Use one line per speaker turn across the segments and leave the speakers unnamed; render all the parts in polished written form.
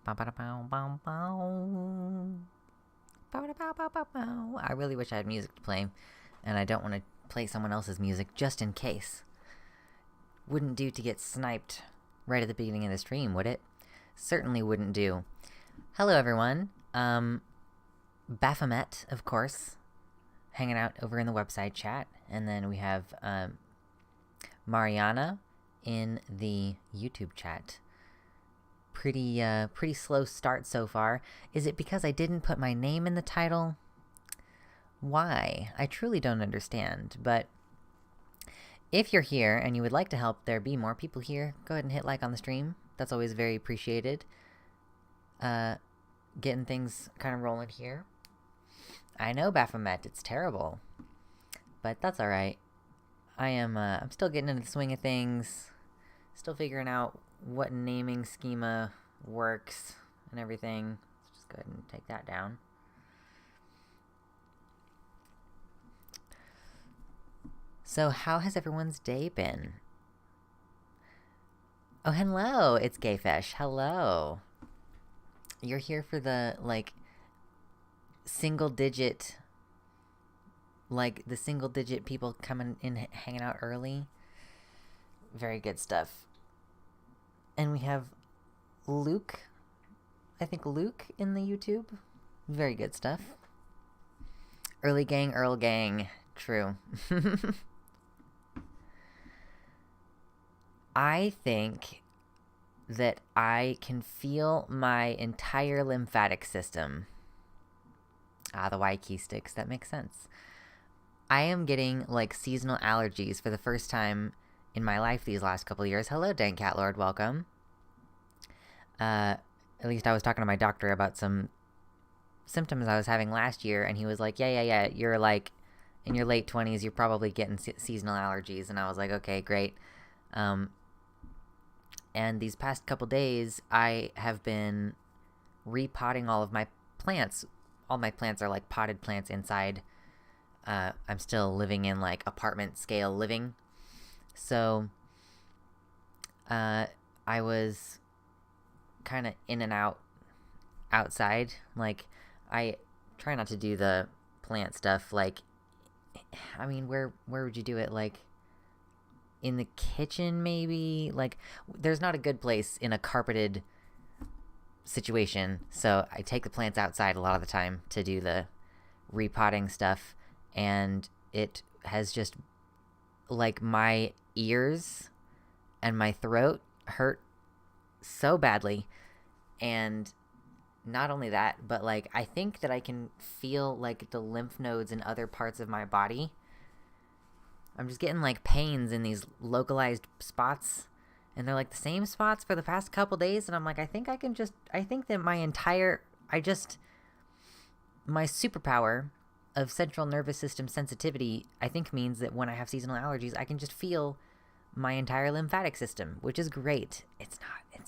I really wish I had music to play, and I don't want to play someone else's music just in case. Wouldn't do to get sniped right at the beginning of the stream, would it? Certainly wouldn't do. Hello, everyone. Baphomet, of course, hanging out over in the website chat, and then we have Mariana in the YouTube chat. Pretty slow start so far. Is it because I didn't put my name in the title? Why? I truly don't understand, but if you're here and you would like to help there be more people here, go ahead and hit like on the stream. That's always very appreciated. Getting things kind of rolling here. I know, Baphomet, it's terrible, but that's alright. I'm still getting into the swing of things, still figuring out what naming schema works and everything. Let's just go ahead and take that down. So how has everyone's day been? Oh, hello, it's Gayfesh. Hello. You're here for the, single digit people coming in, hanging out early. Very good stuff. And we have Luke. I think Luke in the YouTube. Very good stuff. Early gang, Earl gang. True. I think that I can feel my entire lymphatic system. The Y key sticks. That makes sense. I am getting, seasonal allergies for the first time in my life these last couple of years. Hello, Dank Cat Lord. Welcome. At least I was talking to my doctor about some symptoms I was having last year, and he was like, yeah, you're, in your late 20s, you're probably getting seasonal allergies. And I was like, okay, great. And these past couple days, I have been repotting all of my plants. All my plants are, potted plants inside. I'm still living in, apartment scale living. So, I was kind of in and out outside. I try not to do the plant stuff, where would you do it? In the kitchen, maybe? There's not a good place in a carpeted situation, so I take the plants outside a lot of the time to do the repotting stuff, and it has just, my ears and my throat hurt so badly, and not only that, but, I think that I can feel, the lymph nodes in other parts of my body. I'm just getting, pains in these localized spots, and they're, the same spots for the past couple days, and I'm like, I think that my superpower of central nervous system sensitivity, I think means that when I have seasonal allergies, I can just feel my entire lymphatic system, which is great. It's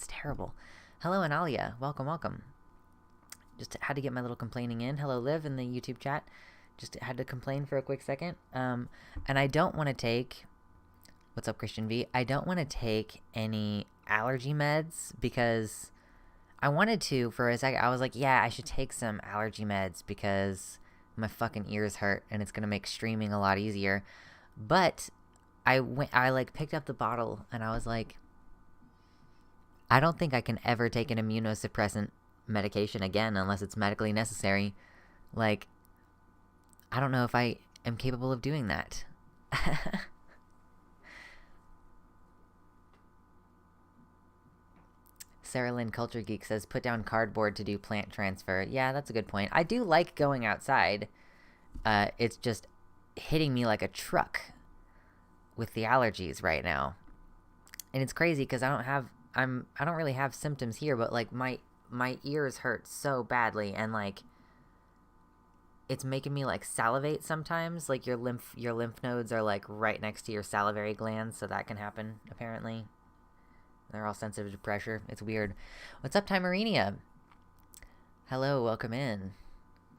terrible. Hello, Analia. Welcome. Just had to get my little complaining in. Hello, Liv, in the YouTube chat. Just had to complain for a quick second. And I don't want to take... What's up, Christian V? I don't want to take any allergy meds because I wanted to for a second. I was like, yeah, I should take some allergy meds because my fucking ears hurt and it's going to make streaming a lot easier. But I picked up the bottle and I was like, I don't think I can ever take an immunosuppressant medication again unless it's medically necessary. I don't know if I am capable of doing that. Sarah Lynn Culture Geek says, put down cardboard to do plant transfer. Yeah, that's a good point. I do like going outside. It's just hitting me like a truck with the allergies right now. And it's crazy because I don't really have symptoms here, but my ears hurt so badly, and it's making me salivate sometimes. Your lymph nodes are right next to your salivary glands, so that can happen apparently. They're all sensitive to pressure. It's weird. What's up, Timerinia? Hello, welcome in.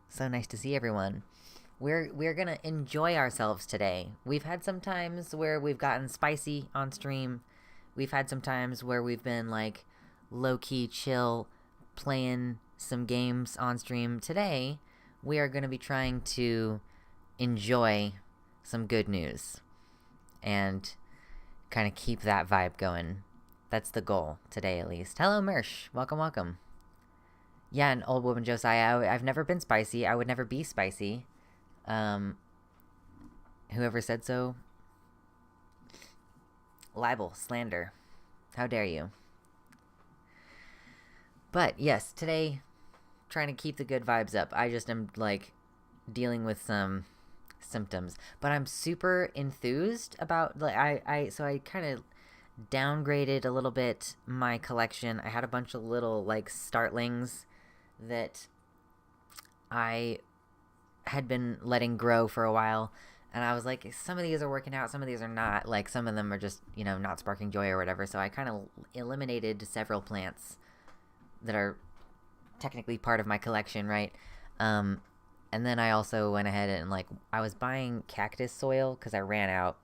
So nice to see everyone. We're gonna enjoy ourselves today. We've had some times where we've gotten spicy on stream. We've had some times where we've been low-key chill, playing some games on stream. Today, we are going to be trying to enjoy some good news and kind of keep that vibe going. That's the goal today, at least. Hello, Mersh. Welcome. Yeah, and Old Woman Josiah, I've never been spicy. I would never be spicy. Whoever said so. Libel, slander. How dare you? But, yes, today, trying to keep the good vibes up. I just am, like, dealing with some symptoms. But I'm super enthused about, like, so I kind of downgraded a little bit my collection. I had a bunch of little, like, startlings that I had been letting grow for a while. And I was like, some of these are working out, some of these are not. Like, some of them are just, not sparking joy or whatever. So I kind of eliminated several plants that are technically part of my collection, right? And then I also went ahead and, like, I was buying cactus soil because I ran out.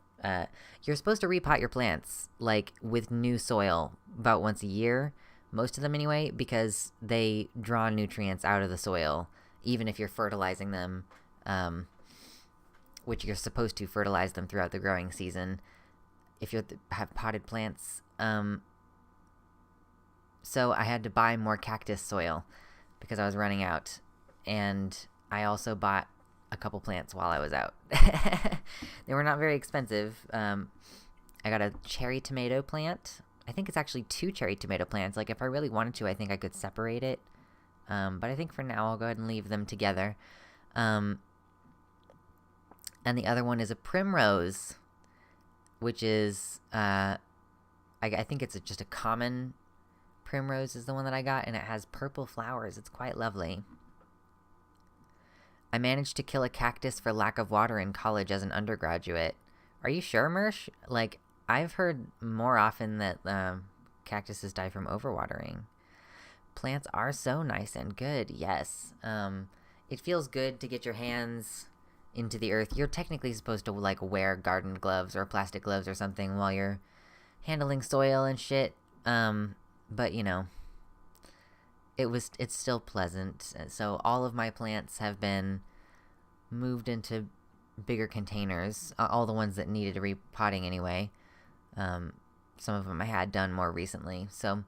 You're supposed to repot your plants, like, with new soil about once a year. Most of them anyway, because they draw nutrients out of the soil, even if you're fertilizing them, which you're supposed to fertilize them throughout the growing season if you have potted plants. So I had to buy more cactus soil because I was running out. And I also bought a couple plants while I was out. They were not very expensive. I got a cherry tomato plant. I think it's actually 2 cherry tomato plants. Like, if I really wanted to, I think I could separate it. But I think for now I'll go ahead and leave them together. And the other one is a primrose, which is, I think it's just a common primrose is the one that I got, and it has purple flowers. It's quite lovely. I managed to kill a cactus for lack of water in college as an undergraduate. Are you sure, Mersh? Like, I've heard more often that cactuses die from overwatering. Plants are so nice and good, yes. It feels good to get your hands into the earth. You're technically supposed to, like, wear garden gloves or plastic gloves or something while you're handling soil and shit. But, it's still pleasant. So all of my plants have been moved into bigger containers, all the ones that needed repotting anyway. Some of them I had done more recently. So,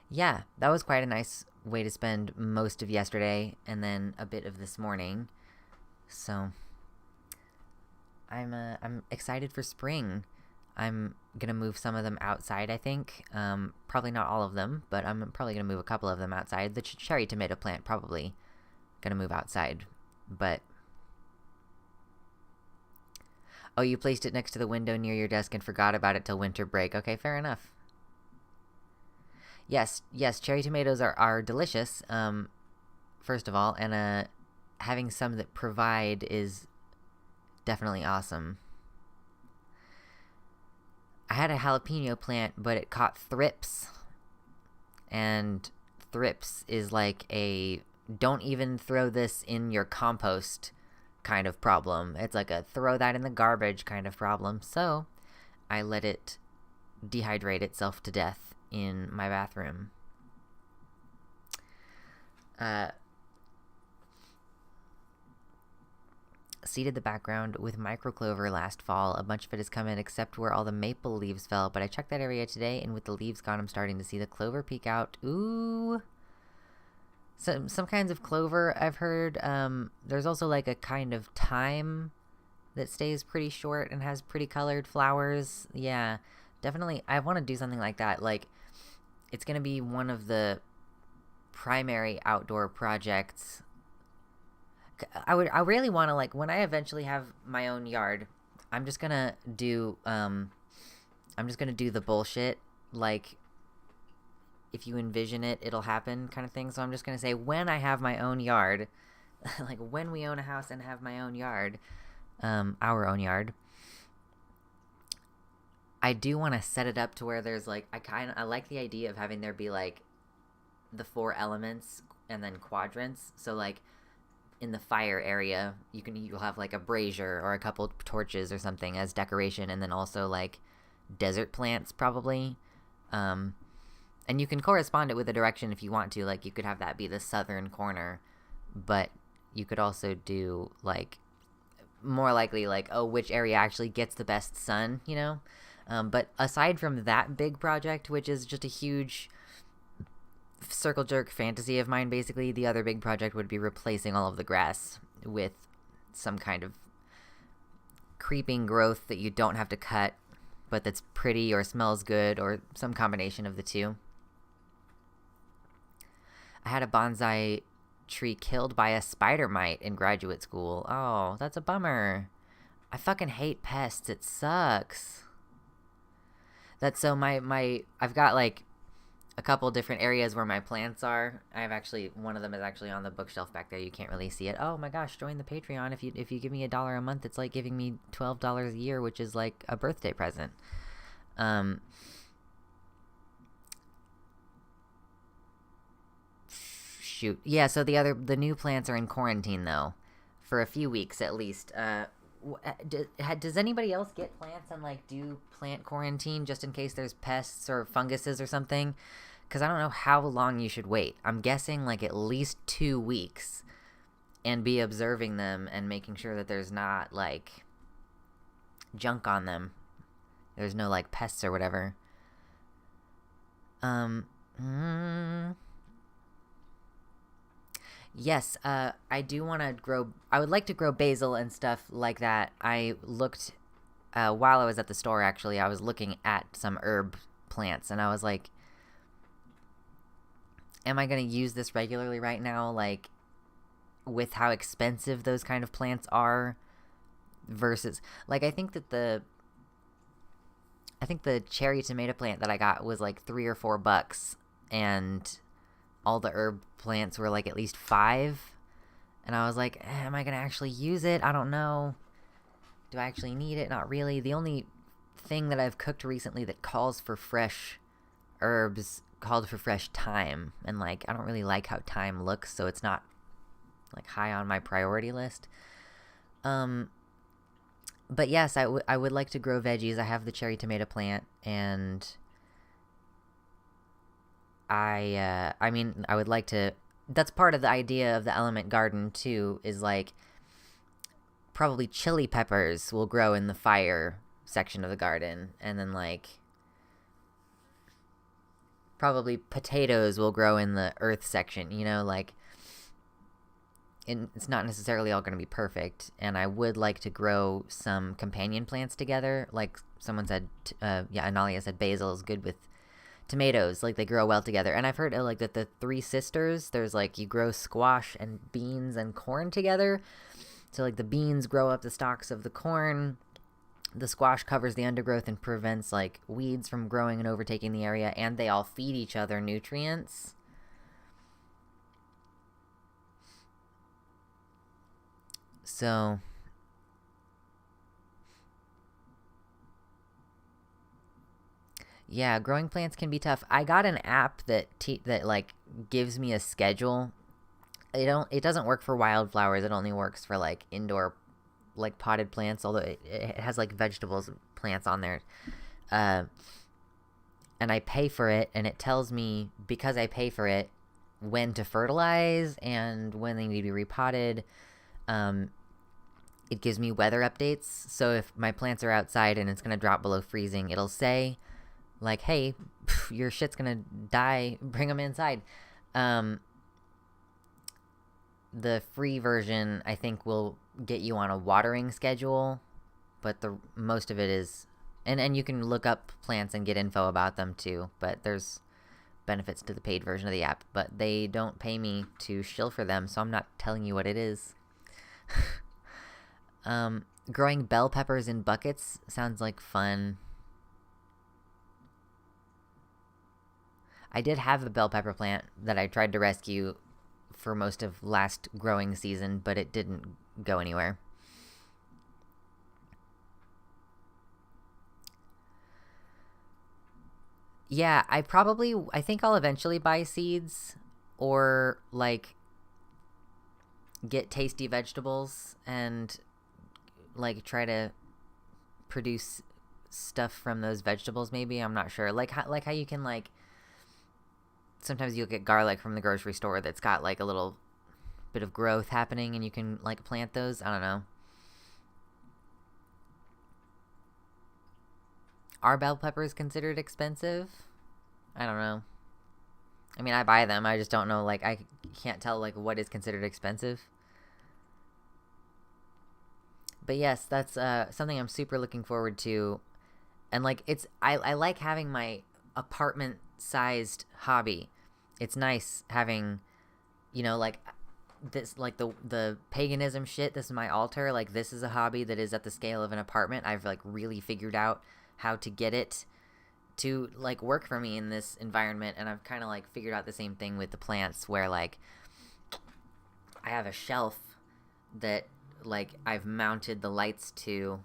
yeah, that was quite a nice way to spend most of yesterday and then a bit of this morning. So I'm excited for spring. I'm gonna move some of them outside, I think. Probably not all of them, but I'm probably gonna move a couple of them outside. The cherry tomato plant probably gonna move outside, but... Oh, you placed it next to the window near your desk and forgot about it till winter break. Okay, fair enough. Yes, cherry tomatoes are delicious, first of all, and having some that provide is definitely awesome. I had a jalapeno plant, but it caught thrips, and thrips is like a don't even throw this in your compost kind of problem. It's like a throw that in the garbage kind of problem. So I let it dehydrate itself to death in my bathroom. Seeded the background with microclover last fall. A bunch of it has come in except where all the maple leaves fell, but I checked that area today, and with the leaves gone, I'm starting to see the clover peek out. Ooh. Some kinds of clover I've heard. There's also like a kind of thyme that stays pretty short and has pretty colored flowers. Yeah, definitely. I want to do something like that. Like, it's going to be one of the primary outdoor projects. I really want to, like, when I eventually have my own yard, I'm just going to do the bullshit, like, if you envision it, it'll happen kind of thing. So I'm just going to say, when I have my own yard, like when we own a house and have my own yard, our own yard, I do want to set it up to where there's like, I like the idea of having there be like the 4 elements and then quadrants. So like in the fire area, you'll have like a brazier or a couple torches or something as decoration, and then also like desert plants probably. And you can correspond it with a direction if you want to. Like, you could have that be the southern corner, but you could also do, like, more likely, like, oh, which area actually gets the best sun, you know? But aside from that big project, which is just a huge circle jerk fantasy of mine, basically, the other big project would be replacing all of the grass with some kind of creeping growth that you don't have to cut, but that's pretty or smells good, or some combination of the two. I had a bonsai tree killed by a spider mite in graduate school. Oh, that's a bummer. I fucking hate pests. It sucks. That's so I've got like a couple different areas where my plants are. One of them is actually on the bookshelf back there. You can't really see it. Oh my gosh, join the Patreon. If you give me $1 a month, it's like giving me $12 a year, which is like a birthday present. Shoot. Yeah, so the new plants are in quarantine though, for a few weeks at least. Does anybody else get plants and like do plant quarantine just in case there's pests or funguses or something? Because I don't know how long you should wait. I'm guessing like at least 2 weeks, and be observing them and making sure that there's not like junk on them. There's no like pests or whatever. Yes, I do want to I would like to grow basil and stuff like that. I looked, while I was at the store, actually, I was looking at some herb plants, and I was like, am I going to use this regularly right now? Like, with how expensive those kind of plants are versus, like, I think the cherry tomato plant that I got was like $3 or $4, and all the herb plants were like at least $5. And I was like, am I going to actually use it? I don't know. Do I actually need it? Not really. The only thing that I've cooked recently that calls for fresh herbs called for fresh thyme. And like, I don't really like how thyme looks, so it's not like high on my priority list. But yes, I would like to grow veggies. I have the cherry tomato plant, and I mean, I would like to, that's part of the idea of the element garden too, is like, probably chili peppers will grow in the fire section of the garden, and then like, probably potatoes will grow in the earth section, you know, like, it's not necessarily all going to be perfect, and I would like to grow some companion plants together, like someone said, Analia said basil is good with tomatoes, like they grow well together. And I've heard like that the three sisters, there's like you grow squash and beans and corn together. So like the beans grow up the stalks of the corn, the squash covers the undergrowth and prevents like weeds from growing and overtaking the area, and they all feed each other nutrients. So yeah, growing plants can be tough. I got an app that like gives me a schedule. It doesn't work for wildflowers. It only works for like indoor, like potted plants. Although it has like vegetables and plants on there, and I pay for it, and it tells me, because I pay for it, when to fertilize and when they need to be repotted. It gives me weather updates. So if my plants are outside and it's gonna drop below freezing, it'll say, like, hey, your shit's gonna die, bring them inside. The free version, I think, will get you on a watering schedule, but the most of it is, and you can look up plants and get info about them too, but there's benefits to the paid version of the app, but they don't pay me to shill for them, so I'm not telling you what it is. Growing bell peppers in buckets sounds like fun. I did have a bell pepper plant that I tried to rescue for most of last growing season, but it didn't go anywhere. Yeah, I think I'll eventually buy seeds, or like get tasty vegetables and like try to produce stuff from those vegetables. Maybe, I'm not sure. Like how you can like sometimes you'll get garlic from the grocery store that's got like a little bit of growth happening, and you can like plant those. I don't know. Are bell peppers considered expensive? I don't know. I mean, I buy them. I just don't know, like, I can't tell, like, what is considered expensive. But yes, that's something I'm super looking forward to. And, like, I like having my apartment-sized hobby. It's nice having, you know, like, this, like, the paganism shit. This is my altar. Like, this is a hobby that is at the scale of an apartment. I've, like, really figured out how to get it to like work for me in this environment, and I've kind of like figured out the same thing with the plants, where like I have a shelf that like I've mounted the lights to,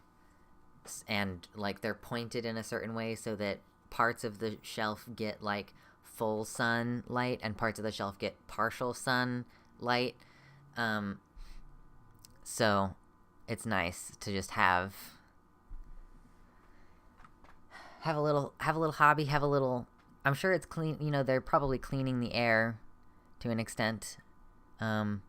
and like they're pointed in a certain way so that parts of the shelf get like full sunlight and parts of the shelf get partial sunlight. So it's nice to just have a little hobby, have a little, I'm sure it's clean, you know, they're probably cleaning the air to an extent. And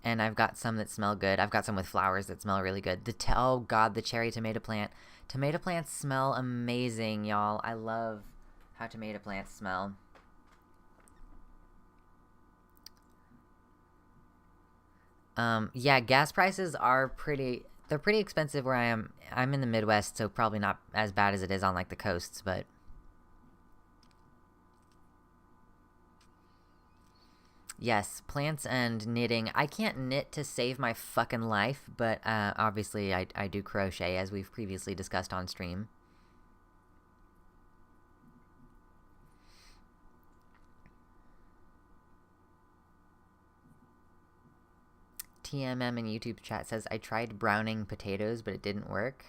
I've got some that smell good. I've got some with flowers that smell really good. Oh god, the cherry tomato plant. Tomato plants smell amazing, y'all. I love how tomato plants smell. Yeah, gas prices are they're pretty expensive where I am. I'm in the Midwest, so probably not as bad as it is on, like, the coasts, but... Yes, plants and knitting. I can't knit to save my fucking life, but obviously I do crochet, as we've previously discussed on stream. TMM in YouTube chat says, I tried browning potatoes, but it didn't work.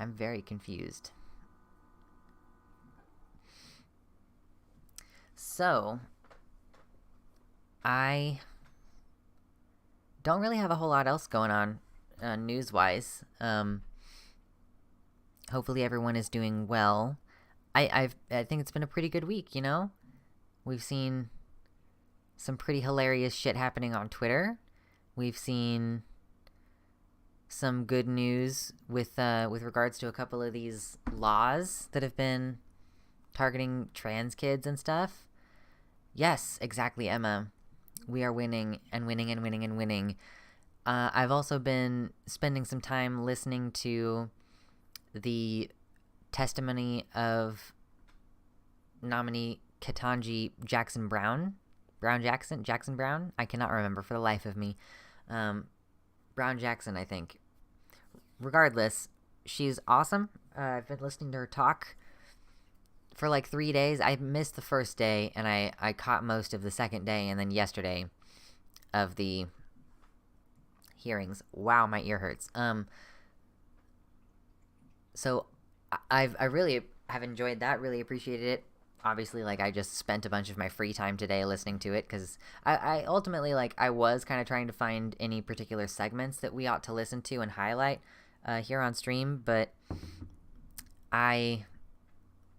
I'm very confused. So, I don't really have a whole lot else going on news-wise. Hopefully everyone is doing well. I think it's been a pretty good week, you know? We've seen some pretty hilarious shit happening on Twitter. We've seen some good news with regards to a couple of these laws that have been targeting trans kids and stuff. Yes, exactly, Emma. We are winning and winning and winning and winning. I've also been spending some time listening to the testimony of nominee Ketanji Jackson Brown. Jackson Brown? I cannot remember for the life of me. Brown Jackson, I think. Regardless, she's awesome. I've been listening to her talk for like 3 days. I missed the first day, and I caught most of the second day, and then yesterday of the hearings. Wow, my ear hurts. So I really have enjoyed that, really appreciated it. Obviously, like, I just spent a bunch of my free time today listening to it, because I ultimately, like, I was kind of trying to find any particular segments that we ought to listen to and highlight here on stream, but I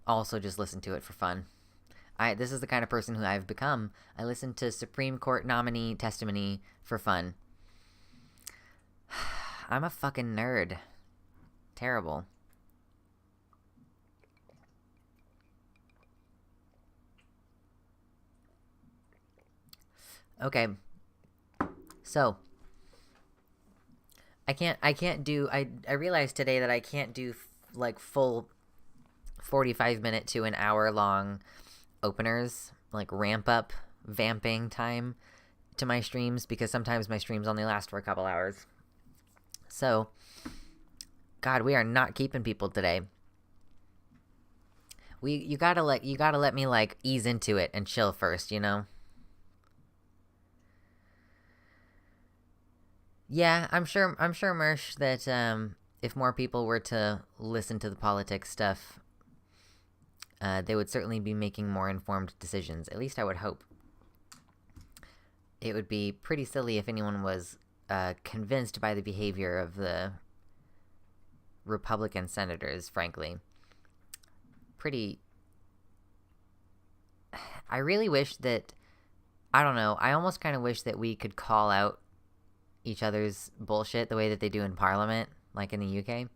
also just listen to it for fun. This is the kind of person who I've become. I listen to Supreme Court nominee testimony for fun. I'm a fucking nerd. Terrible. Okay. So I realized today that I can't do like full 45-minute to an hour long openers, like ramp up vamping time to my streams, because sometimes my streams only last for a couple hours. So, God, we are not keeping people today. You gotta let me like ease into it and chill first, you know? Yeah, I'm sure, Mersh, that if more people were to listen to the politics stuff, they would certainly be making more informed decisions. At least I would hope. It would be pretty silly if anyone was convinced by the behavior of the Republican senators, frankly. Pretty I really wish that, I don't know, I almost kind of wish that we could call out each other's bullshit the way that they do in Parliament, like in the UK.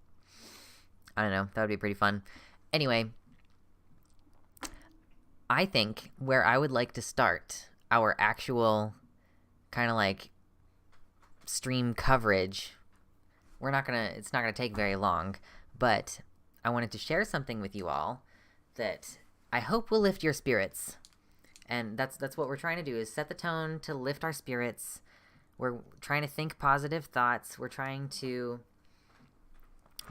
I don't know, that would be pretty fun. Anyway, I think where I would like to start our actual kind of like stream coverage, it's not gonna take very long, but I wanted to share something with you all that I hope will lift your spirits. And that's what we're trying to do, is set the tone to lift our spirits. We're trying to think positive thoughts. We're trying to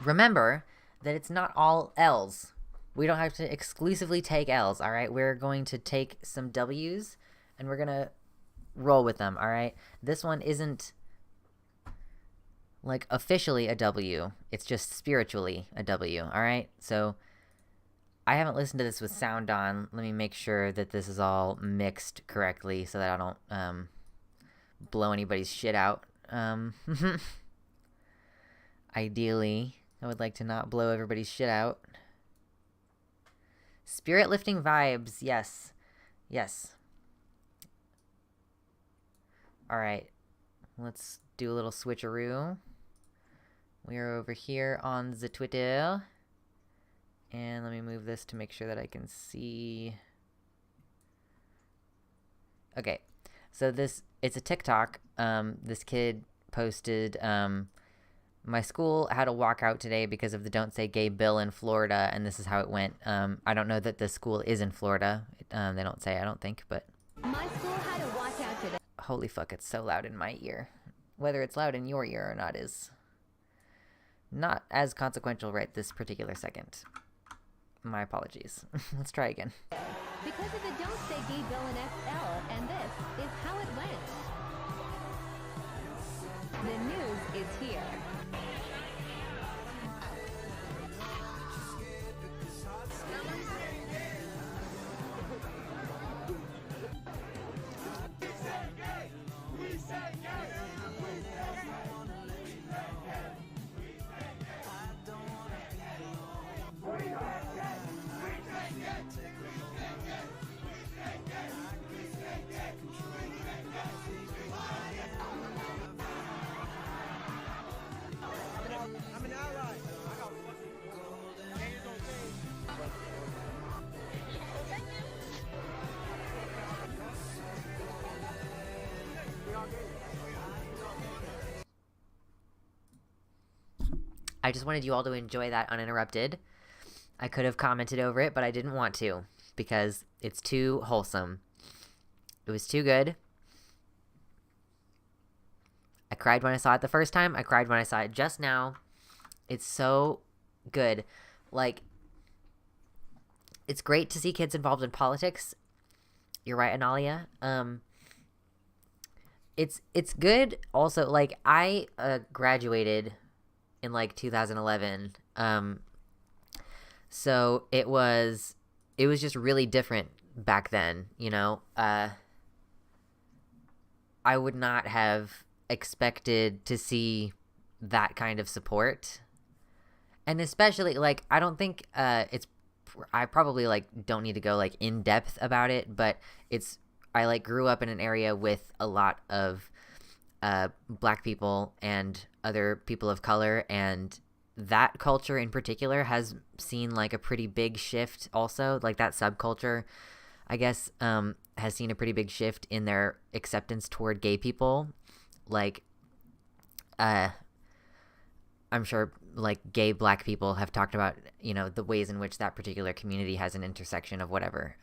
remember that it's not all L's. We don't have to exclusively take L's, all right? We're going to take some W's, and we're going to roll with them, all right? This one isn't, like, officially a W. It's just spiritually a W, all right? So I haven't listened to this with sound on. Let me make sure that this is all mixed correctly so that I don't blow anybody's shit out. Ideally, I would like to not blow everybody's shit out. Spirit lifting vibes, yes. Yes. Alright, let's do a little switcheroo. We are over here on the Twitter. And let me move this to make sure that I can see. Okay, so it's a TikTok. This kid posted, my school had a walkout today because of the Don't Say Gay bill in Florida, and this is how it went. I don't know that the school is in Florida. They don't say, I don't think, but.
My school had a walkout today.
Holy fuck, it's so loud in my ear. Whether it's loud in your ear or not is not as consequential right this particular second. My apologies. Let's try again.
Because of the Don't Say Gay bill in SL, and this is how it went. The news is here.
I just wanted you all to enjoy that uninterrupted. I could have commented over it, but I didn't want to because it's too wholesome. It was too good. I cried when I saw it the first time. I cried when I saw it just now. It's so good. Like, it's great to see kids involved in politics. You're right, Analia. It's good also. Like, I graduated in like 2011. So it was just really different back then, you know. I would not have expected to see that kind of support. And especially, like, I don't think I probably like don't need to go like in depth about it, but I like grew up in an area with a lot of Black people and other people of color, and that culture in particular has seen like a pretty big shift also. Like, that subculture, I guess, has seen a pretty big shift in their acceptance toward gay people. Like, I'm sure like gay Black people have talked about, you know, the ways in which that particular community has an intersection of whatever.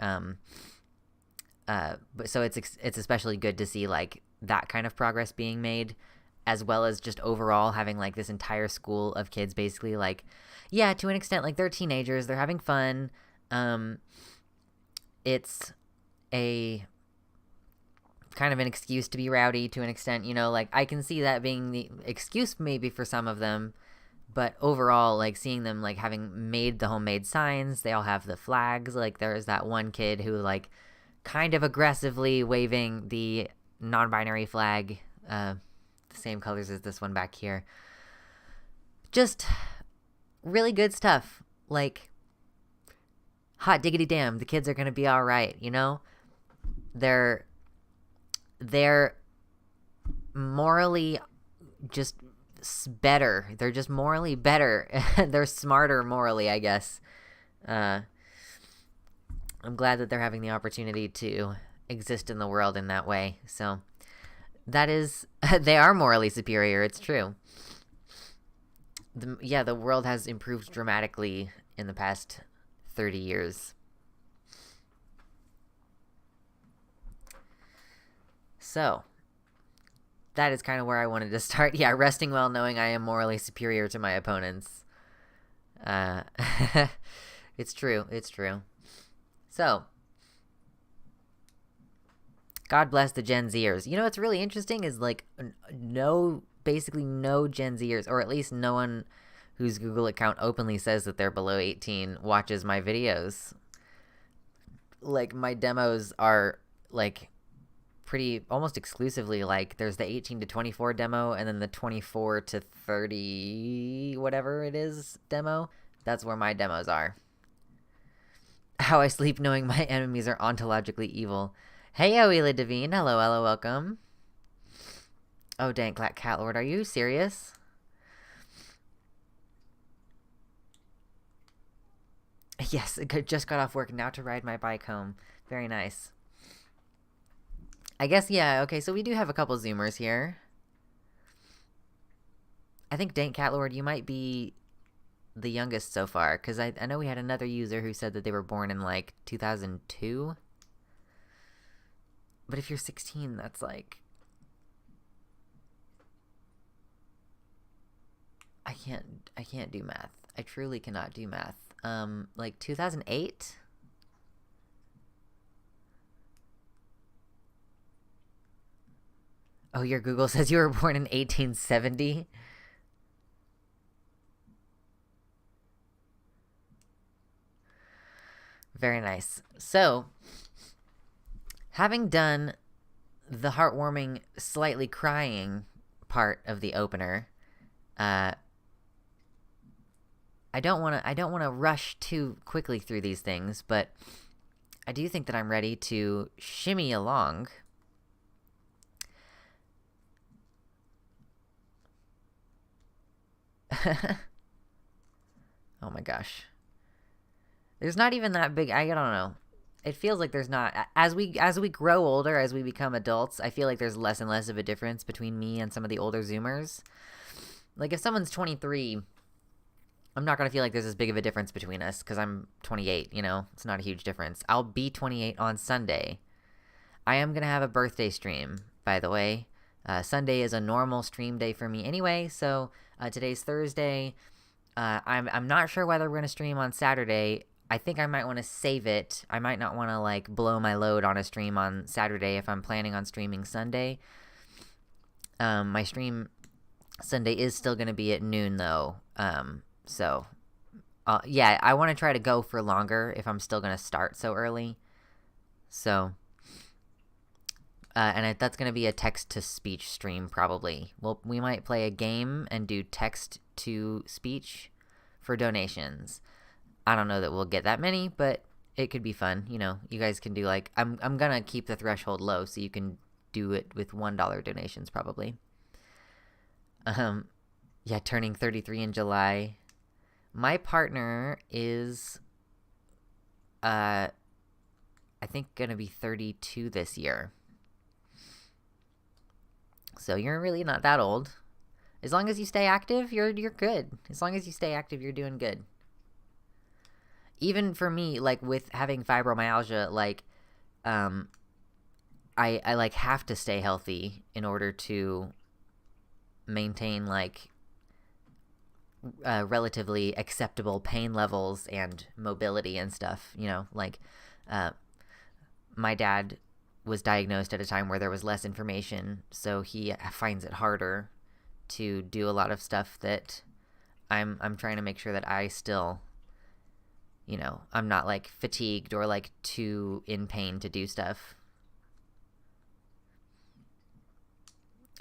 But so it's especially good to see like that kind of progress being made, as well as just overall having like this entire school of kids basically like, yeah, to an extent, like they're teenagers, they're having fun. It's a kind of an excuse to be rowdy to an extent, you know, like I can see that being the excuse maybe for some of them, but overall, like seeing them like having made the homemade signs, they all have the flags. Like there's that one kid who like kind of aggressively waving the non-binary flag, the same colors as this one back here. Just really good stuff. Like, hot diggity damn, the kids are gonna be all right, you know? they're morally just better. They're just morally better. They're smarter morally, I guess. I'm glad that they're having the opportunity to exist in the world in that way. So that is, they are morally superior. It's true. The world has improved dramatically in the past 30 years. So that is kind of where I wanted to start. Yeah, resting well knowing I am morally superior to my opponents. It's true. It's true. So, God bless the Gen Zers. You know what's really interesting is, like, basically no Gen Zers, or at least no one whose Google account openly says that they're below 18 watches my videos. Like, my demos are, like, pretty almost exclusively, like, there's the 18 to 24 demo and then the 24 to 30 whatever it is demo. That's where my demos are. How I sleep knowing my enemies are ontologically evil. Hey, Oela Devine. Hello, hello, welcome. Oh, dang, Cat Lord, are you serious? Yes, just got off work, now to ride my bike home. Very nice. I guess, yeah, okay, so we do have a couple Zoomers here. I think, Dank Catlord, you might be the youngest so far, because I know we had another user who said that they were born in, like, 2002. But if you're 16, that's, like... I can't do math. I truly cannot do math. Like, 2008? Oh, your Google says you were born in 1870? Very nice. So, having done the heartwarming, slightly crying part of the opener, I don't want to rush too quickly through these things, but I do think that I'm ready to shimmy along. Oh my gosh. There's not even that big, I don't know. It feels like there's not, as we grow older, as we become adults, I feel like there's less and less of a difference between me and some of the older Zoomers. Like, if someone's 23, I'm not going to feel like there's as big of a difference between us, because I'm 28, you know? It's not a huge difference. I'll be 28 on Sunday. I am going to have a birthday stream, by the way. Sunday is a normal stream day for me anyway, so today's Thursday. I'm not sure whether we're going to stream on Saturday. I think I might want to save it. I might not want to, like, blow my load on a stream on Saturday if I'm planning on streaming Sunday. My stream Sunday is still going to be at noon, though. So, yeah, I want to try to go for longer if I'm still going to start so early. So, and that's going to be a text-to-speech stream, probably. Well, we might play a game and do text-to-speech for donations. I don't know that we'll get that many, but it could be fun. You know, you guys can do, like, I'm going to keep the threshold low so you can do it with $1 donations, probably. Yeah, turning 33 in July. My partner is, I think, going to be 32 this year. So you're really not that old. As long as you stay active, you're good. As long as you stay active, you're doing good. Even for me, like, with having fibromyalgia, like, I like, have to stay healthy in order to maintain, like, relatively acceptable pain levels and mobility and stuff, you know? Like, my dad was diagnosed at a time where there was less information, so he finds it harder to do a lot of stuff that I'm trying to make sure that I still, you know, I'm not, like, fatigued or, like, too in pain to do stuff.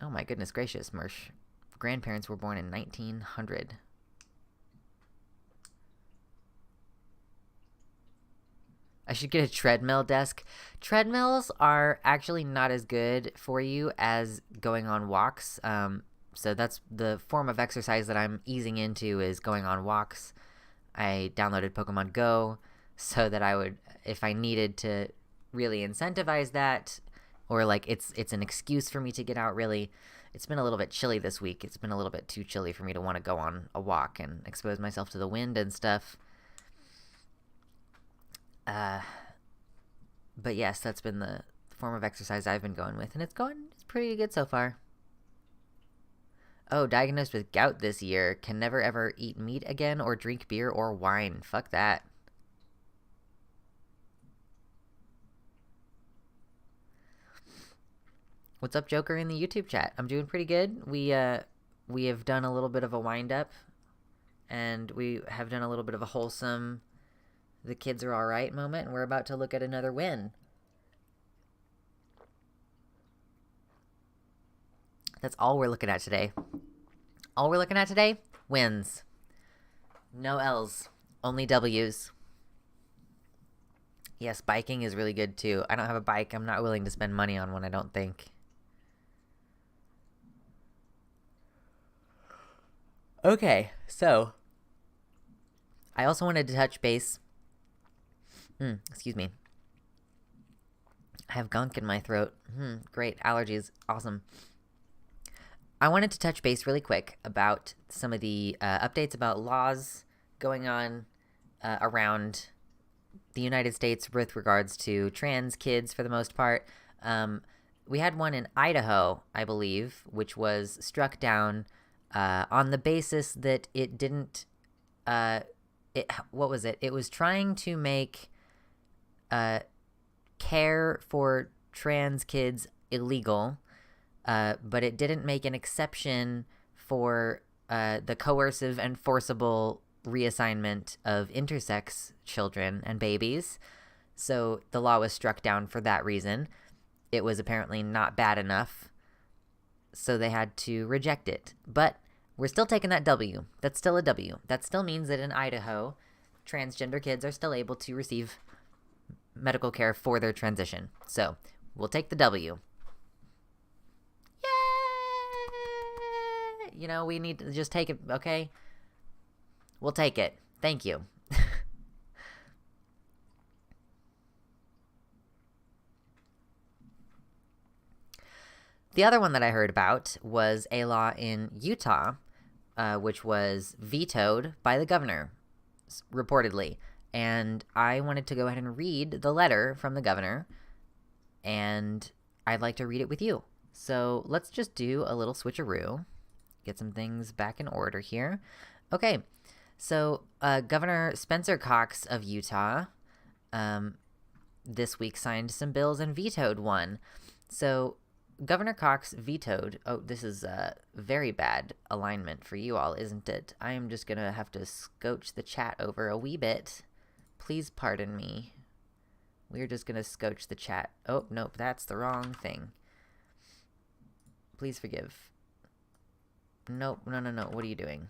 Oh my goodness gracious, Mersh. Grandparents were born in 1900. I should get a treadmill desk. Treadmills are actually not as good for you as going on walks. So that's the form of exercise that I'm easing into, is going on walks. I downloaded Pokemon Go so that I would, if I needed to really incentivize that, or like it's an excuse for me to get out. Really, it's been a little bit chilly this week. It's been a little bit too chilly for me to want to go on a walk and expose myself to the wind and stuff. But yes, that's been the form of exercise I've been going with, and it's pretty good so far. Oh, diagnosed with gout this year. Can never ever eat meat again or drink beer or wine. Fuck that. What's up, Joker, in the YouTube chat? I'm doing pretty good. We have done a little bit of a wind up, and we have done a little bit of a wholesome, the kids are all right moment, and we're about to look at another win. That's all we're looking at today. All we're looking at today? Wins. No L's. Only W's. Yes, biking is really good too. I don't have a bike. I'm not willing to spend money on one, I don't think. Okay, so I also wanted to touch base. Excuse me. I have gunk in my throat. Great. Allergies. Awesome. I wanted to touch base really quick about some of the updates about laws going on around the United States with regards to trans kids for the most part. We had one in Idaho, I believe, which was struck down on the basis that it didn't... what was it? It was trying to make care for trans kids illegal, but it didn't make an exception for the coercive and forcible reassignment of intersex children and babies. So the law was struck down for that reason. It was apparently not bad enough, so they had to reject it. But we're still taking that W. That's still a W. That still means that in Idaho, transgender kids are still able to receive medical care for their transition. So we'll take the W. Yay! You know, we need to just take it, okay? We'll take it. Thank you. The other one that I heard about was a law in Utah, which was vetoed by the governor, reportedly. And I wanted to go ahead and read the letter from the governor, and I'd like to read it with you. So let's just do a little switcheroo, get some things back in order here. Okay, so Governor Spencer Cox of Utah this week signed some bills and vetoed one. So Governor Cox vetoed... Oh, this is a very bad alignment for you all, isn't it? I am just going to have to scooch the chat over a wee bit. Please pardon me. We're just going to scooch the chat. Oh, nope, that's the wrong thing. Please forgive. Nope, no. What are you doing?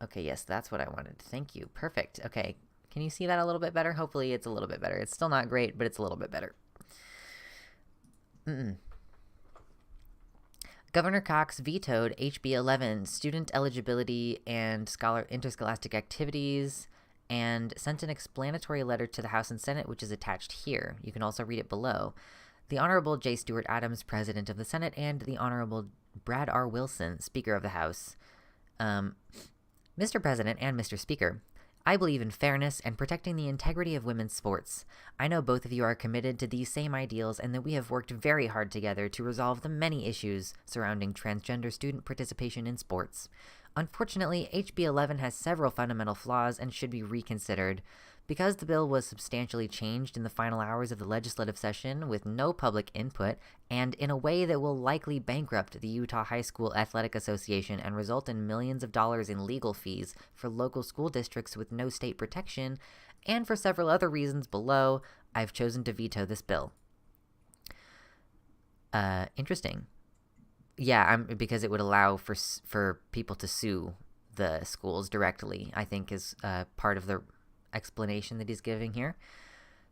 Okay, yes, that's what I wanted. Thank you. Perfect. Okay, can you see that a little bit better? Hopefully it's a little bit better. It's still not great, but it's a little bit better. Governor Cox vetoed HB 11, student eligibility and interscholastic activities, and sent an explanatory letter to the House and Senate, which is attached here. You can also read it below. The Honorable J. Stewart Adams, President of the Senate, and the Honorable Brad R. Wilson, Speaker of the House. Mr. President and Mr. Speaker, I believe in fairness and protecting the integrity of women's sports. I know both of you are committed to these same ideals and that we have worked very hard together to resolve the many issues surrounding transgender student participation in sports. Unfortunately, HB 11 has several fundamental flaws and should be reconsidered. Because the bill was substantially changed in the final hours of the legislative session with no public input and in a way that will likely bankrupt the Utah High School Athletic Association and result in millions of dollars in legal fees for local school districts with no state protection, and for several other reasons below, I've chosen to veto this bill. Interesting. Yeah, because it would allow for people to sue the schools directly, I think is part of the explanation that he's giving here.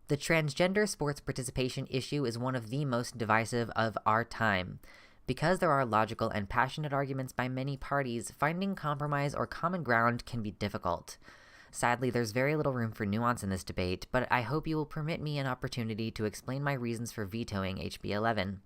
The transgender sports participation issue is one of the most divisive of our time. Because there are logical and passionate arguments by many parties, finding compromise or common ground can be difficult. Sadly, there's very little room for nuance in this debate, but I hope you will permit me an opportunity to explain my reasons for vetoing HB 11.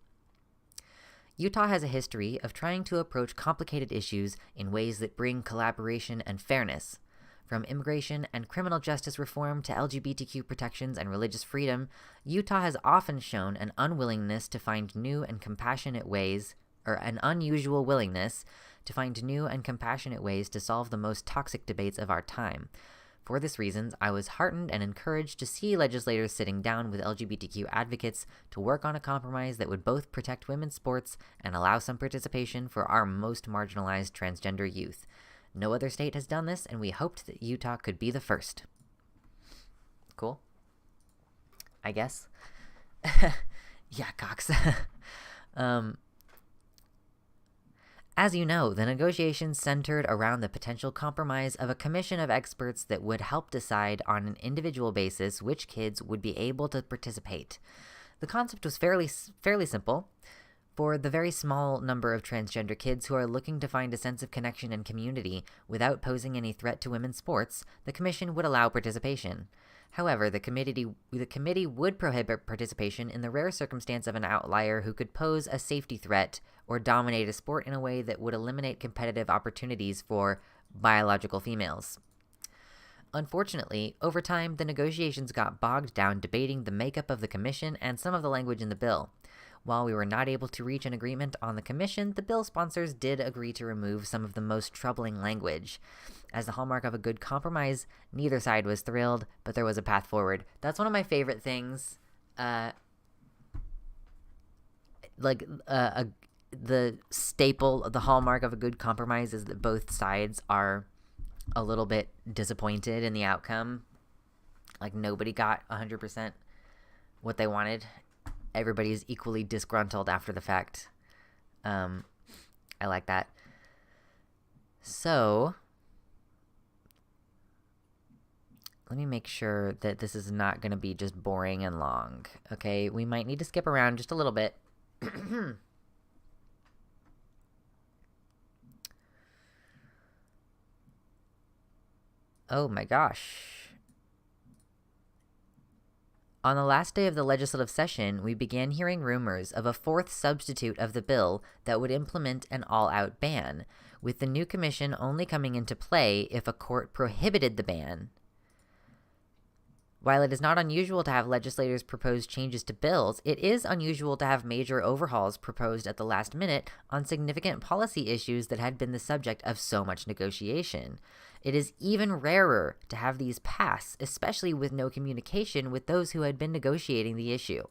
Utah has a history of trying to approach complicated issues in ways that bring collaboration and fairness. From immigration and criminal justice reform to LGBTQ protections and religious freedom, Utah has often shown an unwillingness to find new and compassionate ways, or an unusual willingness to find new and compassionate ways to solve the most toxic debates of our time. For this reason, I was heartened and encouraged to see legislators sitting down with LGBTQ advocates to work on a compromise that would both protect women's sports and allow some participation for our most marginalized transgender youth. No other state has done this, and we hoped that Utah could be the first. Cool. I guess. Yeah, Cox. As you know, the negotiations centered around the potential compromise of a commission of experts that would help decide on an individual basis which kids would be able to participate. The concept was fairly simple. For the very small number of transgender kids who are looking to find a sense of connection and community without posing any threat to women's sports, the commission would allow participation. However, the committee would prohibit participation in the rare circumstance of an outlier who could pose a safety threat or dominate a sport in a way that would eliminate competitive opportunities for biological females. Unfortunately, over time, the negotiations got bogged down debating the makeup of the commission and some of the language in the bill. While we were not able to reach an agreement on the commission, the bill sponsors did agree to remove some of the most troubling language. As the hallmark of a good compromise, neither side was thrilled, but there was a path forward. That's one of my favorite things. The staple, the hallmark of a good compromise is that both sides are a little bit disappointed in the outcome. Like, nobody got 100% what they wanted. Everybody is equally disgruntled after the fact. I like that. So, let me make sure that this is not going to be just boring and long. Okay, we might need to skip around just a little bit. Oh my gosh. On the last day of the legislative session, we began hearing rumors of a fourth substitute of the bill that would implement an all-out ban, with the new commission only coming into play if a court prohibited the ban. While it is not unusual to have legislators propose changes to bills, it is unusual to have major overhauls proposed at the last minute on significant policy issues that had been the subject of so much negotiation. It is even rarer to have these pass, especially with no communication with those who had been negotiating the issue.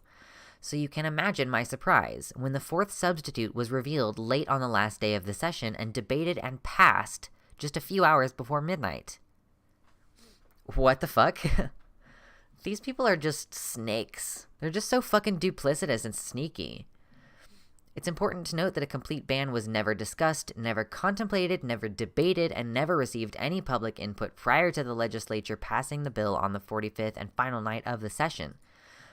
So you can imagine my surprise when the fourth substitute was revealed late on the last day of the session and debated and passed just a few hours before midnight. What the fuck? These people are just snakes. They're just so fucking duplicitous and sneaky. It's important to note that a complete ban was never discussed, never contemplated, never debated, and never received any public input prior to the legislature passing the bill on the 45th and final night of the session.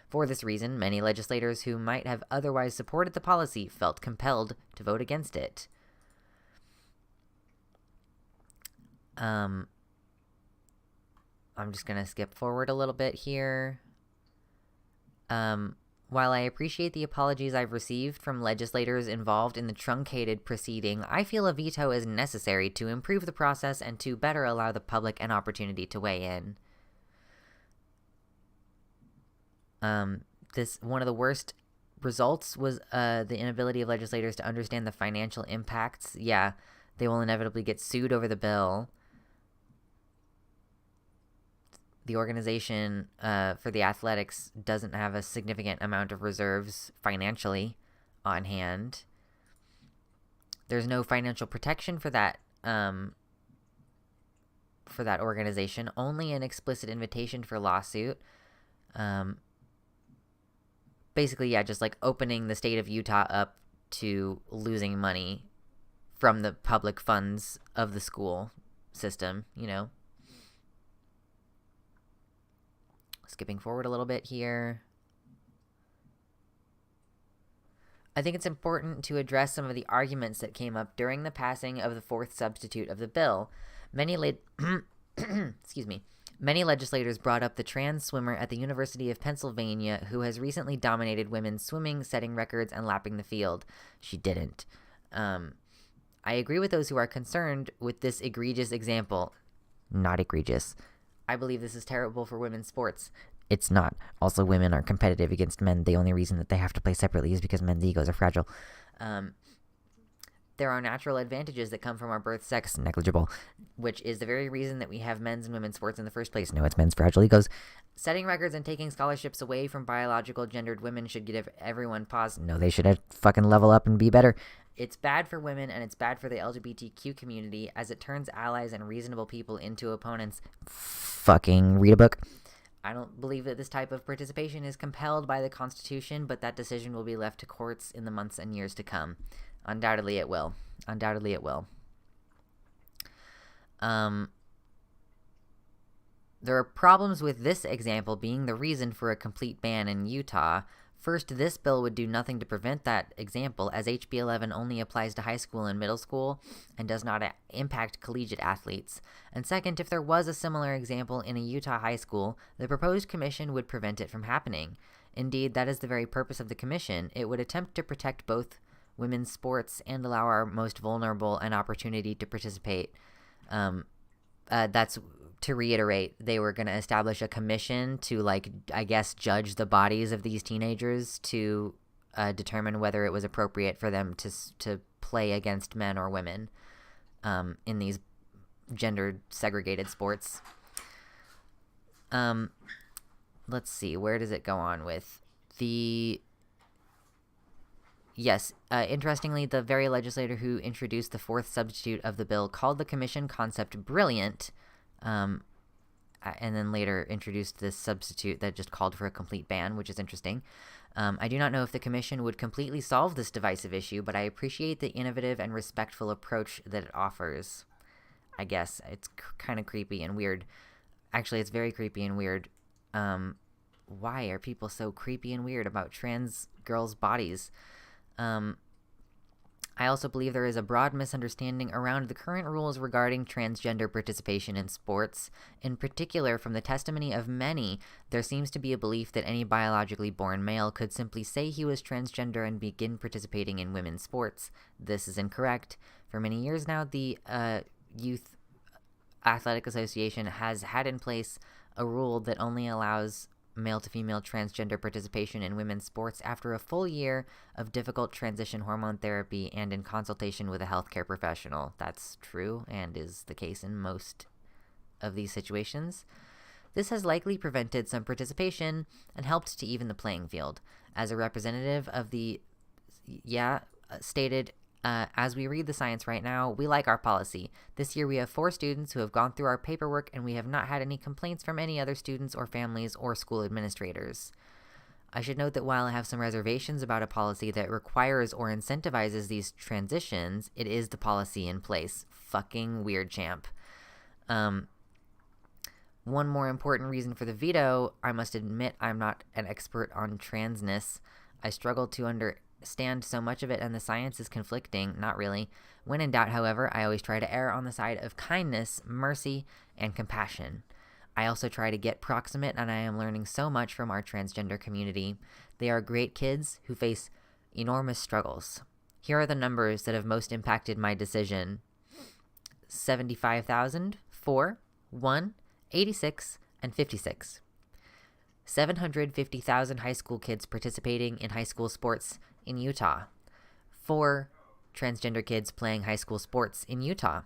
For this reason, many legislators who might have otherwise supported the policy felt compelled to vote against it. I'm just going to skip forward a little bit here. While I appreciate the apologies I've received from legislators involved in the truncated proceeding, I feel a veto is necessary to improve the process and to better allow the public an opportunity to weigh in. One of the worst results was the inability of legislators to understand the financial impacts. Yeah, they will inevitably get sued over the bill. The organization for the athletics doesn't have a significant amount of reserves financially on hand. There's no financial protection for that organization, only an explicit invitation for lawsuit. Basically, yeah, just like opening the state of Utah up to losing money from the public funds of the school system, you know? skipping forward a little bit here. I think it's important to address some of the arguments that came up during the passing of the fourth substitute of the bill. Many legislators brought up the trans swimmer at the University of Pennsylvania who has recently dominated women's swimming, setting records and lapping the field. She didn't. I agree with those who are concerned with this egregious example. Not egregious. I believe this is terrible for women's sports. It's not. Also, women are competitive against men. The only reason that they have to play separately is because men's egos are fragile. There are natural advantages that come from our birth sex, negligible, which is the very reason that we have men's and women's sports in the first place. No, it's men's fragile egos. Setting records and taking scholarships away from biological gendered women should give everyone pause. No, they should fucking level up and be better. It's bad for women and it's bad for the LGBTQ community as it turns allies and reasonable people into opponents. Fucking read a book. I don't believe that this type of participation is compelled by the Constitution, but that decision will be left to courts in the months and years to come. Undoubtedly it will. Undoubtedly it will. There are problems with this example being the reason for a complete ban in Utah. First, this bill would do nothing to prevent that example, as HB 11 only applies to high school and middle school and does not impact collegiate athletes. And second, if there was a similar example in a Utah high school, the proposed commission would prevent it from happening. Indeed, that is the very purpose of the commission. It would attempt to protect both women's sports and allow our most vulnerable an opportunity to participate. That's to reiterate, they were going to establish a commission to, judge the bodies of these teenagers to determine whether it was appropriate for them to play against men or women in these gendered segregated sports. Let's see, where does it go on with the... Yes, interestingly, the very legislator who introduced the fourth substitute of the bill called the commission concept brilliant, and then later introduced this substitute that just called for a complete ban, which is interesting. I do not know if the commission would completely solve this divisive issue, but I appreciate the innovative and respectful approach that it offers. I guess it's kind of creepy and weird. Actually, it's very creepy and weird. Why are people so creepy and weird about trans girls' bodies? I also believe there is a broad misunderstanding around the current rules regarding transgender participation in sports. In particular, from the testimony of many, there seems to be a belief that any biologically born male could simply say he was transgender and begin participating in women's sports. This is incorrect. For many years now, the Youth Athletic Association has had in place a rule that only allows male-to-female transgender participation in women's sports after a full year of difficult transition hormone therapy and in consultation with a healthcare professional. That's true and is the case in most of these situations. This has likely prevented some participation and helped to even the playing field. As a representative of the, stated, as we read the science right now, we like our policy. This year we have 4 students who have gone through our paperwork and we have not had any complaints from any other students or families or school administrators. I should note that while I have some reservations about a policy that requires or incentivizes these transitions, it is the policy in place. Fucking weird, champ. One more important reason for the veto, I must admit I'm not an expert on transness. I struggle to understand so much of it and the science is conflicting. Not really. When in doubt, however, I always try to err on the side of kindness, mercy, and compassion. I also try to get proximate, and I am learning so much from our transgender community. They are great kids who face enormous struggles. Here are the numbers that have most impacted my decision. 75,000, 4, 1, 86, and 56. 750,000 high school kids participating in high school sports in Utah. 4 transgender kids playing high school sports in Utah.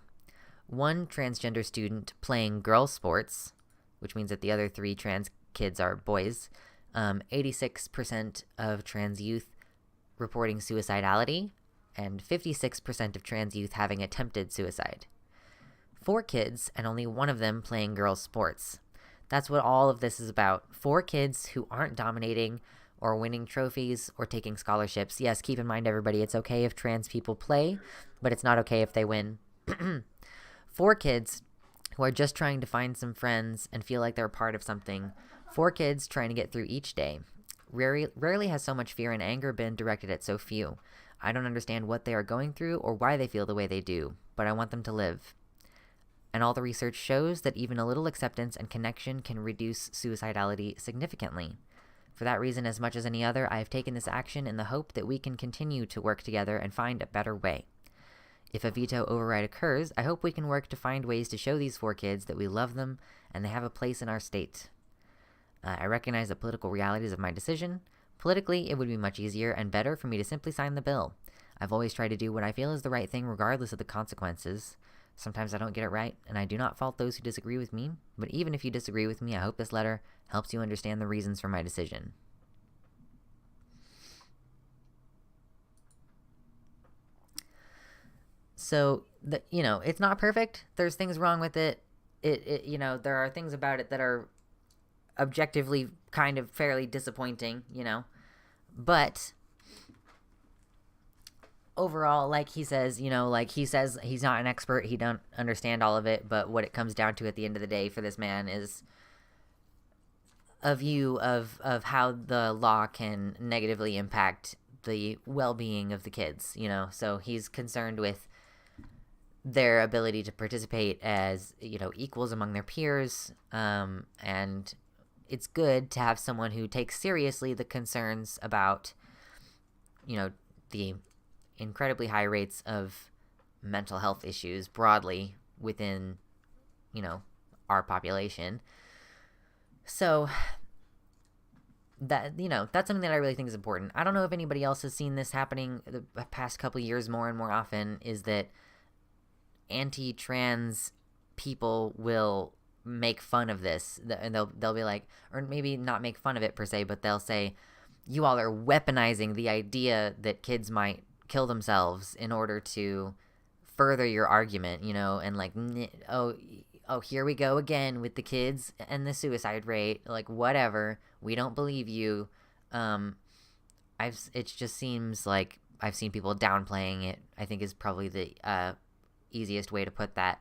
1 transgender student playing girls' sports, which means that the other 3 trans kids are boys. 86% of trans youth reporting suicidality, and 56% of trans youth having attempted suicide. 4 kids, and only 1 of them playing girls' sports. That's what all of this is about. 4 kids who aren't dominating or winning trophies or taking scholarships. Yes, keep in mind, everybody, it's okay if trans people play, but it's not okay if they win. 4 kids who are just trying to find some friends and feel like they're a part of something. 4 kids trying to get through each day. Rarely has so much fear and anger been directed at so few. I don't understand what they are going through or why they feel the way they do, but I want them to live. And all the research shows that even a little acceptance and connection can reduce suicidality significantly. For that reason, as much as any other, I have taken this action in the hope that we can continue to work together and find a better way. If a veto override occurs, I hope we can work to find ways to show these 4 kids that we love them and they have a place in our state. I recognize the political realities of my decision. Politically, it would be much easier and better for me to simply sign the bill. I've always tried to do what I feel is the right thing regardless of the consequences. Sometimes I don't get it right, and I do not fault those who disagree with me, but even if you disagree with me, I hope this letter helps you understand the reasons for my decision. So, it's not perfect. There's things wrong with it. There are things about it that are objectively kind of fairly disappointing, but overall, like he says, he's not an expert, he don't understand all of it, but what it comes down to at the end of the day for this man is a view of how the law can negatively impact the well-being of the kids, so he's concerned with their ability to participate as, equals among their peers, and it's good to have someone who takes seriously the concerns about, the incredibly high rates of mental health issues broadly within, our population. So that, that's something that I really think is important. I don't know if anybody else has seen this happening the past couple of years more and more often, is that anti-trans people will make fun of this, and they'll be like, or maybe not make fun of it per se, but they'll say, you all are weaponizing the idea that kids might kill themselves in order to further your argument, and like, oh, here we go again with the kids and the suicide rate, like, whatever, we don't believe you. It just seems like I've seen people downplaying it, I think is probably the easiest way to put that,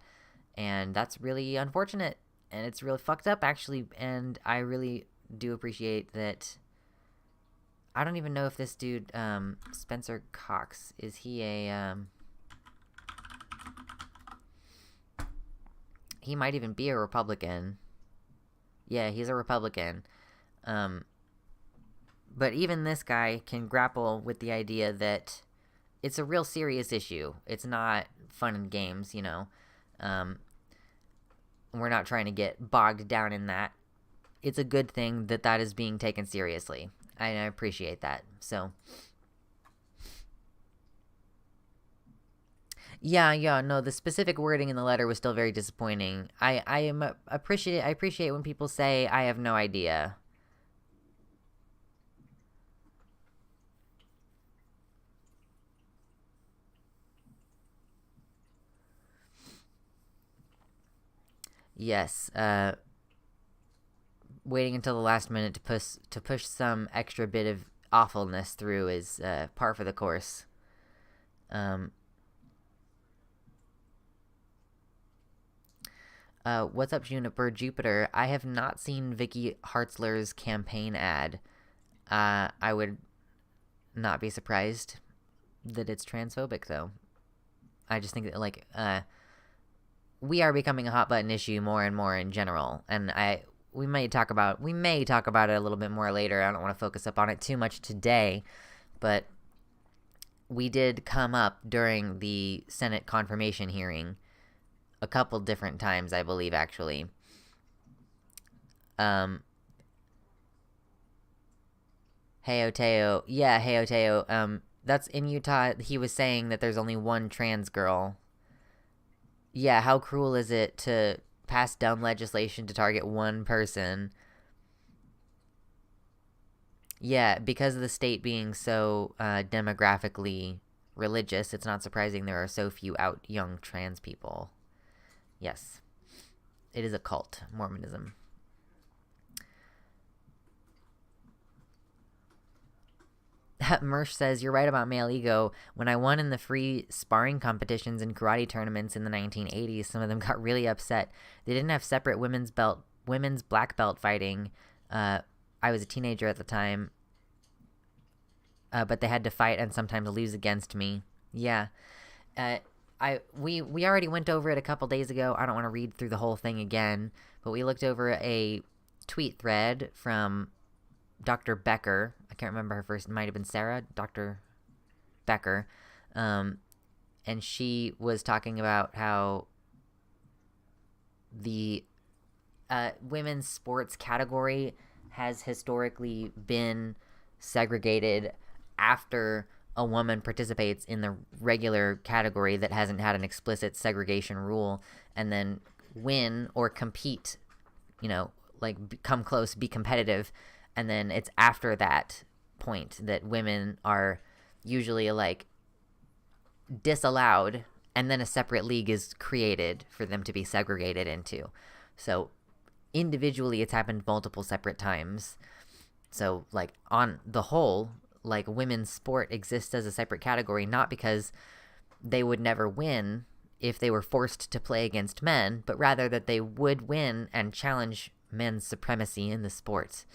and that's really unfortunate. And it's really fucked up, actually, and I really do appreciate that. I don't even know if this dude, Spencer Cox, is he a, he might even be a Republican. Yeah, he's a Republican. But even this guy can grapple with the idea that it's a real serious issue. It's not fun and games, we're not trying to get bogged down in that. It's a good thing that is being taken seriously. I appreciate that. So, yeah, no, the specific wording in the letter was still very disappointing. I appreciate when people say, I have no idea. Yes, waiting until the last minute to push some extra bit of awfulness through is par for the course. What's up, Jupiter? I have not seen Vicky Hartzler's campaign ad. I would not be surprised that it's transphobic, though. I just think that, we are becoming a hot button issue more and more in general, and we may talk about it a little bit more later. I don't want to focus up on it too much today, but we did come up during the Senate confirmation hearing a couple different times, I believe, actually. Hey Oteo, yeah, Hey Oteo, that's in Utah. He was saying that there's only one trans girl. Yeah, how cruel is it to pass dumb legislation to target one person? Yeah, because of the state being so demographically religious, it's not surprising there are so few out young trans people. Yes, it is a cult, Mormonism. Mersh says, you're right about male ego. When I won in the free sparring competitions and karate tournaments in the 1980s, some of them got really upset. They didn't have separate women's black belt fighting. I was a teenager at the time. But they had to fight and sometimes lose against me. Yeah. We already went over it a couple days ago. I don't want to read through the whole thing again, but we looked over a tweet thread from Dr. Becker. I can't remember her first. It might have been Sarah. Dr. Becker. And she was talking about how the women's sports category has historically been segregated after a woman participates in the regular category that hasn't had an explicit segregation rule, and then win or compete, come close, be competitive, and then it's after that point that women are usually disallowed, and then a separate league is created for them to be segregated into. So individually it's happened multiple separate times. So on the whole, women's sport exists as a separate category, not because they would never win if they were forced to play against men, but rather that they would win and challenge men's supremacy in the sport,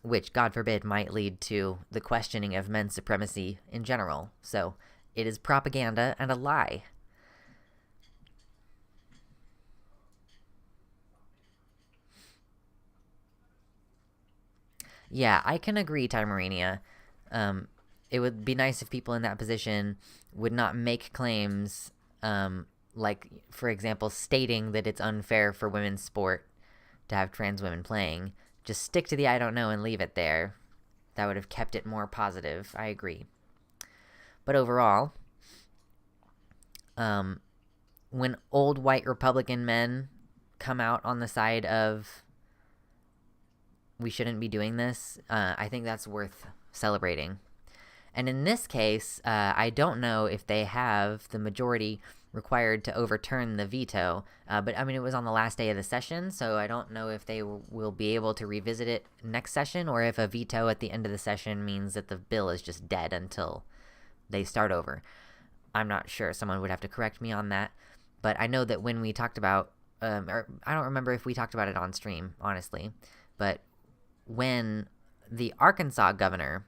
which, God forbid, might lead to the questioning of men's supremacy in general. So it is propaganda and a lie. Yeah, I can agree, Timerania. It would be nice if people in that position would not make claims, for example, stating that it's unfair for women's sport to have trans women playing. Just stick to the I don't know and leave it there. That would have kept it more positive. I agree. But overall, when old white Republican men come out on the side of we shouldn't be doing this, I think that's worth celebrating. And in this case, I don't know if they have the majority required to overturn the veto, but I mean, it was on the last day of the session, so I don't know if they will be able to revisit it next session, or if a veto at the end of the session means that the bill is just dead until they start over. I'm not sure. Someone would have to correct me on that, but I know that when we talked about, or I don't remember if we talked about it on stream, honestly, but when the Arkansas governor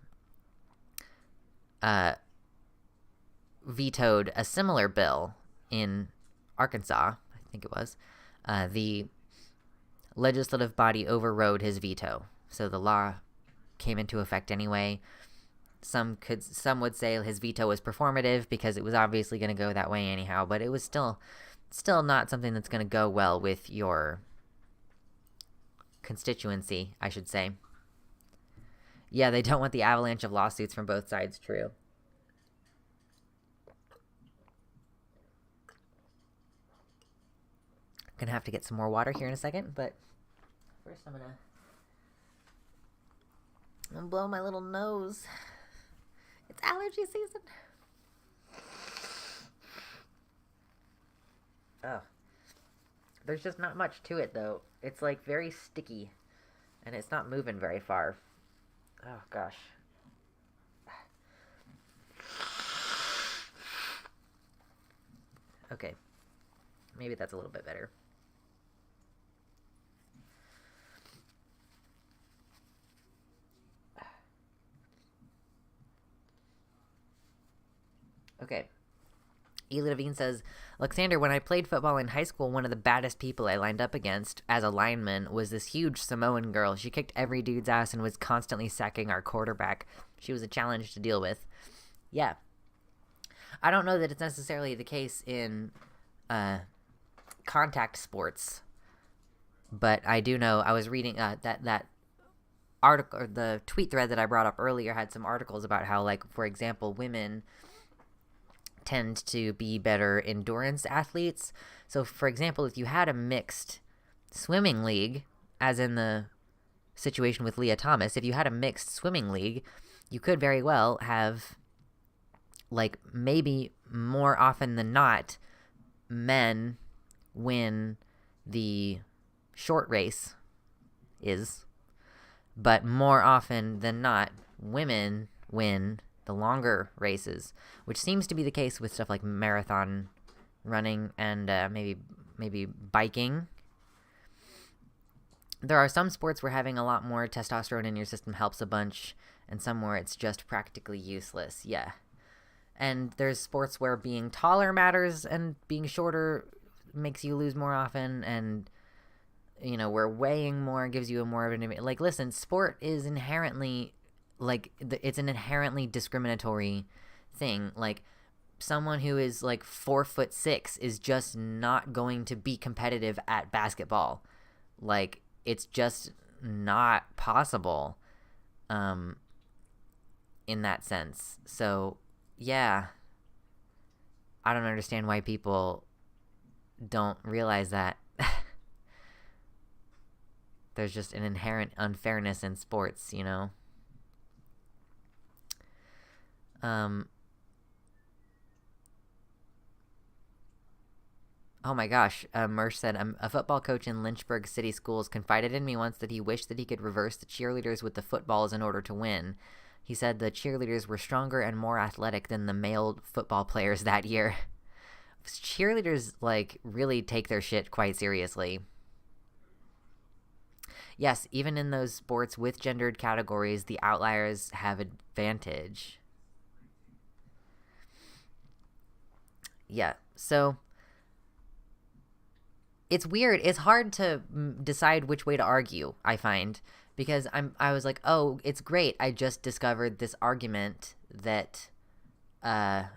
vetoed a similar bill in Arkansas, I think it was, the legislative body overrode his veto. So the law came into effect anyway. Some would say his veto was performative because it was obviously going to go that way anyhow, but it was still not something that's going to go well with your constituency, I should say. Yeah, they don't want the avalanche of lawsuits from both sides. True. Gonna have to get some more water here in a second, but first I'm gonna blow my little nose. It's allergy season. Oh. There's just not much to it, though. It's, very sticky, and it's not moving very far. Oh, gosh. Okay. Maybe that's a little bit better. Okay. Eli Levine says, Luxander, when I played football in high school, one of the baddest people I lined up against as a lineman was this huge Samoan girl. She kicked every dude's ass and was constantly sacking our quarterback. She was a challenge to deal with. Yeah. I don't know that it's necessarily the case in contact sports, but I do know, I was reading that article, or the tweet thread that I brought up earlier had some articles about how, for example, women tend to be better endurance athletes. So, for example, if you had a mixed swimming league, as in the situation with Leah Thomas, if you had a mixed swimming league, you could very well have, maybe more often than not, men win the short race but more often than not, women win the longer races, which seems to be the case with stuff like marathon running and maybe biking. There are some sports where having a lot more testosterone in your system helps a bunch, and some where it's just practically useless. Yeah. And there's sports where being taller matters and being shorter makes you lose more often, and where weighing more gives you a more of an like. Listen, sport is inherently it's an inherently discriminatory thing. Like, someone who is like 4'6" is just not going to be competitive at basketball. Like, it's just not possible, in that sense. So, yeah, I don't understand why people don't realize that. There's just an inherent unfairness in sports, Oh my gosh, Mersh said, a football coach in Lynchburg City Schools confided in me once that he wished that he could reverse the cheerleaders with the footballs in order to win. He said the cheerleaders were stronger and more athletic than the male football players that year. Cheerleaders, really take their shit quite seriously. Yes, even in those sports with gendered categories, the outliers have advantage. Yeah, so it's weird. It's hard to decide which way to argue, I find, because I was like, oh, it's great. I just discovered this argument that, I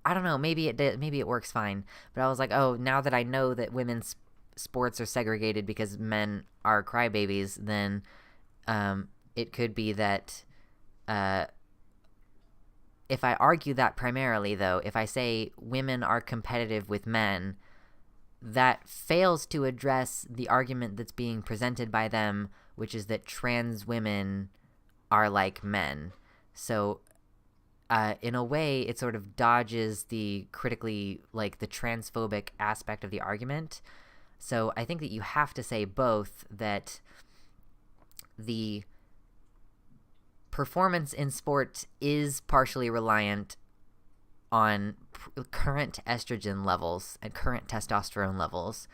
don't know, maybe it works fine. But I was like, oh, now that I know that women's sports are segregated because men are crybabies, then it could be that if I argue that primarily, though, if I say women are competitive with men, that fails to address the argument that's being presented by them, which is that trans women are like men. So in a way, it sort of dodges the critically, the transphobic aspect of the argument. So I think that you have to say both, that the performance in sport is partially reliant on current estrogen levels and current testosterone levels,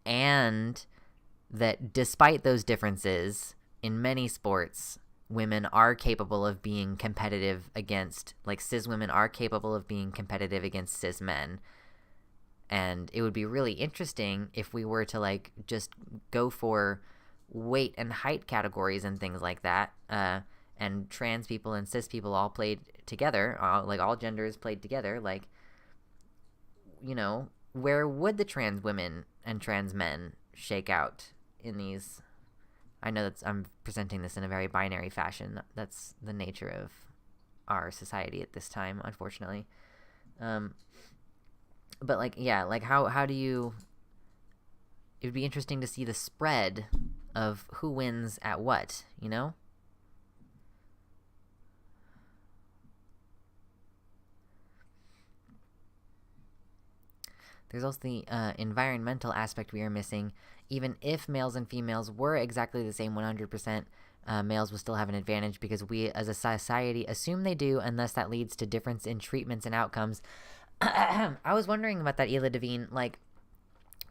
and that despite those differences, in many sports, women are capable of being competitive against, cis women are capable of being competitive against cis men. And it would be really interesting if we were to, just go for weight and height categories and things like that, and trans people and cis people all played together, all genders played together, where would the trans women and trans men shake out in these? I know I'm presenting this in a very binary fashion. That's the nature of our society at this time, unfortunately. But how do you? It would be interesting to see the spread of who wins at what, There's also the environmental aspect we are missing. Even if males and females were exactly the same 100%, males will still have an advantage because we as a society assume they do, unless that leads to difference in treatments and outcomes. I was wondering about that, Ela Devine.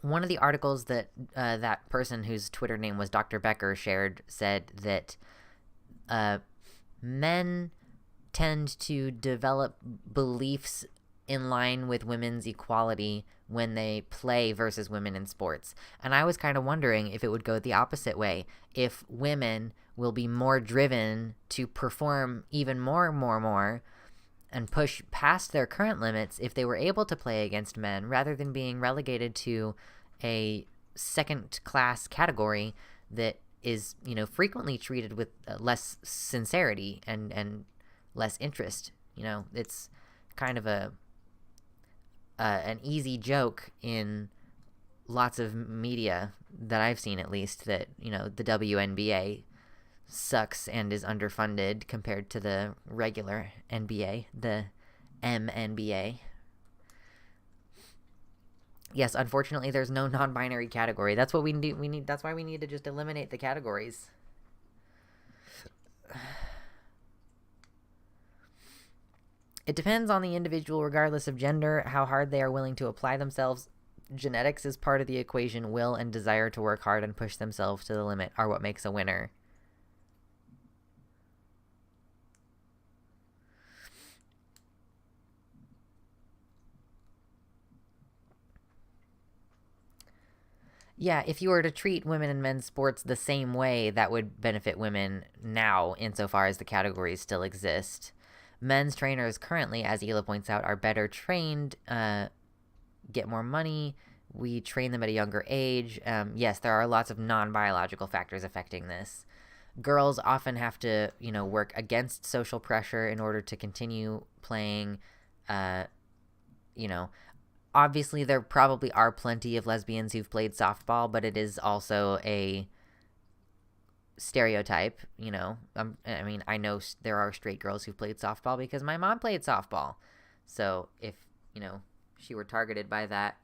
One of the articles that that person whose Twitter name was Dr. Becker shared said that men tend to develop beliefs in line with women's equality when they play versus women in sports. And I was kind of wondering if it would go the opposite way, if women will be more driven to perform even more and push past their current limits if they were able to play against men, rather than being relegated to a second-class category that is, frequently treated with less sincerity and less interest. It's kind of an easy joke in lots of media that I've seen, at least, that, the WNBA sucks and is underfunded compared to the regular NBA, the MNBA. Yes, unfortunately, there's no non-binary category. That's what we need. That's why we need to just eliminate the categories. it depends on the individual regardless of gender, how hard they are willing to apply themselves. Genetics is part of the equation. Will and desire to work hard and push themselves to the limit are what makes a winner. Yeah, if you were to treat women and men's sports the same way, that would benefit women now, insofar as the categories still exist. Men's trainers currently, as Hila points out, are better trained, get more money. We train them at a younger age. Yes, there are lots of non-biological factors affecting this. Girls often have to, work against social pressure in order to continue playing. You know, Obviously there probably are plenty of lesbians who've played softball, but it is also a stereotype. I know there are straight girls who've played softball because my mom played softball. So if, she were targeted by that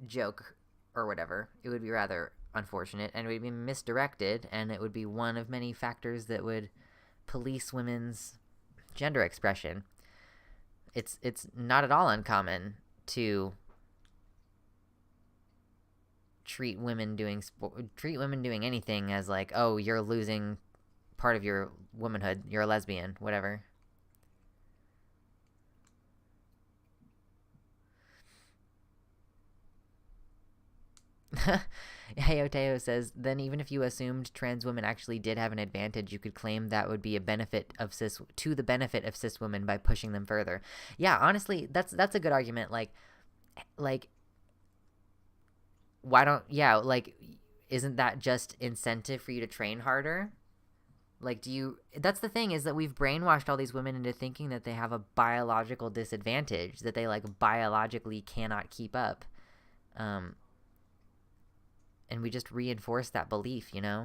joke or whatever, it would be rather unfortunate, and it would be misdirected, and it would be one of many factors that would police women's gender expression. It's not at all uncommon to treat women doing anything as like, oh, you're losing part of your womanhood, you're a lesbian, whatever. Hayoteo says, then even if you assumed trans women actually did have an advantage, you could claim that would be a benefit of cis women by pushing them further. Yeah, honestly, that's a good argument. Like why don't isn't that just incentive for you to train harder? That's the thing, is that we've brainwashed all these women into thinking that they have a biological disadvantage, that they biologically cannot keep up. And we just reinforce that belief, Yeah,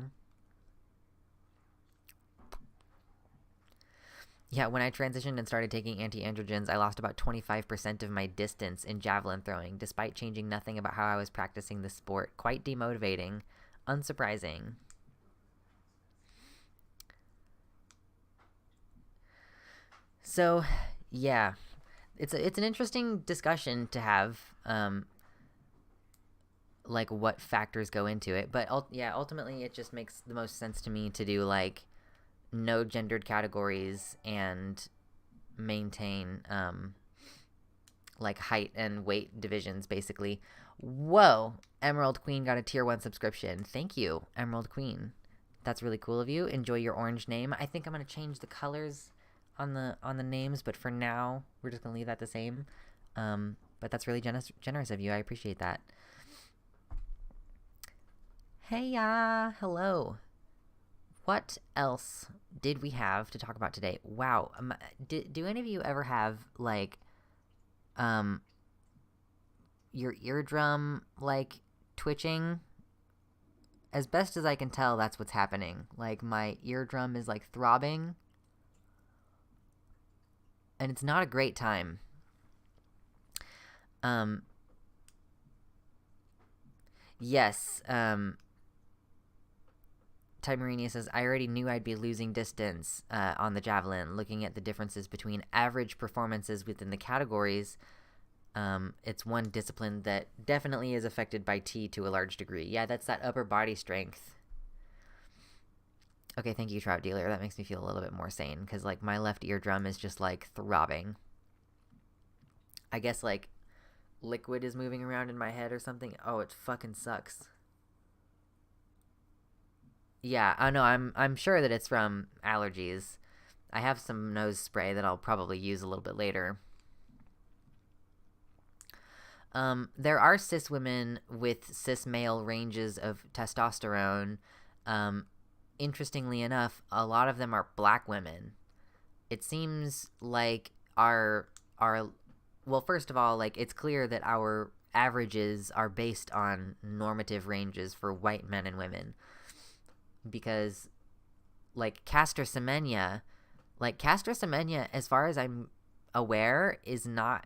when I transitioned and started taking anti-androgens, I lost about 25% of my distance in javelin throwing, despite changing nothing about how I was practicing the sport. Quite demotivating. Unsurprising. So, yeah. It's an interesting discussion to have, what factors go into it. But, ultimately it just makes the most sense to me to do, no gendered categories and maintain height and weight divisions, basically. Whoa, Emerald Queen got a tier 1 subscription. Thank you, Emerald Queen. That's really cool of you. Enjoy your orange name. I think I'm gonna change the colors on the names, but for now we're just gonna leave that the same. But that's really generous of you. I appreciate that. Hey hello. What else did we have to talk about today? Wow. Do any of you ever have, your eardrum, twitching? As best as I can tell, that's what's happening. My eardrum is, throbbing. And it's not a great time. Yes, Timerania says, I already knew I'd be losing distance on the javelin. Looking at the differences between average performances within the categories, it's one discipline that definitely is affected by T to a large degree. Yeah, that's that upper body strength. Okay, thank you, Trout Dealer. That makes me feel a little bit more sane, because, my left eardrum is just, throbbing. I guess, liquid is moving around in my head or something. Oh, it fucking sucks. Yeah, I know. I'm sure that it's from allergies. I have some nose spray that I'll probably use a little bit later. There are cis women with cis male ranges of testosterone. Interestingly enough, a lot of them are black women. It seems like well, first of all, it's clear that our averages are based on normative ranges for white men and women. Because, Castor Semenya, as far as I'm aware, is not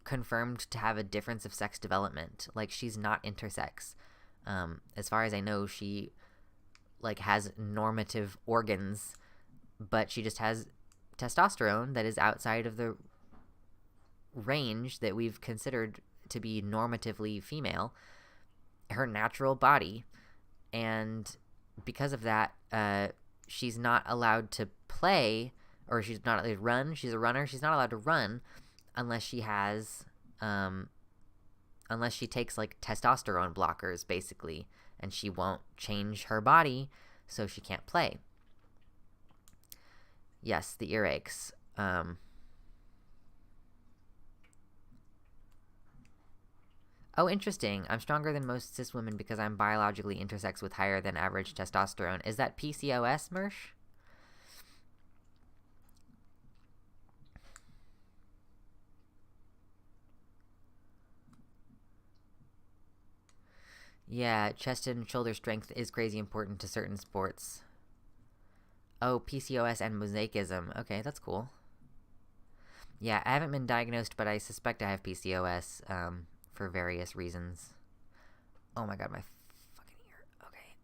confirmed to have a difference of sex development. She's not intersex. As far as I know, she like has normative organs, but she just has testosterone that is outside of the range that we've considered to be normatively female, her natural body. And because of that, she's not allowed to play, or she's not allowed to run. She's a runner. She's not allowed to run unless she has, unless she takes like testosterone blockers, basically, and she won't change her body, so she can't play. Yes, the earaches. Oh, interesting. I'm stronger than most cis women because I'm biologically intersex with higher than average testosterone. Is that PCOS, Mersh? Yeah, chest and shoulder strength is crazy important to certain sports. Oh, PCOS and mosaicism. Okay, that's cool. Yeah, I haven't been diagnosed, but I suspect I have PCOS, for various reasons. Oh my god, my fucking ear. Okay.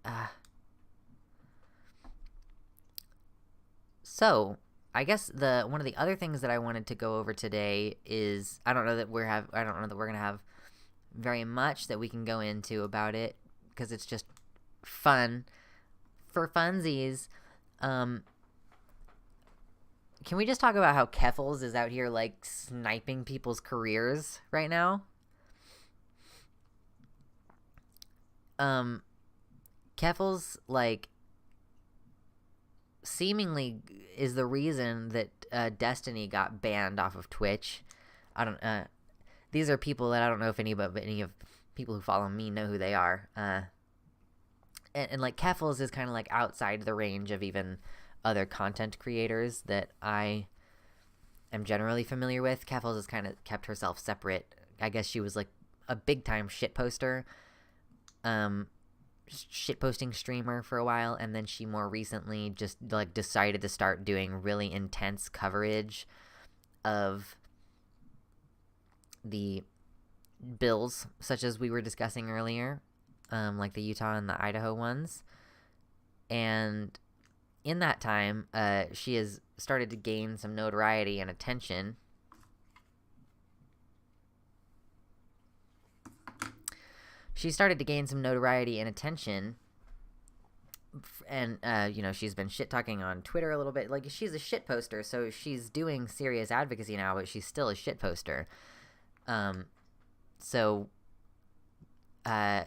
So, I guess one of the other things that I wanted to go over today is I don't know that we're gonna have very much that we can go into about it because it's just fun for funsies. Can we just talk about how Keffels is out here like sniping people's careers right now? Keffels like seemingly is the reason that Destiny got banned off of Twitch. I don't these are people that I don't know if any of people who follow me know who they are. And like Keffels is kind of like outside the range of even other content creators that I am generally familiar with. Keffels has kind of kept herself separate. I guess she was like a big time shitposter, shitposting streamer for a while, and then she more recently just like decided to start doing really intense coverage of the bills, such as we were discussing earlier, like the Utah and the Idaho ones. And in that time, she has started to gain some notoriety and attention. She started to gain some notoriety and attention, and she's been shit talking on Twitter a little bit. Like, she's a shit poster, so she's doing serious advocacy now, but she's still a shit poster. So I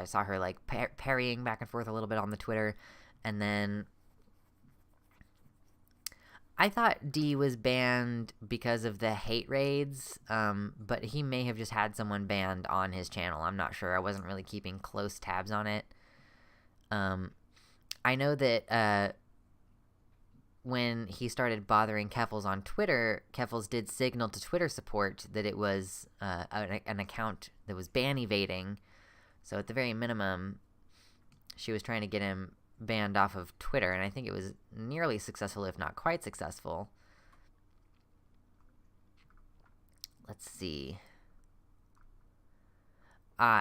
saw her like parrying back and forth a little bit on the Twitter, and then I thought D was banned because of the hate raids, but he may have just had someone banned on his channel. I'm not sure. I wasn't really keeping close tabs on it. I know that when he started bothering Keffels on Twitter, Keffels did signal to Twitter support that it was an account that was ban evading. So at the very minimum, she was trying to get him banned off of Twitter, and I think it was nearly successful, if not quite successful. Let's see.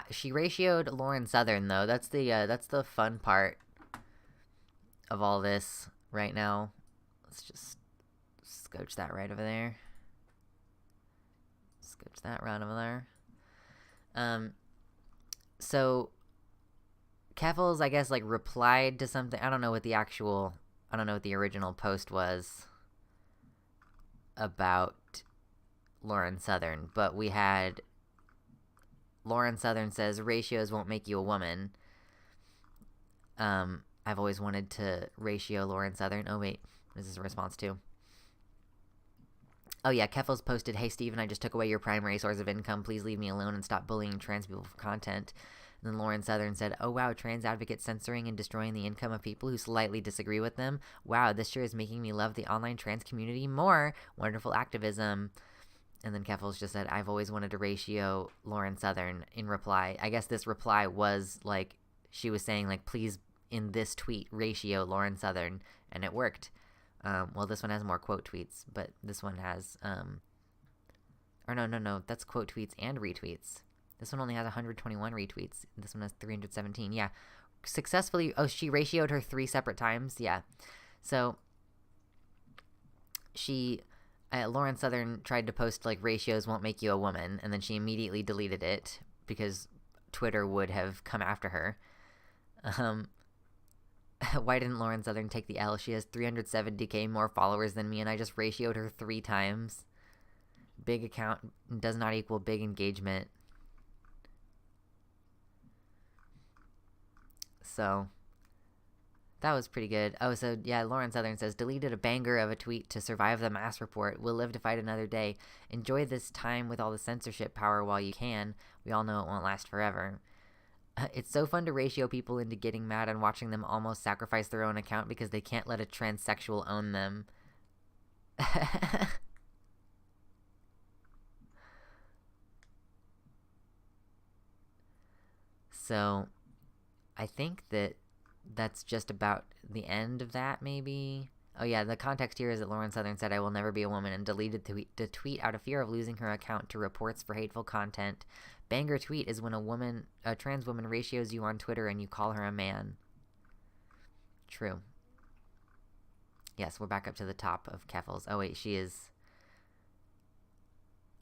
She ratioed Lauren Southern, though. That's the fun part of all this right now. Let's just scooch that right over there. Scooch that right over there. So Keffels, I guess, like, replied to something. I don't know what the original post was about Lauren Southern, but we had Lauren Southern says, ratios won't make you a woman. I've always wanted to ratio Lauren Southern. Oh, wait. This is a response to. Oh, yeah. Keffels posted, hey, Steven, I just took away your primary source of income. Please leave me alone and stop bullying trans people for content. And then Lauren Southern said, oh, wow, trans advocates censoring and destroying the income of people who slightly disagree with them. Wow, this sure is making me love the online trans community more. Wonderful activism. And then Keffels just said, I've always wanted to ratio Lauren Southern in reply. I guess this reply was, like, she was saying, like, please, in this tweet, ratio Lauren Southern. And it worked. Well, this one has more quote tweets, but this one has, or no, that's quote tweets and retweets. This one only has 121 retweets. This one has 317. Yeah, successfully... Oh, she ratioed her 3 separate times? Yeah. So, Lauren Southern tried to post, like, ratios won't make you a woman, and then she immediately deleted it because Twitter would have come after her. Why didn't Lauren Southern take the L? She has 370k more followers than me, and I just ratioed her 3 times. Big account does not equal big engagement. So, that was pretty good. Oh, so, yeah, Lauren Southern says, deleted a banger of a tweet to survive the mass report. We'll live to fight another day. Enjoy this time with all the censorship power while you can. We all know it won't last forever. It's so fun to ratio people into getting mad and watching them almost sacrifice their own account because they can't let a transsexual own them. So, I think that's just about the end of that, maybe? Oh yeah, the context here is that Lauren Southern said, I will never be a woman, and deleted the tweet out of fear of losing her account to reports for hateful content. Banger tweet is when a trans woman ratios you on Twitter and you call her a man. True. Yes, we're back up to the top of Keffels. Oh wait, she is...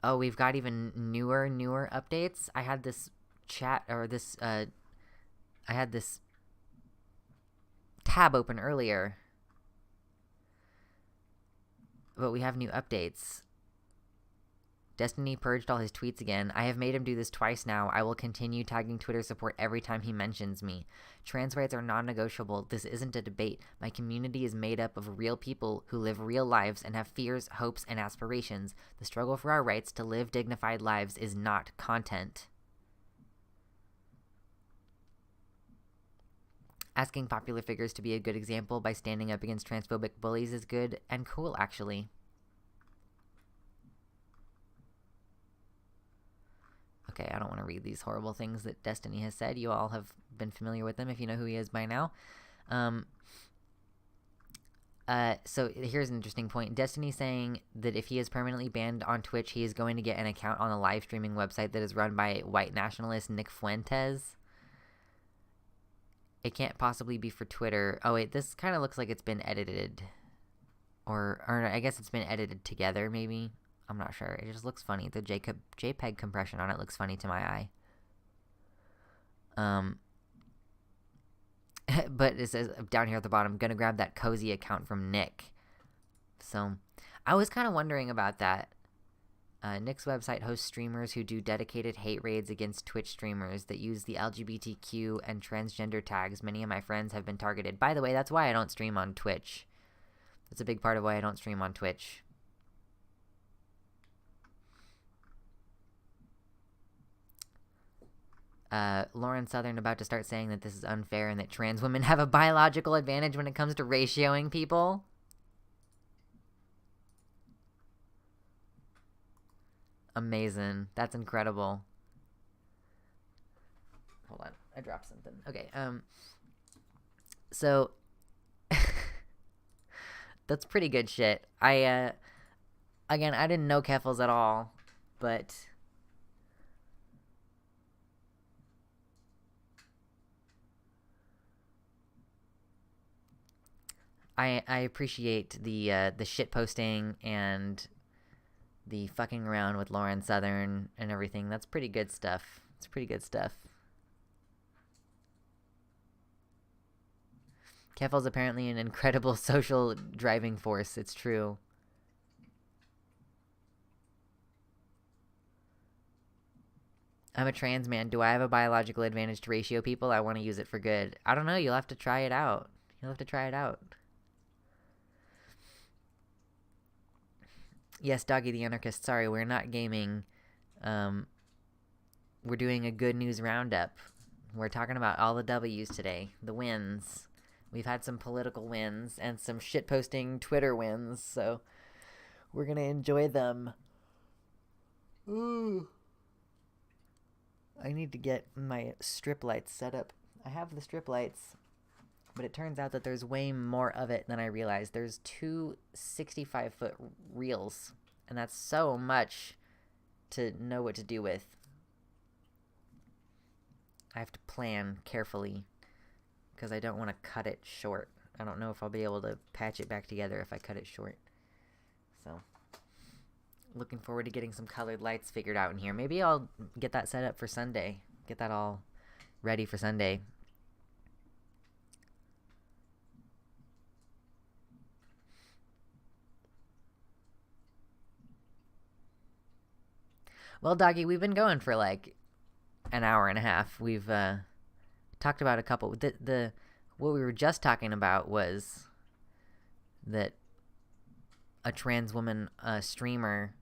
Oh, we've got even newer updates. I had this chat, or this, I had this tab open earlier. But we have new updates. Destiny purged all his tweets again. I have made him do this twice now. I will continue tagging Twitter support every time he mentions me. Trans rights are non-negotiable. This isn't a debate. My community is made up of real people who live real lives and have fears, hopes, and aspirations. The struggle for our rights to live dignified lives is not content. Asking popular figures to be a good example by standing up against transphobic bullies is good and cool, actually. Okay, I don't want to read these horrible things that Destiny has said. You all have been familiar with them if you know who he is by now. So here's an interesting point. Destiny saying that if he is permanently banned on Twitch, he is going to get an account on a live streaming website that is run by white nationalist Nick Fuentes. It can't possibly be for Twitter. Oh wait, this kind of looks like it's been edited. Or I guess it's been edited together, maybe. I'm not sure. It just looks funny. The JPEG compression on it looks funny to my eye. But it says down here at the bottom, gonna grab that cozy account from Nick. So, I was kind of wondering about that. Nick's website hosts streamers who do dedicated hate raids against Twitch streamers that use the LGBTQ and transgender tags. Many of my friends have been targeted. By the way, that's why I don't stream on Twitch. That's a big part of why I don't stream on Twitch. Lauren Southern about to start saying that this is unfair and that trans women have a biological advantage when it comes to ratioing people. Amazing. That's incredible. Hold on. I dropped something. Okay, so that's pretty good shit. Again, I didn't know Keffels at all, but I appreciate the shit posting and the fucking around with Lauren Southern and everything. That's pretty good stuff. It's pretty good stuff. Keffel's apparently an incredible social driving force. It's true. I'm a trans man. Do I have a biological advantage to ratio people? I want to use it for good. I don't know. You'll have to try it out. You'll have to try it out. Yes, Doggy the Anarchist. Sorry, we're not gaming. We're doing a good news roundup. We're talking about all the W's today. The wins. We've had some political wins and some shitposting Twitter wins, so we're gonna enjoy them. Ooh. I need to get my strip lights set up. I have the strip lights, but it turns out that there's way more of it than I realized. There's two 65-foot reels, and that's so much to know what to do with. I have to plan carefully. because I don't want to cut it short. I don't know if I'll be able to patch it back together if I cut it short. So, looking forward to getting some colored lights figured out in here. Maybe I'll get that set up for Sunday. Get that all ready for Sunday. Well, Doggy, we've been going for like an hour and a half. We've talked about a couple. What we were just talking about was that a trans woman streamer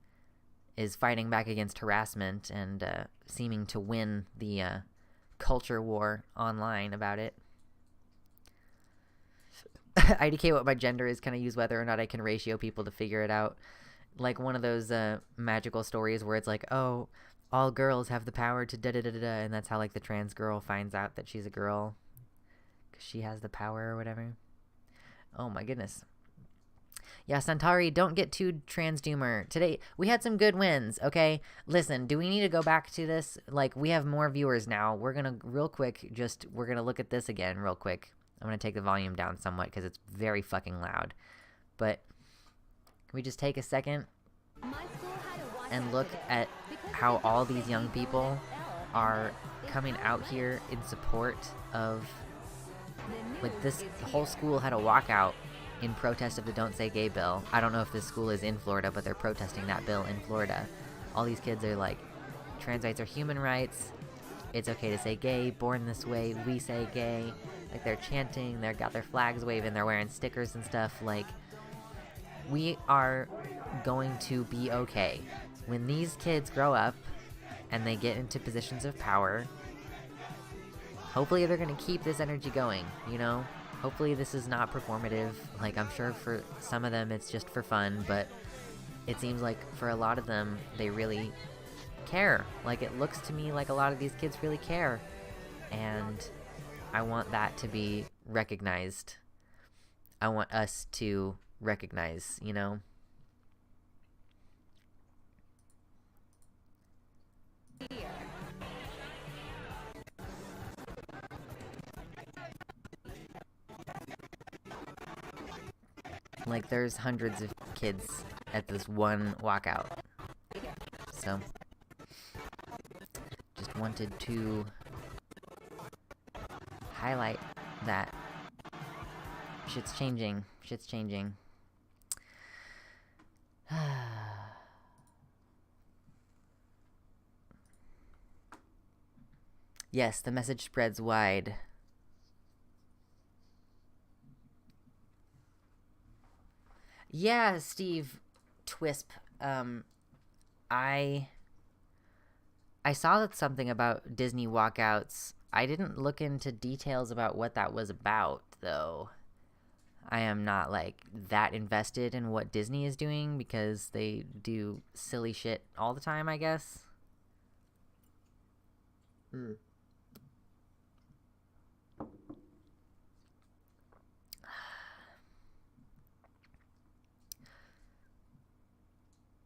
is fighting back against harassment and seeming to win the culture war online about it. IDK what my gender is, can I use whether or not I can ratio people to figure it out? Like one of those magical stories where it's like, oh, all girls have the power to da-da-da-da-da, and that's how like the trans girl finds out that she's a girl because she has the power or whatever. Oh my goodness. Yeah, Santari, don't get too transdoomer. Today, we had some good wins, okay? Listen, do we need to go back to this? Like, we have more viewers now. We're going to, real quick, we're going to look at this again real quick. I'm going to take the volume down somewhat because it's very fucking loud. But can we just take a second and look at how all these young people are coming out here in support of, like, this whole school had a walkout in protest of the Don't Say Gay bill. I don't know if this school is in Florida, but they're protesting that bill in Florida. All these kids are like, trans rights are human rights. It's okay to say gay, born this way, we say gay. Like, they're chanting, they've got their flags waving, they're wearing stickers and stuff. Like, we are going to be okay. When these kids grow up and they get into positions of power, hopefully they're going to keep this energy going, you know? Hopefully this is not performative. Like, I'm sure for some of them it's just for fun, but it seems like for a lot of them, they really care. Like, it looks to me like a lot of these kids really care. And I want that to be recognized. I want us to recognize, you know? Like, there's hundreds of kids at this one walkout. So, just wanted to highlight that. Shit's changing. Shit's changing. Yes, the message spreads wide. Yeah, Steve Twisp. I saw that something about Disney walkouts. I didn't look into details about what that was about, though. I am not, like, that invested in what Disney is doing because they do silly shit all the time, I guess.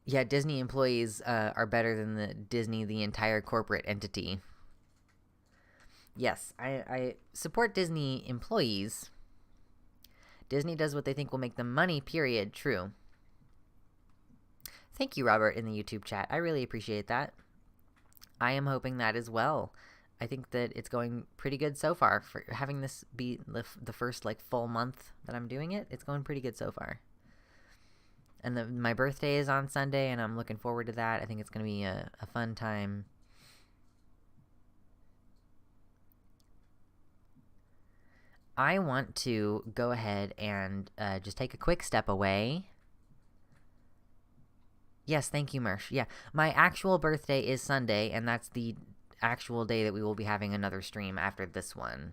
Yeah, Disney employees are better than the entire corporate entity. Yes, I support Disney employees. Disney does what they think will make them money, period. True. Thank you, Robert, in the YouTube chat. I really appreciate that. I am hoping that as well. I think that it's going pretty good so far. For having this be the first, like, full month that I'm doing it, it's going pretty good so far. And my birthday is on Sunday, and I'm looking forward to that. I think it's going to be a fun time. I want to go ahead and just take a quick step away. Yes, thank you, Mersh. Yeah, my actual birthday is Sunday, and that's the actual day that we will be having another stream after this one.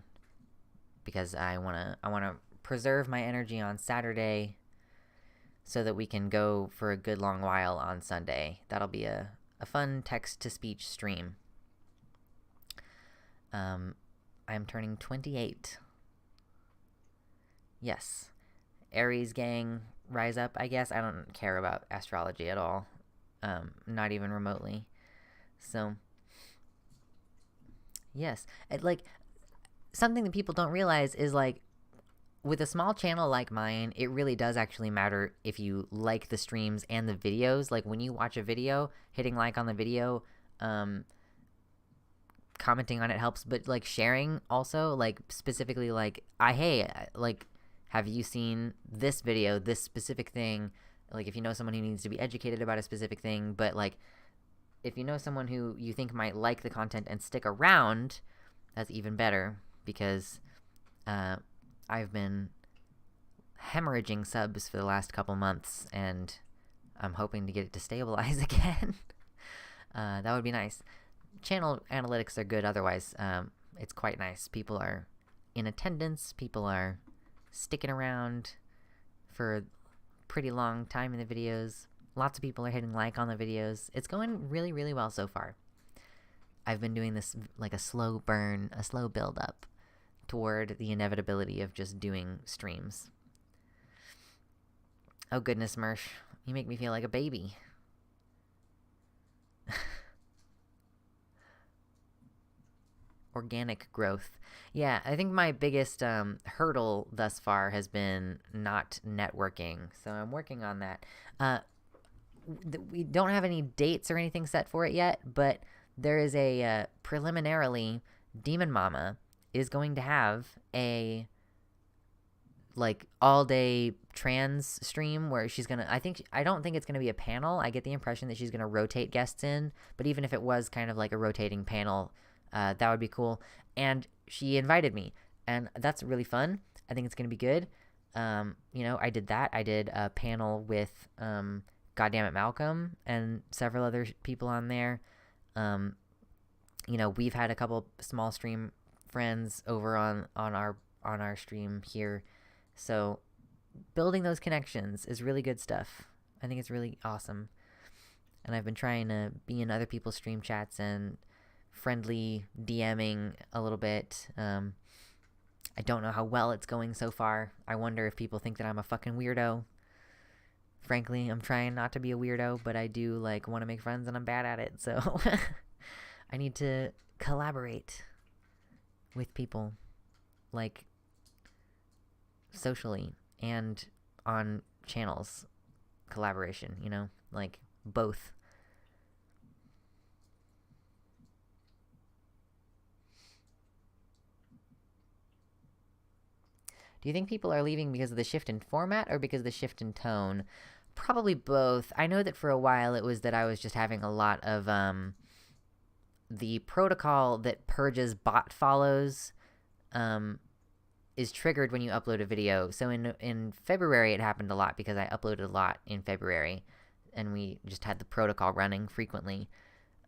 Because I wanna preserve my energy on Saturday, so that we can go for a good long while on Sunday. That'll be a fun text-to-speech stream. I'm turning 28. Yes. Aries gang, rise up, I guess. I don't care about astrology at all. Not even remotely. So, yes. something that people don't realize is like, with a small channel like mine, it really does actually matter if you like the streams and the videos. Like when you watch a video, hitting like on the video, commenting on it helps, but like sharing also, like specifically like, like, have you seen this video, this specific thing? Like if you know someone who needs to be educated about a specific thing, but like if you know someone who you think might like the content and stick around, that's even better, because I've been hemorrhaging subs for the last couple months, and I'm hoping to get it to stabilize again. That would be nice. Channel analytics are good otherwise. It's quite nice. People are in attendance. People are sticking around for a pretty long time in the videos. Lots of people are hitting like on the videos. It's going really, really well so far. I've been doing this like a slow burn, a slow build up toward the inevitability of just doing streams. Oh goodness, Mersh. You make me feel like a baby. Organic growth. Yeah, I think my biggest hurdle thus far has been not networking. So I'm working on that. We don't have any dates or anything set for it yet, but there is a preliminarily, Demon Mama is going to have a like all day trans stream where she's gonna, I don't think it's gonna be a panel. I get the impression that she's gonna rotate guests in, but even if it was kind of like a rotating panel, that would be cool. And she invited me, and that's really fun. I think it's gonna be good. I did that. I did a panel with Goddammit Malcolm and several other people on there. We've had a couple small stream friends over on our stream here. So building those connections is really good stuff. I think it's really awesome. And I've been trying to be in other people's stream chats and friendly DMing a little bit. I don't know how well it's going so far. I wonder if people think that I'm a fucking weirdo. Frankly, I'm trying not to be a weirdo, but I do like want to make friends and I'm bad at it. So I need to collaborate with people, like socially and on channels collaboration, like both. Do you think people are leaving because of the shift in format or because of the shift in tone? Probably both. I know that for a while it was that I was just having a lot of the protocol that purges bot follows is triggered when you upload a video. So in February it happened a lot because I uploaded a lot in February and we just had the protocol running frequently.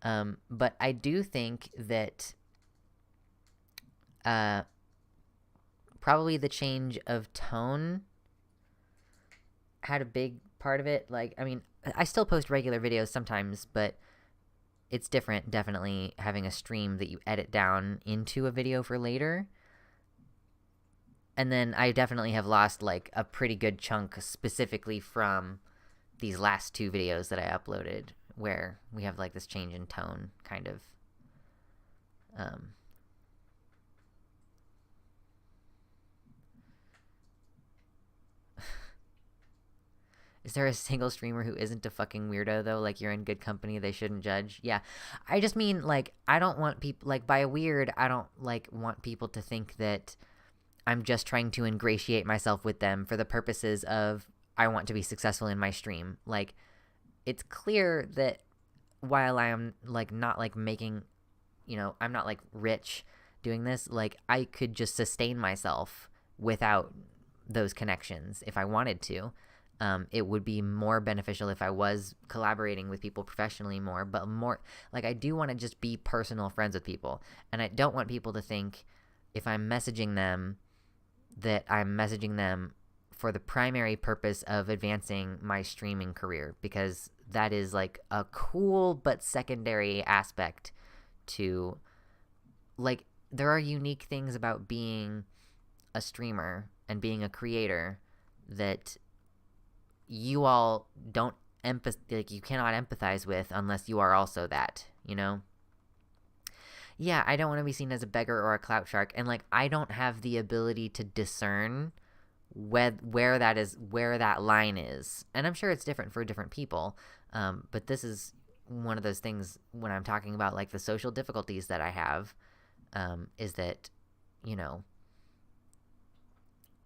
But I do think that probably the change of tone had a big part of it. Like, I mean, I still post regular videos sometimes, but it's different, definitely, having a stream that you edit down into a video for later. And then I definitely have lost, like, a pretty good chunk specifically from these last two videos that I uploaded, where we have, like, this change in tone, kind of. Is there a single streamer who isn't a fucking weirdo, though? Like, you're in good company, they shouldn't judge? Yeah. I just mean, like, I don't want people... Like, by weird, I don't, like, want people to think that I'm just trying to ingratiate myself with them for the purposes of I want to be successful in my stream. Like, it's clear that while I am, like, not, like, making... I'm not, like, rich doing this. Like, I could just sustain myself without those connections if I wanted to. It would be more beneficial if I was collaborating with people professionally more, but more, like, I do want to just be personal friends with people. And I don't want people to think if I'm messaging them that I'm messaging them for the primary purpose of advancing my streaming career, because that is, like, a cool but secondary aspect to, like, there are unique things about being a streamer and being a creator that you all don't you cannot empathize with unless you are also that, Yeah, I don't want to be seen as a beggar or a clout shark, and like I don't have the ability to discern where that line is, and I'm sure it's different for different people. But this is one of those things when I'm talking about like the social difficulties that I have, is that, you know,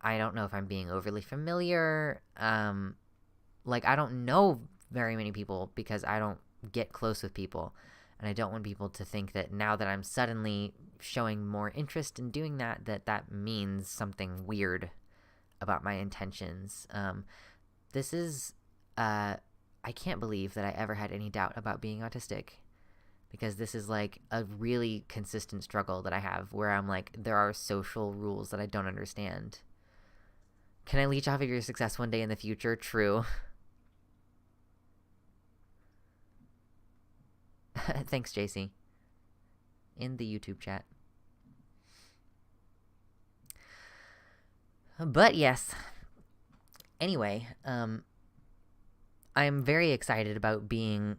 I don't know if I'm being overly familiar. Like I don't know very many people because I don't get close with people. And I don't want people to think that now that I'm suddenly showing more interest in doing that, that means something weird about my intentions. This is, I can't believe that I ever had any doubt about being autistic, because this is like a really consistent struggle that I have where I'm like, there are social rules that I don't understand. Can I leech off of your success one day in the future? True. Thanks, JC. In the YouTube chat. But yes. Anyway, I'm very excited about being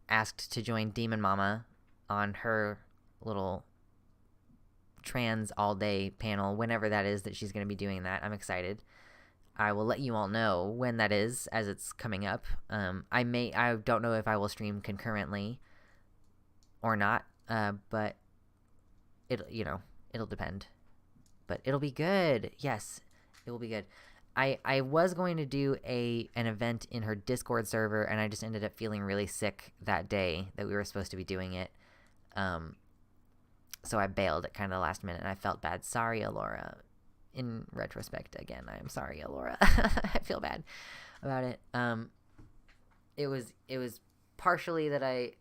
asked to join Demon Mama on her little trans all day panel, whenever that is that she's going to be doing that. I'm excited. I will let you all know when that is as it's coming up. I don't know if I will stream concurrently or not, but it'll depend. But it'll be good. Yes, it will be good. I was going to do an event in her Discord server, and I just ended up feeling really sick that day that we were supposed to be doing it. So I bailed at kind of the last minute, and I felt bad. Sorry, Alora. In retrospect, again, I am sorry, Alora. I feel bad about it. It was partially that I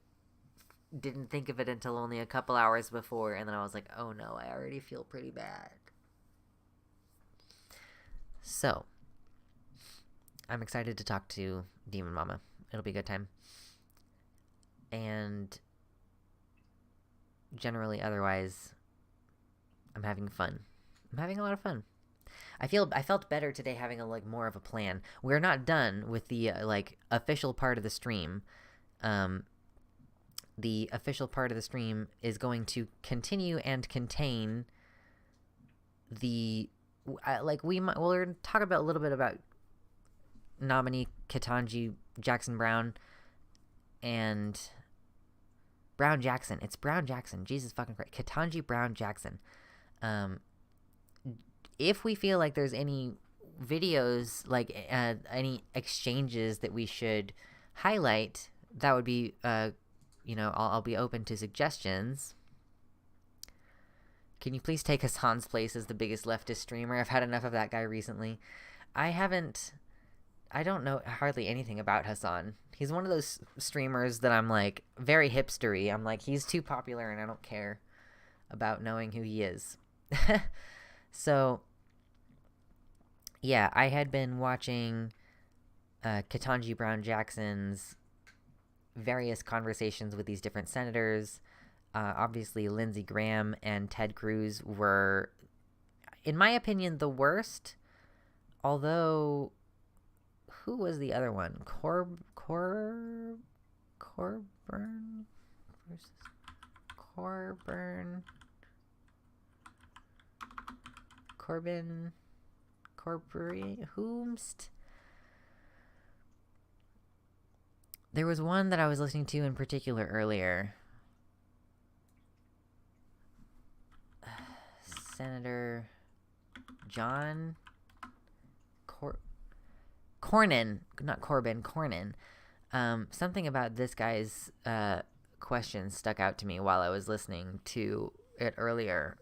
didn't think of it until only a couple hours before, and then I was like, oh no, I already feel pretty bad. So, I'm excited to talk to Demon Mama. It'll be a good time. And generally, otherwise, I'm having fun. I'm having a lot of fun. I felt better today having more of a plan. We're not done with the official part of the stream. The official part of the stream is going to continue and contain the we'll talk about a little bit about nominee Ketanji Jackson Brown and Brown Jackson. It's Brown Jackson. Jesus fucking Christ. Ketanji Brown Jackson. If we feel like there's any videos, any exchanges that we should highlight, that would be, I'll be open to suggestions. Can you please take Hassan's place as the biggest leftist streamer? I've had enough of that guy recently. I don't know hardly anything about Hassan. He's one of those streamers that I'm like, very hipstery. I'm like, he's too popular and I don't care about knowing who he is. So, yeah, I had been watching Ketanji Brown Jackson's various conversations with these different senators. Obviously, Lindsey Graham and Ted Cruz were, in my opinion, the worst. Although, who was the other one? Corbyn versus Corbyn, whomst? There was one that I was listening to in particular earlier. Senator John Cornyn, not Corbyn, Cornyn. Something about this guy's question stuck out to me while I was listening to it earlier,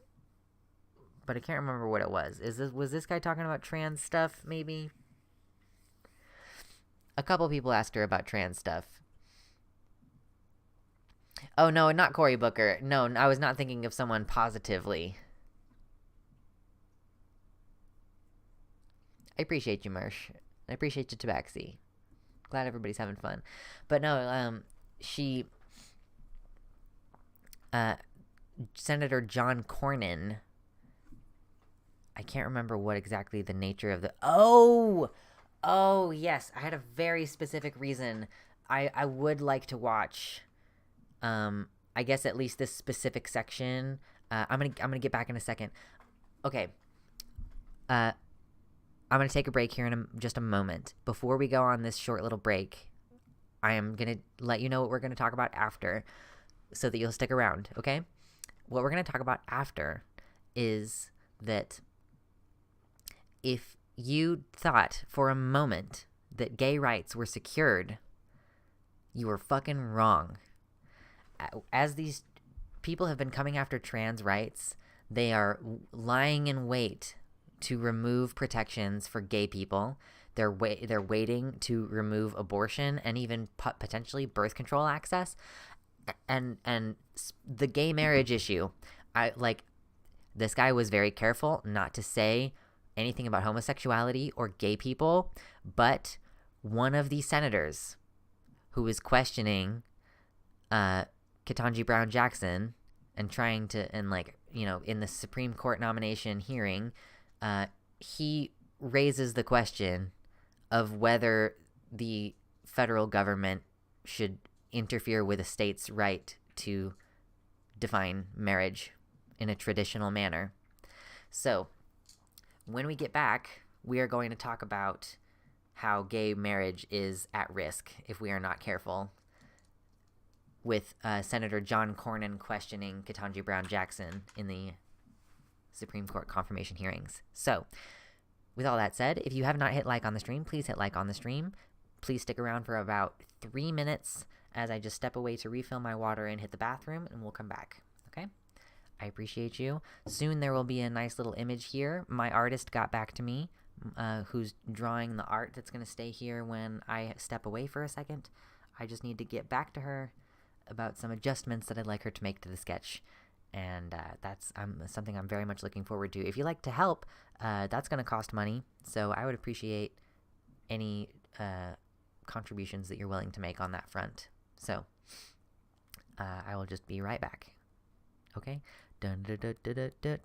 but I can't remember what it was. Was this guy talking about trans stuff, maybe? A couple people asked her about trans stuff. Oh, no, not Cory Booker. No, I was not thinking of someone positively. I appreciate you, Marsh. I appreciate you, Tabaxi. Glad everybody's having fun. But no, Senator John Cornyn, I can't remember what exactly the nature of the... Oh, yes. I had a very specific reason I would like to watch I guess at least this specific section. I'm gonna get back in a second. Okay. I'm gonna take a break here in just a moment. Before we go on this short little break, I am gonna let you know what we're gonna talk about after, so that you'll stick around. Okay? What we're gonna talk about after is that if you thought for a moment that gay rights were secured, you were fucking wrong. As these people have been coming after trans rights, they are lying in wait to remove protections for gay people. They're waiting to remove abortion and even potentially birth control access. And the gay marriage issue, this guy was very careful not to say anything about homosexuality or gay people, but one of the senators who was questioning Ketanji Brown Jackson and trying to, in the Supreme Court nomination hearing, he raises the question of whether the federal government should interfere with a state's right to define marriage in a traditional manner. So, when we get back, we are going to talk about how gay marriage is at risk if we are not careful, with Senator John Cornyn questioning Ketanji Brown Jackson in the Supreme Court confirmation hearings. So, with all that said, if you have not hit like on the stream, please hit like on the stream. Please stick around for about 3 minutes as I just step away to refill my water and hit the bathroom, and we'll come back. Okay? I appreciate you. Soon there will be a nice little image here. My artist got back to me, who's drawing the art that's going to stay here when I step away for a second. I just need to get back to her about some adjustments that I'd like her to make to the sketch. And that's something I'm very much looking forward to. If you'd like to help, that's going to cost money. So I would appreciate any contributions that you're willing to make on that front. So I will just be right back. Okay? Dun, dun, dun, dun, dun, dun.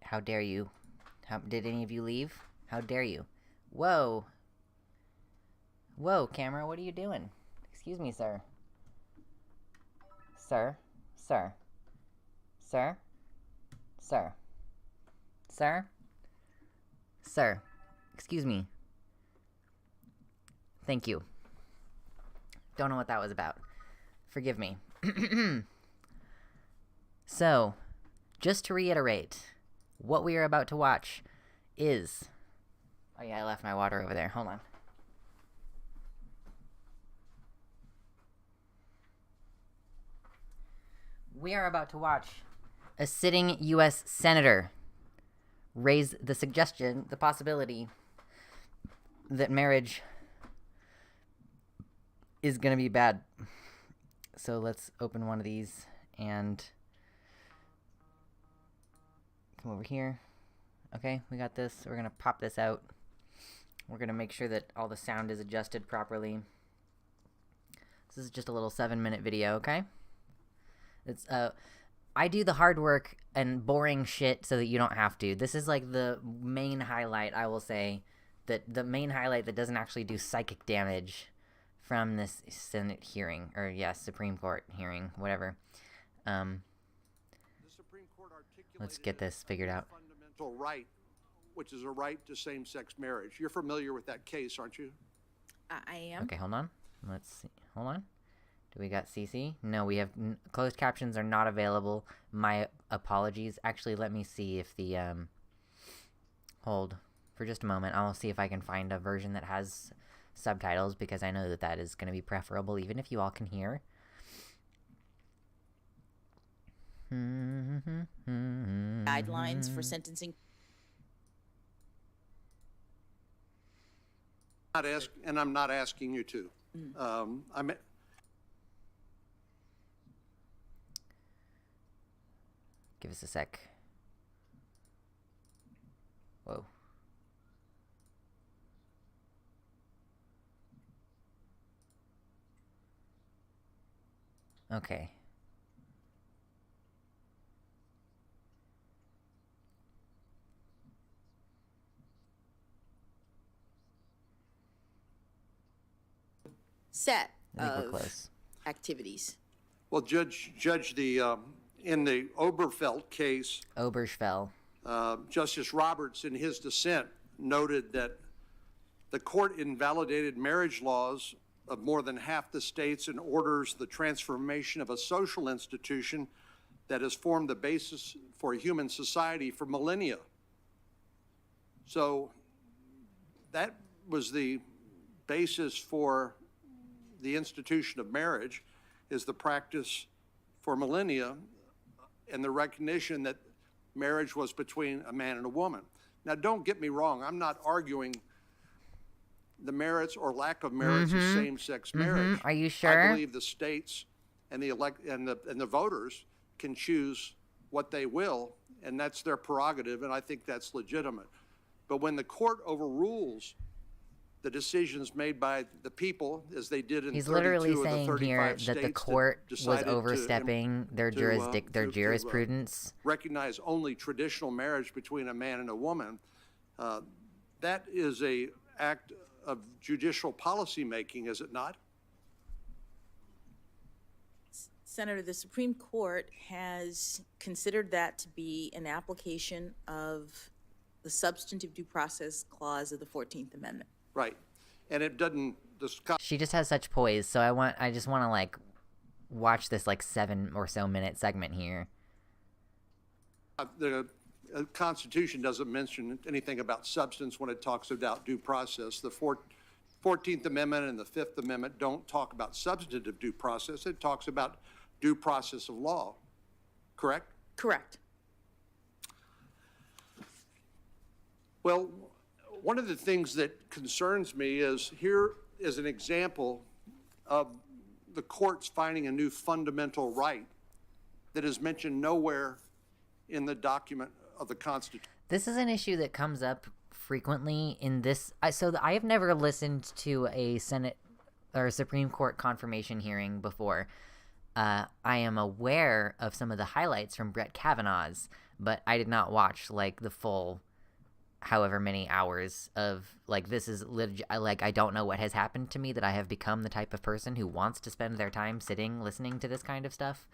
How dare you? Did any of you leave? How dare you? Whoa. Whoa, camera, what are you doing? Excuse me, sir. Sir? Sir? Sir? Sir? Sir? Sir? Excuse me. Thank you. Don't know what that was about. Forgive me. So, just to reiterate, what we are about to watch is Oh yeah, I left my water over there. Hold on. We are about to watch a sitting U.S. senator raise the suggestion, the possibility, that marriage is going to be bad. So let's open one of these and come over here. Okay, we got this. We're going to pop this out. We're going to make sure that all the sound is adjusted properly. This is just a little 7-minute video, okay? It's I do the hard work and boring shit so that you don't have to. This is like the main highlight, I will say, that the main highlight that doesn't actually do psychic damage from this Senate hearing, or yes, Supreme Court hearing, whatever.
The Supreme Court
Let's get this figured out.
Fundamental right, which is a right to same-sex marriage. You're familiar with that case, aren't you?
I am.
Okay, hold on. Let's see. Hold on. Do we got CC? No, we have closed captions are not available. My apologies. Actually, let me see if the hold for just a moment. I'll see if I can find a version that has subtitles, because I know that that is going to be preferable, even if you all can hear.
Guidelines for sentencing.
I'm not asking you to.
Give us a sec. Whoa. Okay.
Set
I think we're
of
close.
activities.
Well, Judge, in the Oberfeld case,
Oberschfell.
Justice Roberts, in his dissent, noted that the court invalidated marriage laws of more than half the states and orders the transformation of a social institution that has formed the basis for a human society for millennia. So that was the basis for the institution of marriage, is the practice for millennia and the recognition that marriage was between a man and a woman. Now, don't get me wrong. I'm not arguing the merits or lack of merits of same-sex marriage.
Are you sure?
I believe the states and the voters can choose what they will, and that's their prerogative, and I think that's legitimate. But when the court overrules the decisions made by the people, as they did in
He's
32
literally
of the
saying
35
here
states
that the court was
decided
overstepping their jurisprudence.
Recognize only traditional marriage between a man and a woman. That is a act of judicial policy making, is it not?
Senator, the Supreme Court has considered that to be an application of the substantive due process clause of the 14th Amendment.
Right. And it doesn't discuss.
She just has such poise, so I just want to like watch this like 7 or so minute segment here.
The Constitution doesn't mention anything about substance when it talks about due process. The 14th Amendment and the 5th Amendment don't talk about substantive due process. It talks about due process of law. Correct?
Correct.
Well, one of the things that concerns me is here is an example of the courts finding a new fundamental right that is mentioned nowhere in the document of the Constitution.
This is an issue that comes up frequently in this. I have never listened to a Senate or Supreme Court confirmation hearing before. I am aware of some of the highlights from Brett Kavanaugh's, but I did not watch like the full however many hours of like, this is legit. Like, I don't know what has happened to me that I have become the type of person who wants to spend their time sitting listening to this kind of stuff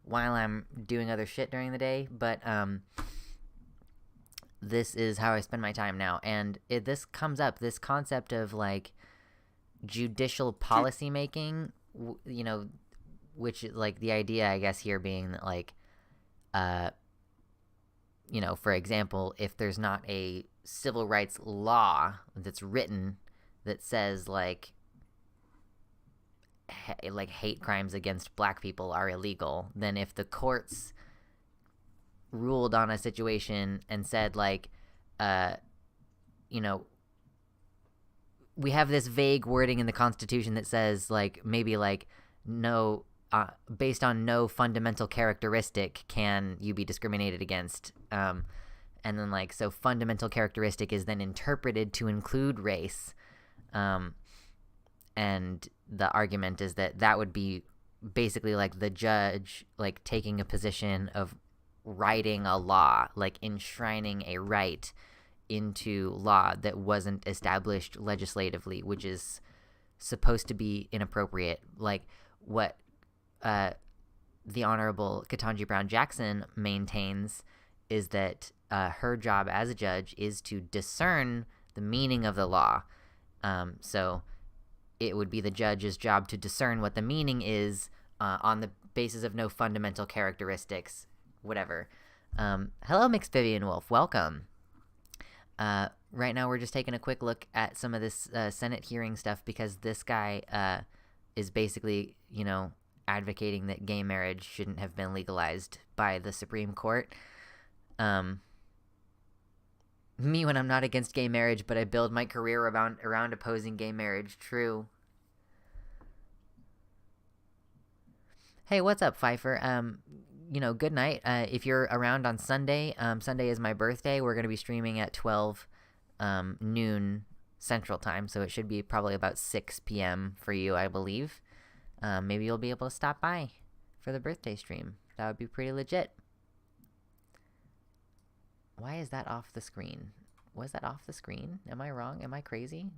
while I'm doing other shit during the day, but this is how I spend my time now. And this comes up, this concept of like judicial policy making, you know, which like the idea I guess here being that like you know, for example, if there's not a civil rights law that's written that says like hate crimes against black people are illegal, then if the courts ruled on a situation and said like, you know, we have this vague wording in the Constitution that says like maybe like no, based on no fundamental characteristic can you be discriminated against, and then like so fundamental characteristic is then interpreted to include race, and the argument is that that would be basically like the judge like taking a position of writing a law, like enshrining a right into law that wasn't established legislatively, which is supposed to be inappropriate. Like what the Honorable Ketanji Brown Jackson maintains is that her job as a judge is to discern the meaning of the law. So it would be the judge's job to discern what the meaning is on the basis of no fundamental characteristics, whatever. Hello, Mixed Vivian Wolf. Welcome. Right now we're just taking a quick look at some of this Senate hearing stuff because this guy is basically, you know, advocating that gay marriage shouldn't have been legalized by the Supreme Court. Me when I'm not against gay marriage, but I build my career around opposing gay marriage. True. Hey, what's up, Pfeiffer? You know, good night. If you're around on Sunday, Sunday is my birthday. We're going to be streaming at 12 noon Central Time, so it should be probably about 6 p.m. for you, I believe. Maybe you'll be able to stop by for the birthday stream. That would be pretty legit. Why is that off the screen? Was that off the screen? Am I wrong? Am I crazy?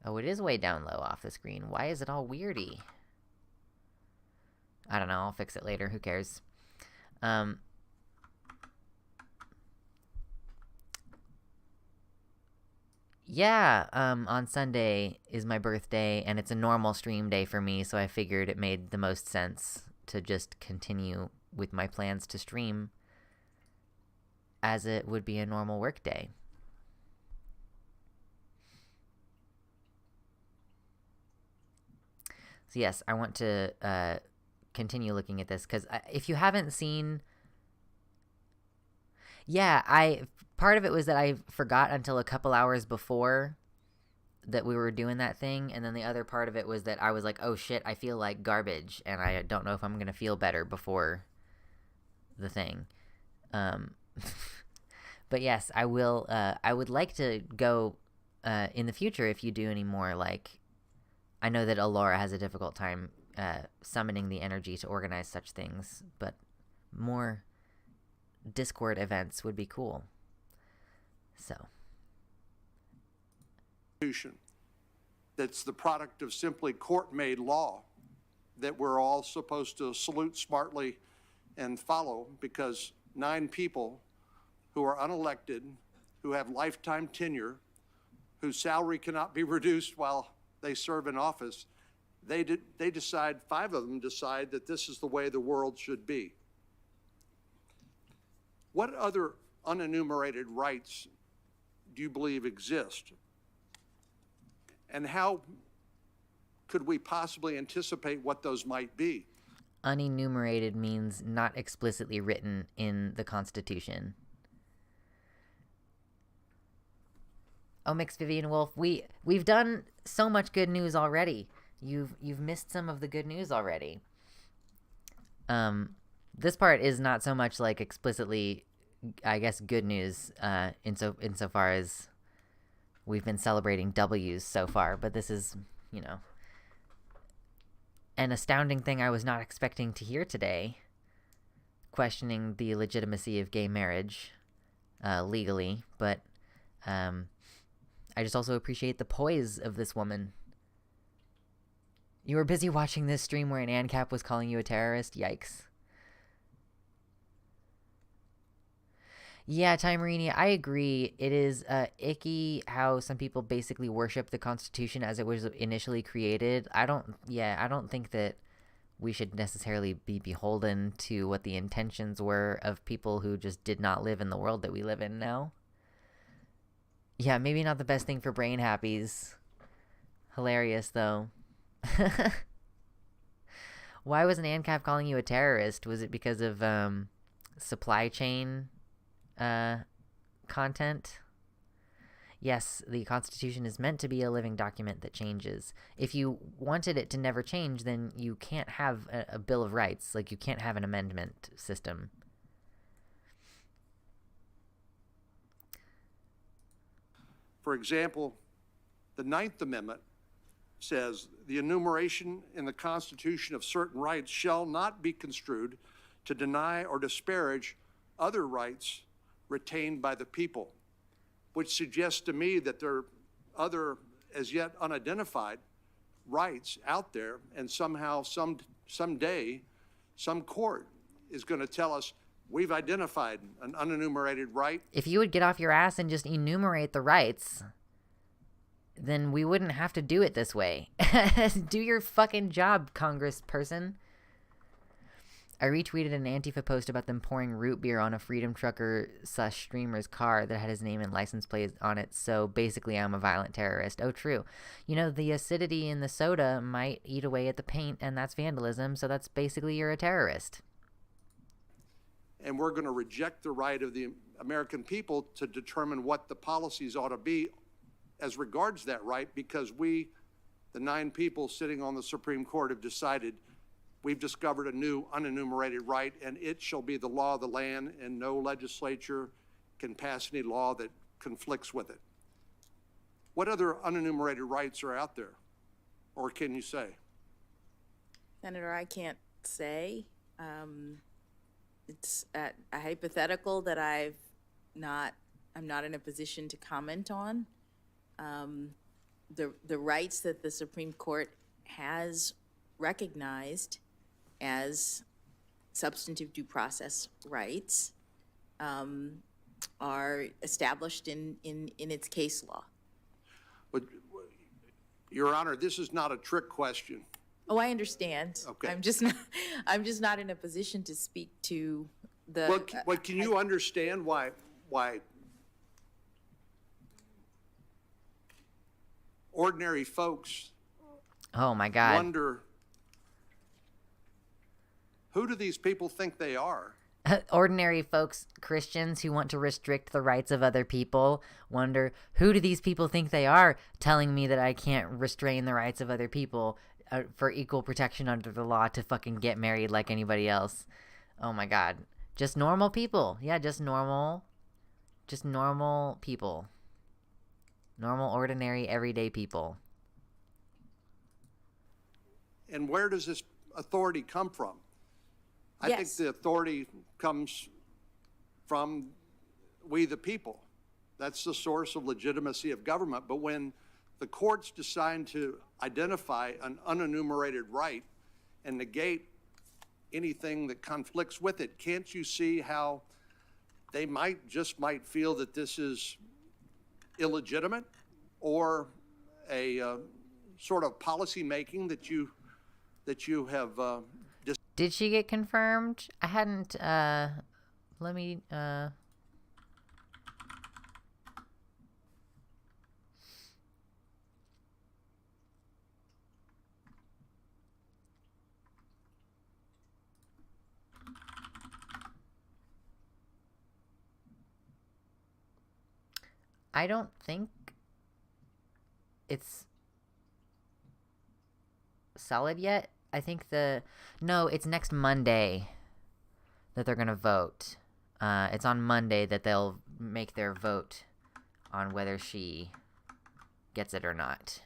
Oh, it is way down low off the screen. Why is it all weirdy? I don't know. I'll fix it later. Who cares? Yeah, on Sunday is my birthday, and it's a normal stream day for me, so I figured it made the most sense to just continue with my plans to stream as it would be a normal work day. So yes, I want to continue looking at this, because if you haven't seen... Yeah, part of it was that I forgot until a couple hours before that we were doing that thing, and then the other part of it was that I was like, oh shit, I feel like garbage, and I don't know if I'm going to feel better before the thing. But yes, I will, I would like to go in the future if you do any more, like, I know that Alora has a difficult time summoning the energy to organize such things, but more Discord events would be cool. So.
That's the product of simply court-made law that we're all supposed to salute smartly and follow, because 9 people who are unelected, who have lifetime tenure, whose salary cannot be reduced while they serve in office, they decide, 5 of them decide that this is the way the world should be. What other unenumerated rights do you believe exist? And how could we possibly anticipate what those might be?
Unenumerated means not explicitly written in the Constitution. Oh, Mixed Vivian Wolf, we've done so much good news already. You've missed some of the good news already. This part is not so much like explicitly, I guess, good news insofar as we've been celebrating W's so far, but this is, you know, an astounding thing I was not expecting to hear today, questioning the legitimacy of gay marriage legally, but I just also appreciate the poise of this woman. You were busy watching this stream where an ANCAP was calling you a terrorist? Yikes. Yeah, Ty Marini, I agree. It is icky how some people basically worship the Constitution as it was initially created. I don't think that we should necessarily be beholden to what the intentions were of people who just did not live in the world that we live in now. Yeah, maybe not the best thing for brain happies. Hilarious, though. Why was an ANCAP calling you a terrorist? Was it because of supply chain content? Yes, the Constitution is meant to be a living document that changes. If you wanted it to never change, then you can't have a Bill of Rights. Like, you can't have an amendment system.
For example, the Ninth Amendment says the enumeration in the Constitution of certain rights shall not be construed to deny or disparage other rights retained by the people, which suggests to me that there are other, as yet unidentified, rights out there, and somehow, someday, some court is going to tell us we've identified an unenumerated right.
If you would get off your ass and just enumerate the rights, then we wouldn't have to do it this way. Do your fucking job, congressperson. I retweeted an Antifa post about them pouring root beer on a freedom trucker/streamer's car that had his name and license plate on it, so basically I'm a violent terrorist. Oh, true. You know, the acidity in the soda might eat away at the paint, and that's vandalism, so that's basically you're a terrorist.
And we're going to reject the right of the American people to determine what the policies ought to be as regards that right, because we, the 9 people sitting on the Supreme Court, have decided we've discovered a new unenumerated right, and it shall be the law of the land, and no legislature can pass any law that conflicts with it. What other unenumerated rights are out there, or can you say?
Senator, I can't say. It's a hypothetical that I'm not in a position to comment on. The rights that the Supreme Court has recognized as substantive due process rights are established in its case law.
But, Your Honor, this is not a trick question.
Oh, I understand.
Okay.
I'm just not in a position to speak to the.
Well, can you understand why ordinary folks
Oh my God.
wonder, who do these people think they are?
Ordinary folks, Christians who want to restrict the rights of other people, wonder, who do these people think they are telling me that I can't restrain the rights of other people for equal protection under the law to fucking get married like anybody else? Oh my God. Just normal people. Yeah, just normal people. Normal, ordinary, everyday people.
And where does this authority come from? I think
Yes.
the authority comes from we the people. That's the source of legitimacy of government. But when the courts decide to identify an unenumerated right and negate anything that conflicts with it, can't you see how they might feel that this is illegitimate, or a sort of policy making that you have
Did she get confirmed? I hadn't, let me, I don't think it's solid yet. I think no, it's next Monday that they're going to vote. It's on Monday that they'll make their vote on whether she gets it or not.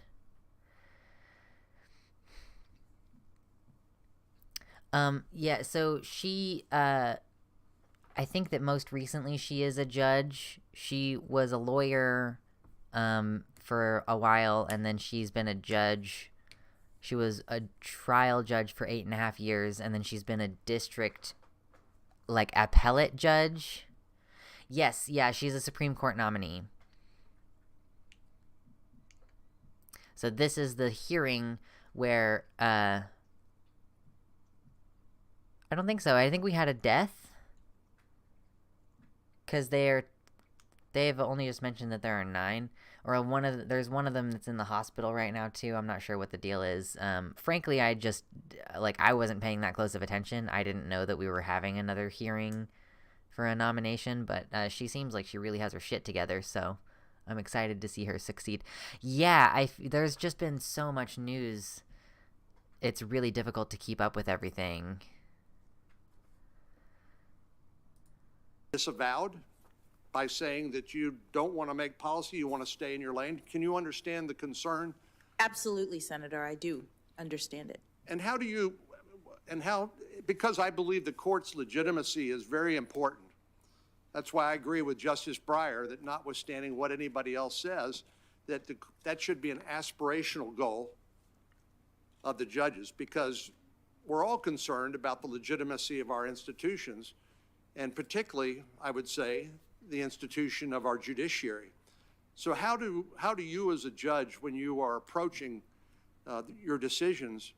Yeah, so she, I think that most recently she is a judge. She was a lawyer for a while, and then she's been a judge. She was a trial judge for 8.5 years, and then she's been a district, appellate judge. Yes, yeah, she's a Supreme Court nominee. So this is the hearing where I don't think so. I think we had a death. Because they've only just mentioned that there are 9. Or there's one of them that's in the hospital right now, too. I'm not sure what the deal is. Frankly, I wasn't paying that close of attention. I didn't know that we were having another hearing for a nomination, but she seems like she really has her shit together, so I'm excited to see her succeed. Yeah, there's just been so much news. It's really difficult to keep up with everything.
Disavowed by saying that you don't want to make policy, you want to stay in your lane. Can you understand the concern?
Absolutely, Senator, I do understand it.
And because I believe the court's legitimacy is very important. That's why I agree with Justice Breyer that notwithstanding what anybody else says, that should be an aspirational goal of the judges, because we're all concerned about the legitimacy of our institutions, and particularly, I would say, the institution of our judiciary. So how do you as a judge, when you are approaching your decisions,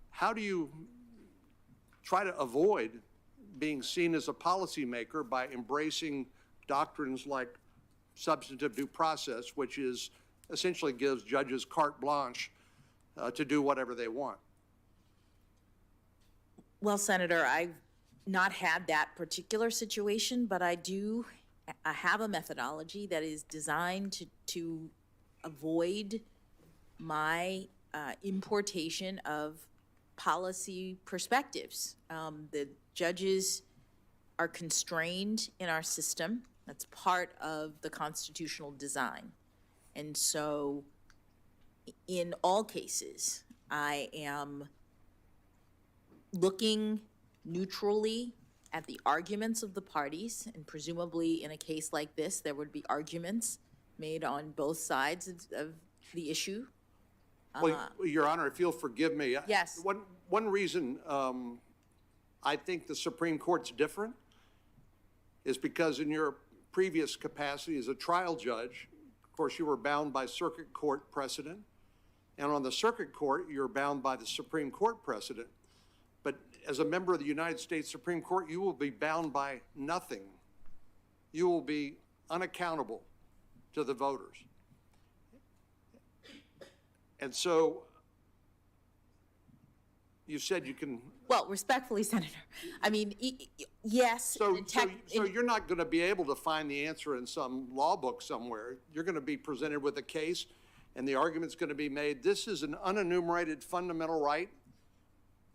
how do you try to avoid being seen as a policymaker by embracing doctrines like substantive due process, which is essentially gives judges carte blanche to do whatever they want?
Well, Senator, I've not had that particular situation, but I have a methodology that is designed to avoid my importation of policy perspectives. The judges are constrained in our system. That's part of the constitutional design. And so in all cases, I am looking neutrally at the arguments of the parties, and presumably in a case like this, there would be arguments made on both sides of the issue.
Well, Your Honor, if you'll forgive me.
Yes.
One reason I think the Supreme Court's different is because in your previous capacity as a trial judge, of course, you were bound by circuit court precedent. And on the circuit court, you're bound by the Supreme Court precedent. But as a member of the United States Supreme Court, you will be bound by nothing. You will be unaccountable to the voters. And so you said you can.
Well, respectfully, Senator, I mean, yes.
So you're not going to be able to find the answer in some law book somewhere. You're going to be presented with a case, and the argument's going to be made. This is an unenumerated fundamental right,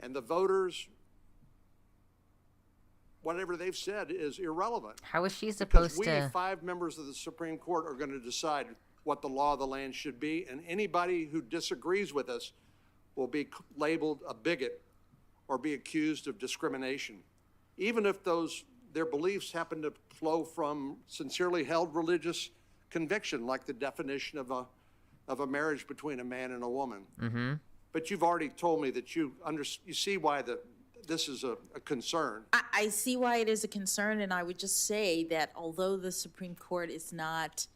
and the voters, whatever they've said, is irrelevant.
How is she supposed to?
Because we, 5 members of the Supreme Court, are going to decide what the law of the land should be, and anybody who disagrees with us will be labeled a bigot or be accused of discrimination, even if their beliefs happen to flow from sincerely held religious conviction, like the definition of a marriage between a man and a woman. Mm-hmm. But you've already told me that you see why this is a concern.
I see why it is a concern, and I would just say that although the Supreme Court is not,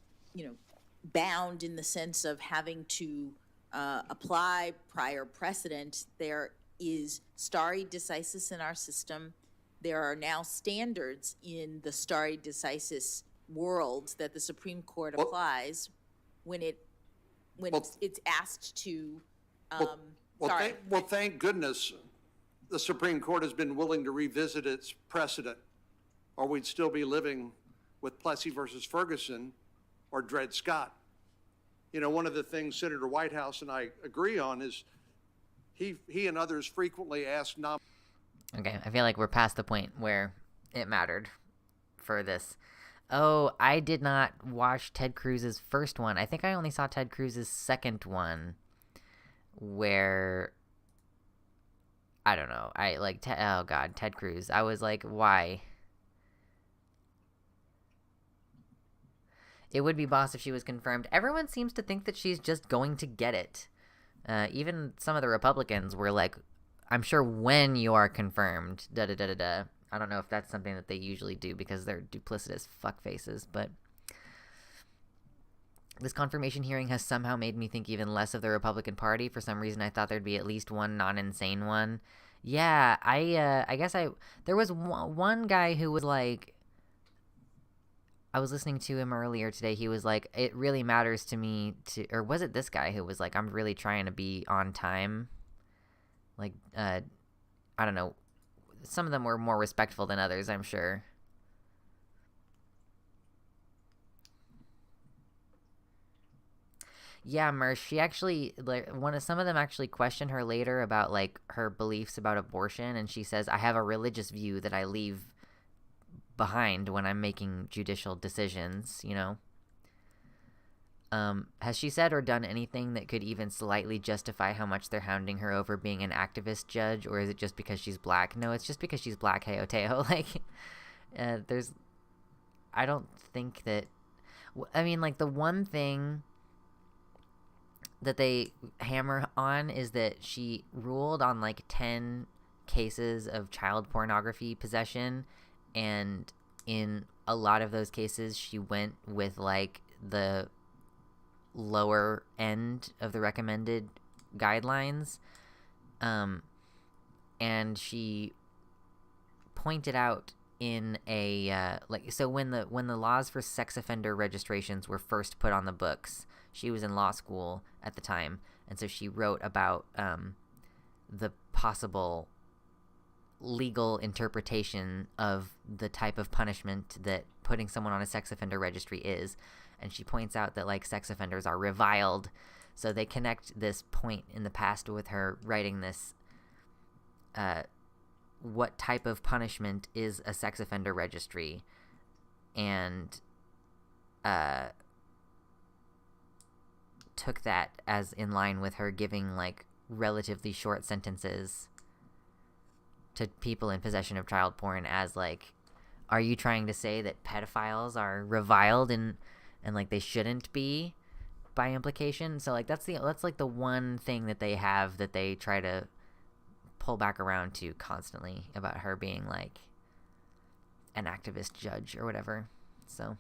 bound in the sense of having to apply prior precedent, there is stare decisis in our system. There are now standards in the stare decisis world that the Supreme Court applies when it's asked to.
Thank goodness the Supreme Court has been willing to revisit its precedent, or we'd still be living with Plessy versus Ferguson or Dred Scott. One of the things Senator Whitehouse and I agree on is he and others frequently ask
Okay, I feel like we're past the point where it mattered for this. Oh, I did not watch Ted Cruz's first one. I think I only saw Ted Cruz's second one, where I don't know. Ted Cruz. I was like, why? It would be boss if she was confirmed. Everyone seems to think that she's just going to get it. Even some of the Republicans were like, I'm sure when you are confirmed, da-da-da-da-da. I don't know if that's something that they usually do because they're duplicitous fuckfaces, but this confirmation hearing has somehow made me think even less of the Republican Party. For some reason, I thought there'd be at least one non-insane one. Yeah, I guess there was one guy who was like, I was listening to him earlier today. He was like, it really matters to me to, or was it this guy who was like, I'm really trying to be on time. Like, I don't know. Some of them were more respectful than others, I'm sure. Yeah, Mersh, she actually, like, some of them actually questioned her later about like her beliefs about abortion, and she says, I have a religious view that I leave behind when I'm making judicial decisions, you know? Has she said or done anything that could even slightly justify how much they're hounding her over being an activist judge, or is it just because she's black? No, it's just because she's black, hey Oteo. Like, I don't think that, I mean, like, the one thing that they hammer on is that she ruled on, like, 10 cases of child pornography possession, and in a lot of those cases, she went with, like, the lower end of the recommended guidelines, and she pointed out in a so when the laws for sex offender registrations were first put on the books, she was in law school at the time, and so she wrote about the possible legal interpretation of the type of punishment that putting someone on a sex offender registry is. And she points out that, like, sex offenders are reviled. So they connect this point in the past with her writing this, what type of punishment is a sex offender registry? And took that as in line with her giving, like, relatively short sentences to people in possession of child porn as, like, are you trying to say that pedophiles are reviled and like they shouldn't be by implication? So, like, that's like the one thing that they have that they try to pull back around to constantly about her being like an activist judge or whatever. So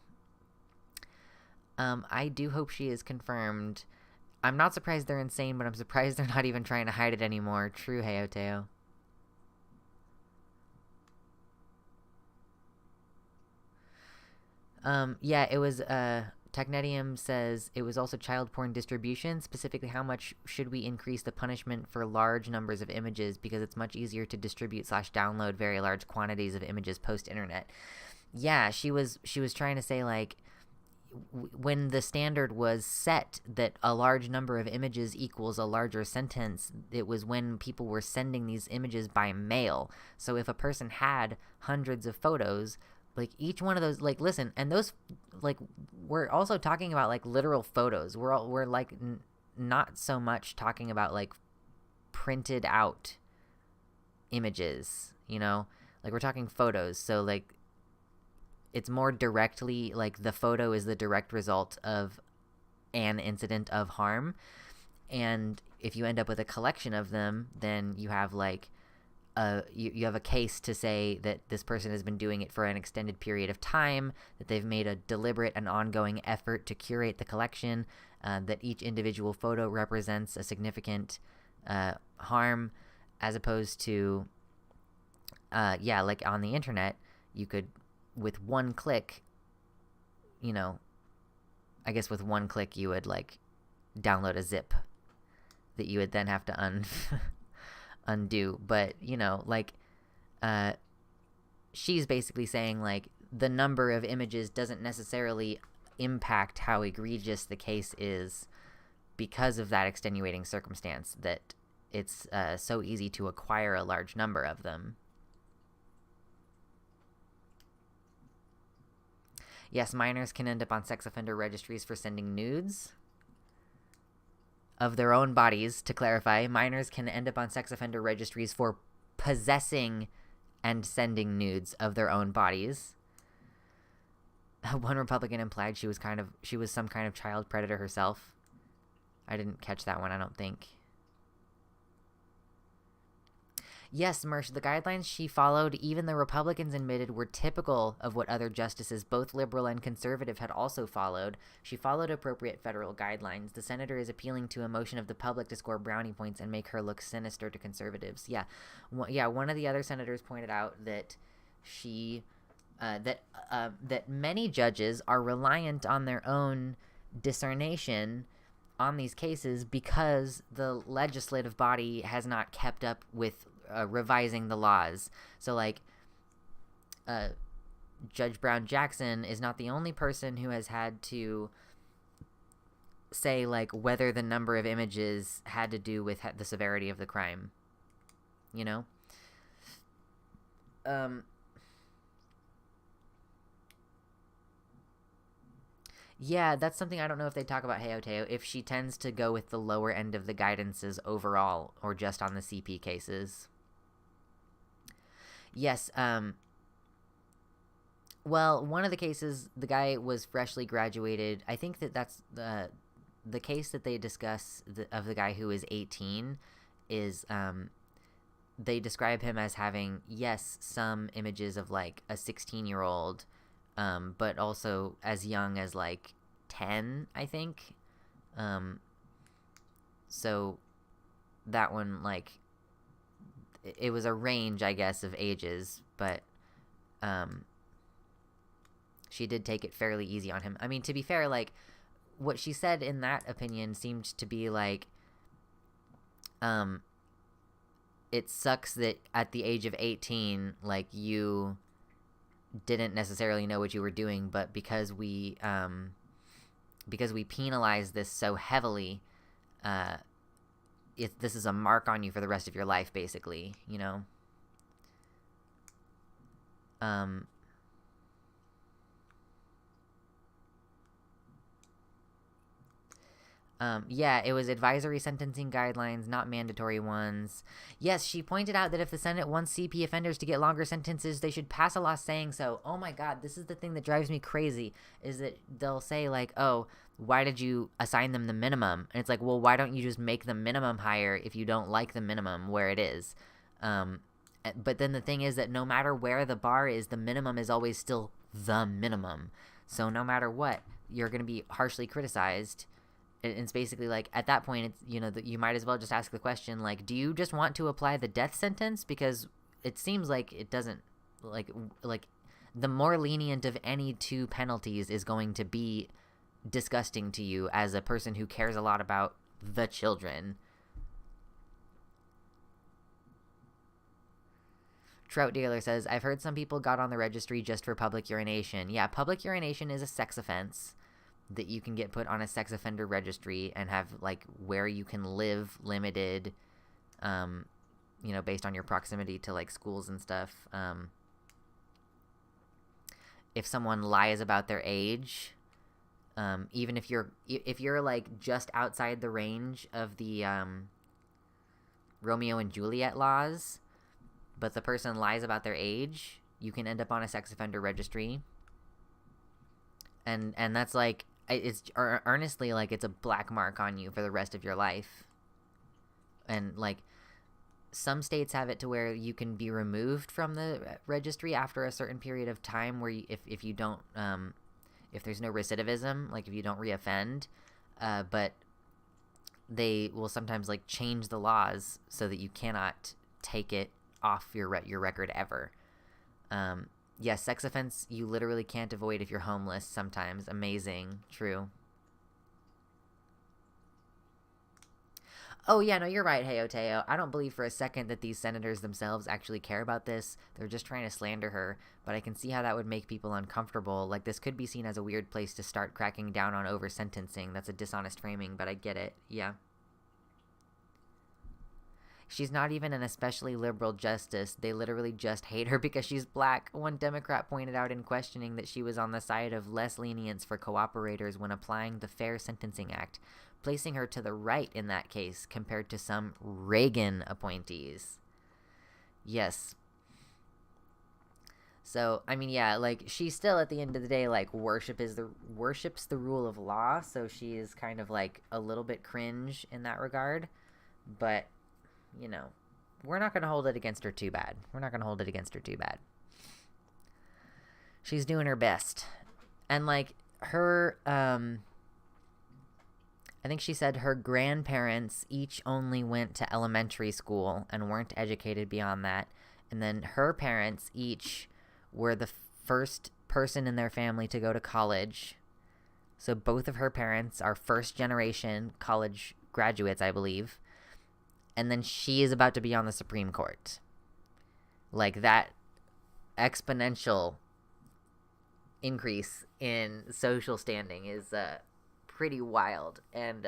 I do hope she is confirmed. I'm not surprised they're insane, but I'm surprised they're not even trying to hide it anymore. True, Heoteo. Yeah, it was, Technetium says it was also child porn distribution. Specifically, how much should we increase the punishment for large numbers of images, because it's much easier to distribute / download very large quantities of images post-internet. Yeah, she was trying to say, like, when the standard was set that a large number of images equals a larger sentence, it was when people were sending these images by mail. So if a person had hundreds of photos, like, each one of those, like, listen, and those, like, we're also talking about, like, literal photos. We're like, not so much talking about, like, printed out images, you know? Like, we're talking photos. So, like, it's more directly, like, the photo is the direct result of an incident of harm. And if you end up with a collection of them, then you have, like, you have a case to say that this person has been doing it for an extended period of time, that they've made a deliberate and ongoing effort to curate the collection, that each individual photo represents a significant harm, as opposed to, yeah, like on the internet, you could, with one click, you know, I guess with one click you would, like, download a zip that you would then have to undo. But, you know, like, she's basically saying, like, the number of images doesn't necessarily impact how egregious the case is because of that extenuating circumstance, that it's so easy to acquire a large number of them. Yes, minors can end up on sex offender registries for sending nudes of their own bodies. To clarify, minors can end up on sex offender registries for possessing and sending nudes of their own bodies. One Republican implied she was some kind of child predator herself. I didn't catch that one, I don't think. Yes, Mersh, the guidelines she followed, even the Republicans admitted, were typical of what other justices, both liberal and conservative, had also followed. She followed appropriate federal guidelines. The senator is appealing to emotion of the public to score brownie points and make her look sinister to conservatives. Yeah, one of the other senators pointed out that that many judges are reliant on their own discernation on these cases because the legislative body has not kept up with revising the laws. So, like, Judge Brown Jackson is not the only person who has had to say, like, whether the number of images had to do with the severity of the crime. You know? Yeah, that's something I don't know if they talk about Heoteo, if she tends to go with the lower end of the guidances overall or just on the CP cases. Yes, well, one of the cases, the guy was freshly graduated. I think that's the case that they discuss of the guy who is 18 is they describe him as having, yes, some images of, like, a 16-year-old, but also as young as, like, 10, I think. So that one, like, it was a range, I guess, of ages, but she did take it fairly easy on him. I mean, to be fair, like, what she said in that opinion seemed to be like, it sucks that at the age of 18, like, you didn't necessarily know what you were doing, but because we penalize this so heavily, this is a mark on you for the rest of your life, basically, you know? Yeah, it was advisory sentencing guidelines, not mandatory ones. Yes, she pointed out that if the Senate wants CP offenders to get longer sentences, they should pass a law saying so. Oh my God, this is the thing that drives me crazy, is that they'll say, like, oh, why did you assign them the minimum? And it's like, well, why don't you just make the minimum higher if you don't like the minimum where it is? But then the thing is that no matter where the bar is, the minimum is always still the minimum. So no matter what, you're going to be harshly criticized. It's basically like, at that point, it's, you know, you might as well just ask the question, like, do you just want to apply the death sentence? Because it seems like it doesn't, like the more lenient of any two penalties is going to be disgusting to you as a person who cares a lot about the children. Trout Dealer says, I've heard some people got on the registry just for public urination. Yeah, public urination is a sex offense that you can get put on a sex offender registry and have, like, where you can live limited, you know, based on your proximity to, like, schools and stuff. If someone lies about their age, even if you're like just outside the range of the Romeo and Juliet laws, but the person lies about their age, you can end up on a sex offender registry. And that's like, it's earnestly, like, it's a black mark on you for the rest of your life. And, like, some states have it to where you can be removed from the registry after a certain period of time, where if you don't, if there's no recidivism, like if you don't reoffend, but they will sometimes, like, change the laws so that you cannot take it off your record ever. Yes, sex offense you literally can't avoid if you're homeless sometimes. Amazing. True. Oh, yeah, no, you're right, Heoteo. I don't believe for a second that these senators themselves actually care about this. They're just trying to slander her, but I can see how that would make people uncomfortable. Like, this could be seen as a weird place to start cracking down on over-sentencing. That's a dishonest framing, but I get it. Yeah. She's not even an especially liberal justice. They literally just hate her because she's black. One Democrat pointed out in questioning that she was on the side of less lenience for cooperators when applying the Fair Sentencing Act, placing her to the right in that case compared to some Reagan appointees. Yes. So, I mean, yeah, like, she still, at the end of the day, like, worships the rule of law, so she is kind of, like, a little bit cringe in that regard. But, you know, we're not going to hold it against her too bad. She's doing her best. And, like, her, I think she said her grandparents each only went to elementary school and weren't educated beyond that. And then her parents each were the first person in their family to go to college. So both of her parents are first generation college graduates, I believe. And then she is about to be on the Supreme Court. Like, that exponential increase in social standing is pretty wild and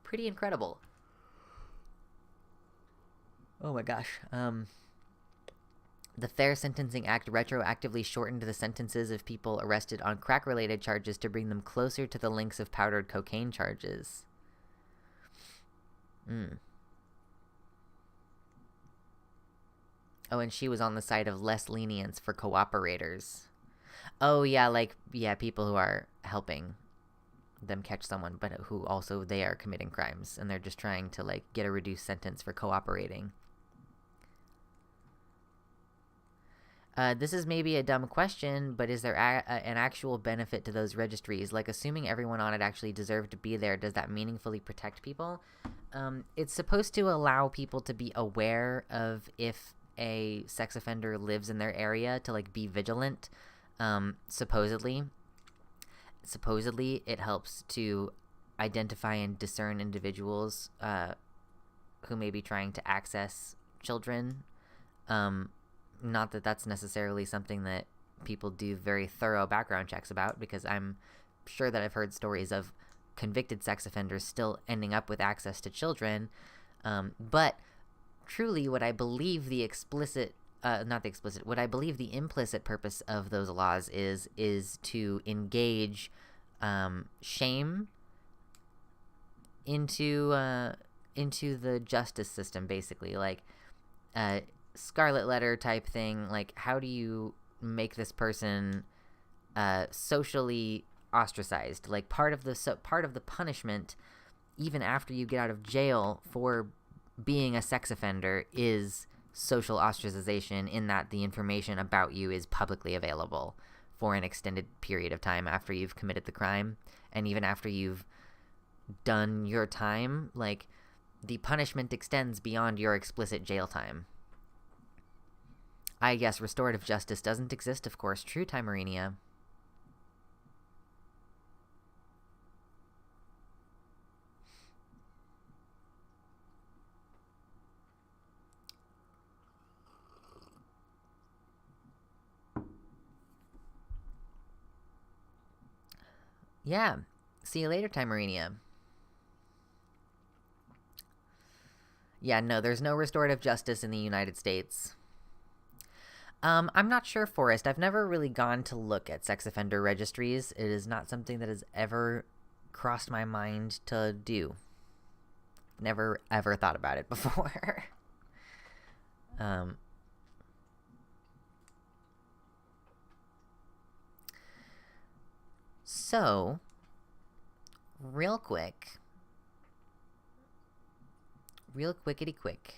pretty incredible. Oh my gosh. The Fair Sentencing Act retroactively shortened the sentences of people arrested on crack-related charges to bring them closer to the lengths of powdered cocaine charges. Oh, and she was on the side of less lenience for cooperators. Oh, yeah, like, yeah, people who are helping them catch someone, but who also, they are committing crimes, and they're just trying to, like, get a reduced sentence for cooperating. This is maybe a dumb question, but is there an actual benefit to those registries? Like, assuming everyone on it actually deserved to be there, does that meaningfully protect people? It's supposed to allow people to be aware of if a sex offender lives in their area, to, like, be vigilant. Supposedly it helps to identify and discern individuals who may be trying to access children. Not that that's necessarily something that people do very thorough background checks about, because I'm sure that I've heard stories of convicted sex offenders still ending up with access to children. But truly, what I believe the what I believe the implicit purpose of those laws is to engage shame into the justice system, basically. Like, Scarlet Letter type thing. Like, how do you make this person socially ostracized? Like, part of the punishment, even after you get out of jail for being a sex offender, is social ostracization, in that the information about you is publicly available for an extended period of time after you've committed the crime. And even after you've done your time, like, the punishment extends beyond your explicit jail time. I guess restorative justice doesn't exist, of course. True, Timerinia. Yeah. See you later, Timerinia. Yeah, no, there's no restorative justice in the United States. I'm not sure, Forrest. I've never really gone to look at sex offender registries. It is not something that has ever crossed my mind to do. Never, ever thought about it before. So, real quickity quick.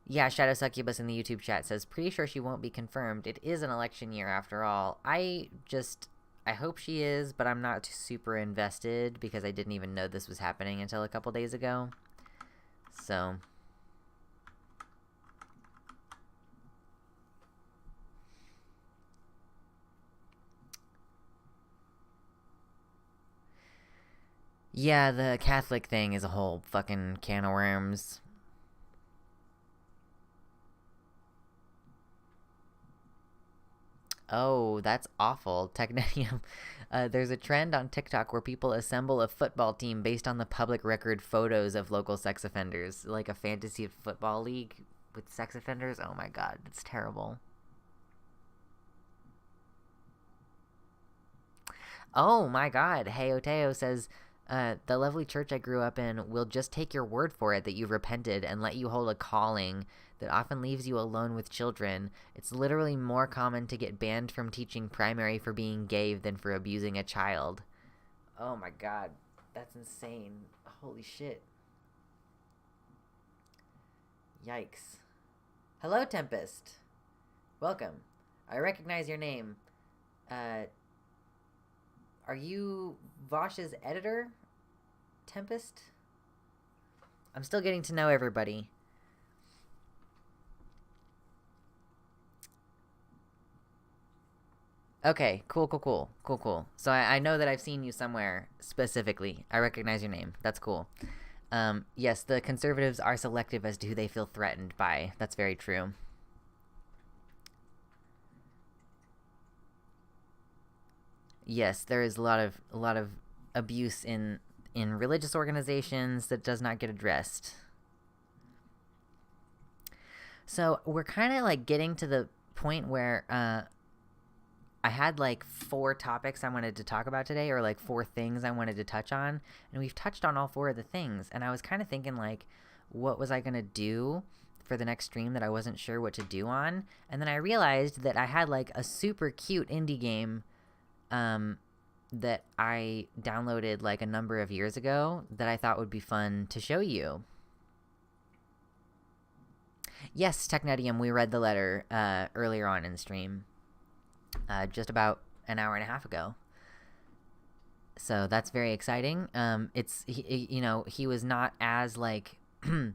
Yeah, Shadow Succubus in the YouTube chat says, pretty sure she won't be confirmed. It is an election year after all. I hope she is, but I'm not super invested because I didn't even know this was happening until a couple days ago. So, yeah, the Catholic thing is a whole fucking can of worms. Oh, that's awful. Technetium. There's a trend on TikTok where people assemble a football team based on the public record photos of local sex offenders. Like a fantasy football league with sex offenders. Oh my god, it's terrible. Oh my god. Hey Oteo says, The lovely church I grew up in will just take your word for it that you've repented and let you hold a calling that often leaves you alone with children. It's literally more common to get banned from teaching primary for being gay than for abusing a child. Oh my god, that's insane. Holy shit. Yikes. Hello, Tempest. Welcome. I recognize your name. Are you Vosh's editor, Tempest? I'm still getting to know everybody. Okay, cool. So I know that I've seen you somewhere specifically. I recognize your name. That's cool. Yes, the conservatives are selective as to who they feel threatened by. That's very true. Yes, there is a lot of abuse in religious organizations that does not get addressed. So we're kind of like getting to the point where I had like 4 topics I wanted to talk about today, or like 4 things I wanted to touch on, and we've touched on all 4 of the things. And I was kind of thinking like, what was I gonna do for the next stream that I wasn't sure what to do on? And then I realized that I had like a super cute indie game that I downloaded like a number of years ago that I thought would be fun to show you. Yes, Technetium, we read the letter earlier on in the stream, just about an hour and a half ago. So that's very exciting. He was not as like, it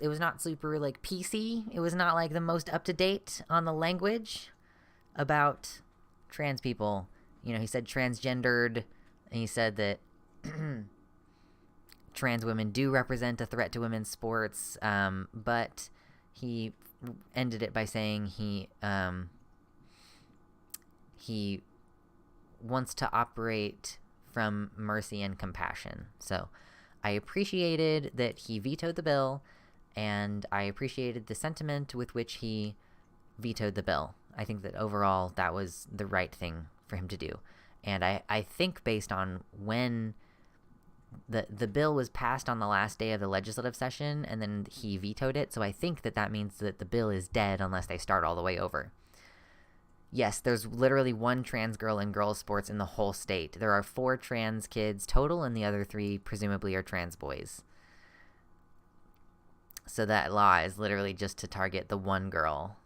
was not super like PC. It was not like the most up to date on the language about trans people. He said transgendered, and he said that trans women do represent a threat to women's sports, but he ended it by saying he wants to operate from mercy and compassion. So I appreciated that he vetoed the bill, and I appreciated the sentiment with which he vetoed the bill. I think that overall that was the right thing for him to do. And I think based on when the bill was passed on the last day of the legislative session, and then he vetoed it, so I think that means that the bill is dead unless they start all the way over. Yes, there's literally 1 trans girl in girls' sports in the whole state. There are 4 trans kids total, and the other 3 presumably are trans boys. So that law is literally just to target the 1 girl.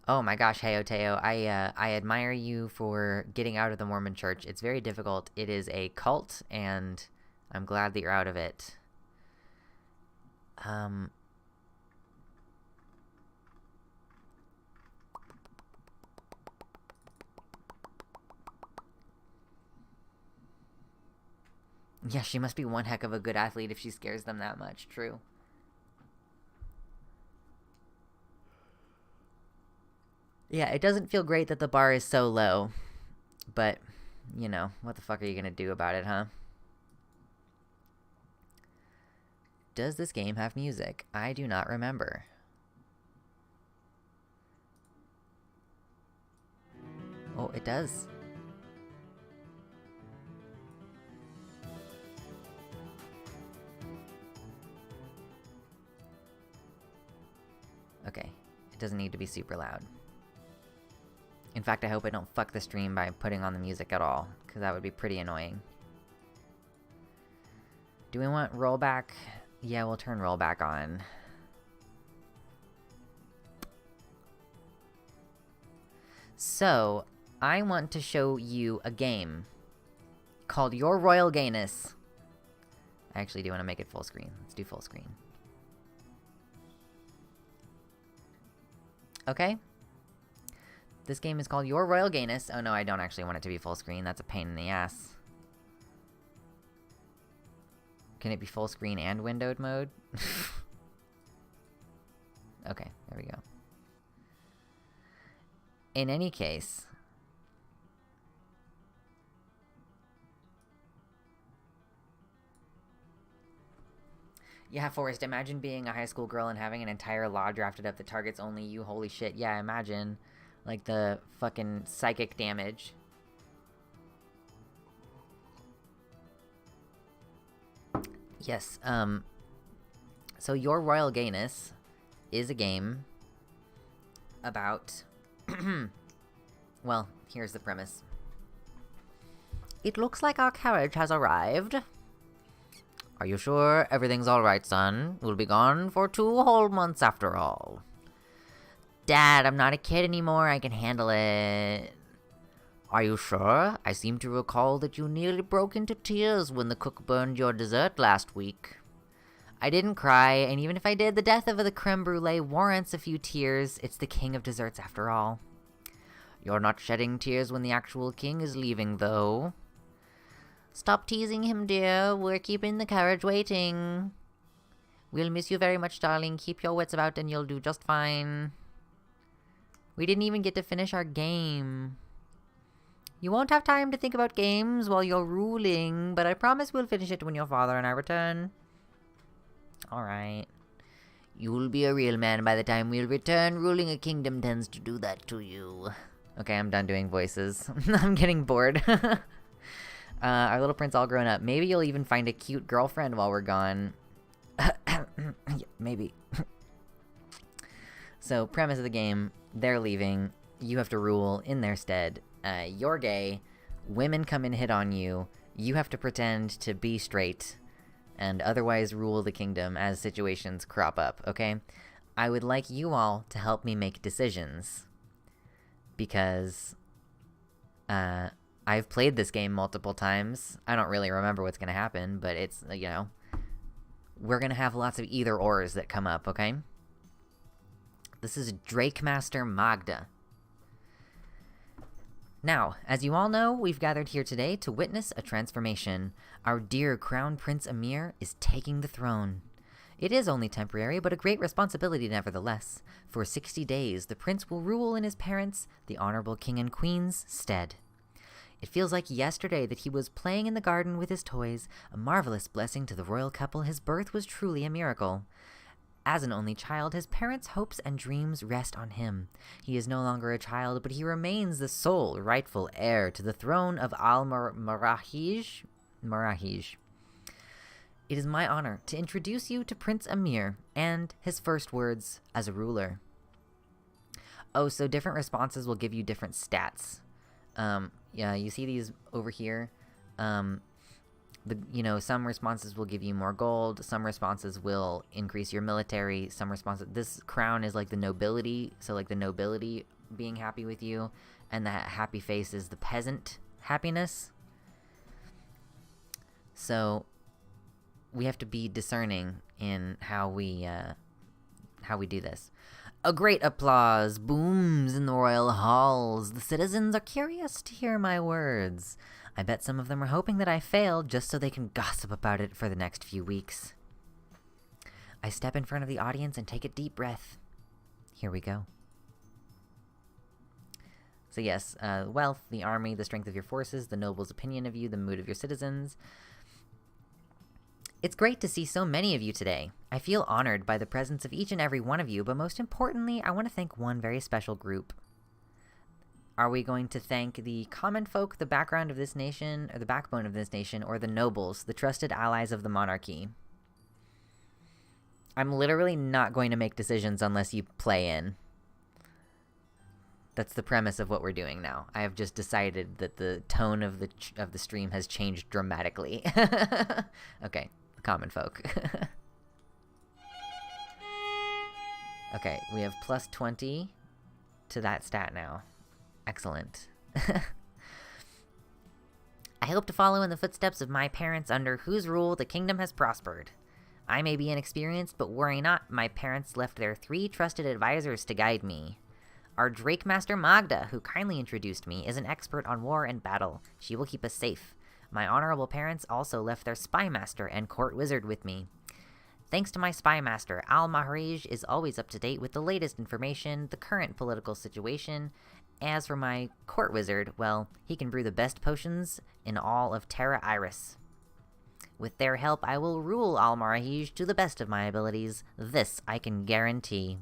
Oh my gosh, hey Oteo, I admire you for getting out of the Mormon Church. It's very difficult. It is a cult, and I'm glad that you're out of it. Yeah, she must be one heck of a good athlete if she scares them that much. True. Yeah, it doesn't feel great that the bar is so low, but, what the fuck are you gonna do about it, huh? Does this game have music? I do not remember. Oh, it does. Okay, it doesn't need to be super loud. In fact, I hope I don't fuck the stream by putting on the music at all, because that would be pretty annoying. Do we want rollback? Yeah, we'll turn rollback on. So, I want to show you a game called Your Royal Gayness. I actually do want to make it full screen. Let's do full screen. Okay. This game is called Your Royal Gayness. Oh no, I don't actually want it to be full screen. That's a pain in the ass. Can it be full screen and windowed mode? Okay, there we go. In any case... Yeah, Forrest, imagine being a high school girl and having an entire law drafted up that targets only you. Holy shit, yeah, imagine. Like the fucking psychic damage. Yes, so Your Royal Gayness is a game about... Well, here's the premise. It looks like our carriage has arrived. Are you sure everything's alright, son? We'll be gone for 2 whole months after all. Dad, I'm not a kid anymore, I can handle it. Are you sure? I seem to recall that you nearly broke into tears when the cook burned your dessert last week. I didn't cry, and even if I did, the death of the creme brulee warrants a few tears. It's the king of desserts after all. You're not shedding tears when the actual king is leaving, though. Stop teasing him, dear. We're keeping the carriage waiting. We'll miss you very much, darling. Keep your wits about and you'll do just fine. We didn't even get to finish our game. You won't have time to think about games while you're ruling, but I promise we'll finish it when your father and I return. Alright. You'll be a real man by the time we'll return. Ruling a kingdom tends to do that to you. Okay, I'm done doing voices. I'm getting bored. Our little prince all grown up. Maybe you'll even find a cute girlfriend while we're gone. Yeah, maybe. So, premise of the game, they're leaving. You have to rule in their stead. You're gay. Women come and hit on you. You have to pretend to be straight and otherwise rule the kingdom as situations crop up, okay? I would like you all to help me make decisions. Because, I've played this game multiple times. I don't really remember what's gonna happen, but it's, you know, we're gonna have lots of either-ors that come up, okay? This is Drakemaster Magda. Now, as you all know, we've gathered here today to witness a transformation. Our dear Crown Prince Emir is taking the throne. It is only temporary, but a great responsibility nevertheless. For 60 days, the prince will rule in his parents', the honorable king and queen's, stead. It feels like yesterday that he was playing in the garden with his toys, a marvelous blessing to the royal couple. His birth was truly a miracle. As an only child, his parents' hopes and dreams rest on him. He is no longer a child, but he remains the sole rightful heir to the throne of Al-Marahij. It is my honor to introduce you to Prince Emir and his first words as a ruler. Oh, so different responses will give you different stats. Yeah, you see these over here. Some responses will give you more gold, some responses will increase your military, some responses... This crown is like the nobility, so like the nobility being happy with you, and that happy face is the peasant happiness. So, we have to be discerning in how we do this. A great applause booms in the royal halls. The citizens are curious to hear my words. I bet some of them are hoping that I fail just so they can gossip about it for the next few weeks. I step in front of the audience and take a deep breath. Here we go. So yes, wealth, the army, the strength of your forces, the nobles' opinion of you, the mood of your citizens. It's great to see so many of you today. I feel honored by the presence of each and every one of you, but most importantly, I want to thank one very special group. Are we going to thank the common folk, the background of this nation, or the backbone of this nation, or the nobles, the trusted allies of the monarchy? I'm literally not going to make decisions unless you play in. That's the premise of what we're doing now. I have just decided that the tone of the stream has changed dramatically. Okay, the common folk. Okay, we have plus 20 to that stat now. Excellent. I hope to follow in the footsteps of my parents under whose rule the kingdom has prospered. I may be inexperienced, but worry not, my parents left their 3 trusted advisors to guide me. Our Drakemaster Magda, who kindly introduced me, is an expert on war and battle. She will keep us safe. My honorable parents also left their spy master and court wizard with me. Thanks to my spy master, Al-Mahrij is always up to date with the latest information, the current political situation. As for my court wizard, well, he can brew the best potions in all of Terra Iris. With their help, I will rule Al-Marahij to the best of my abilities. This I can guarantee.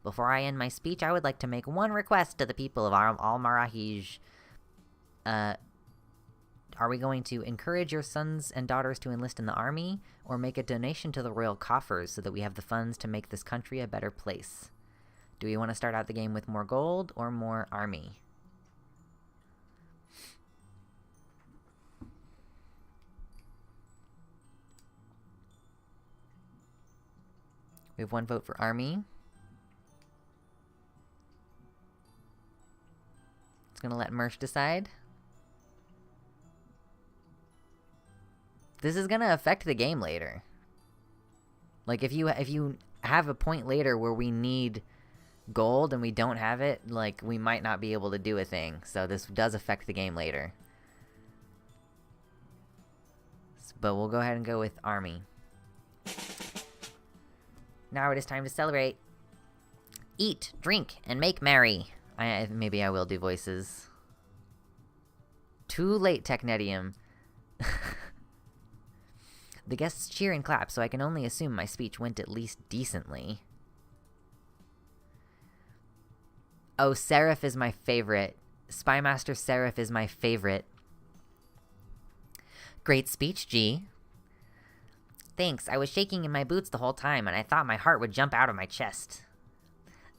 Before I end my speech, I would like to make one request to the people of Al-Marahij. Are we going to encourage your sons and daughters to enlist in the army, or make a donation to the royal coffers so that we have the funds to make this country a better place? Do we want to start out the game with more gold or more army? We have one vote for army. It's gonna let Mersh decide. This is gonna affect the game later. Like, if you have a point later where we need gold and we don't have it, like, we might not be able to do a thing. So this does affect the game later. But we'll go ahead and go with army. Now it is time to celebrate. Eat, drink, and make merry. Maybe I will do voices. Too late, Technetium. The guests cheer and clap, so I can only assume my speech went at least decently. Oh, Seraph is my favorite. Spymaster Seraph is my favorite. Great speech, G. Thanks, I was shaking in my boots the whole time, and I thought my heart would jump out of my chest.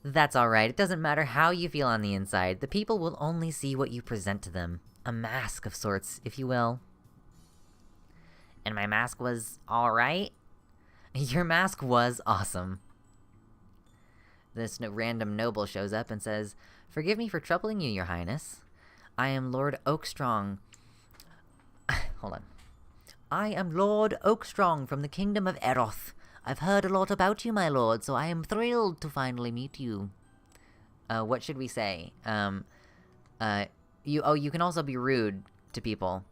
That's alright, it doesn't matter how you feel on the inside. The people will only see what you present to them. A mask of sorts, if you will. And my mask was alright? Your mask was awesome. This random noble shows up and says, "Forgive me for troubling you, your highness. I am Lord Oakstrong." Hold on. "I am Lord Oakstrong from the kingdom of Eroth. I've heard a lot about you, my lord, so I am thrilled to finally meet you." What should we say? You can also be rude to people.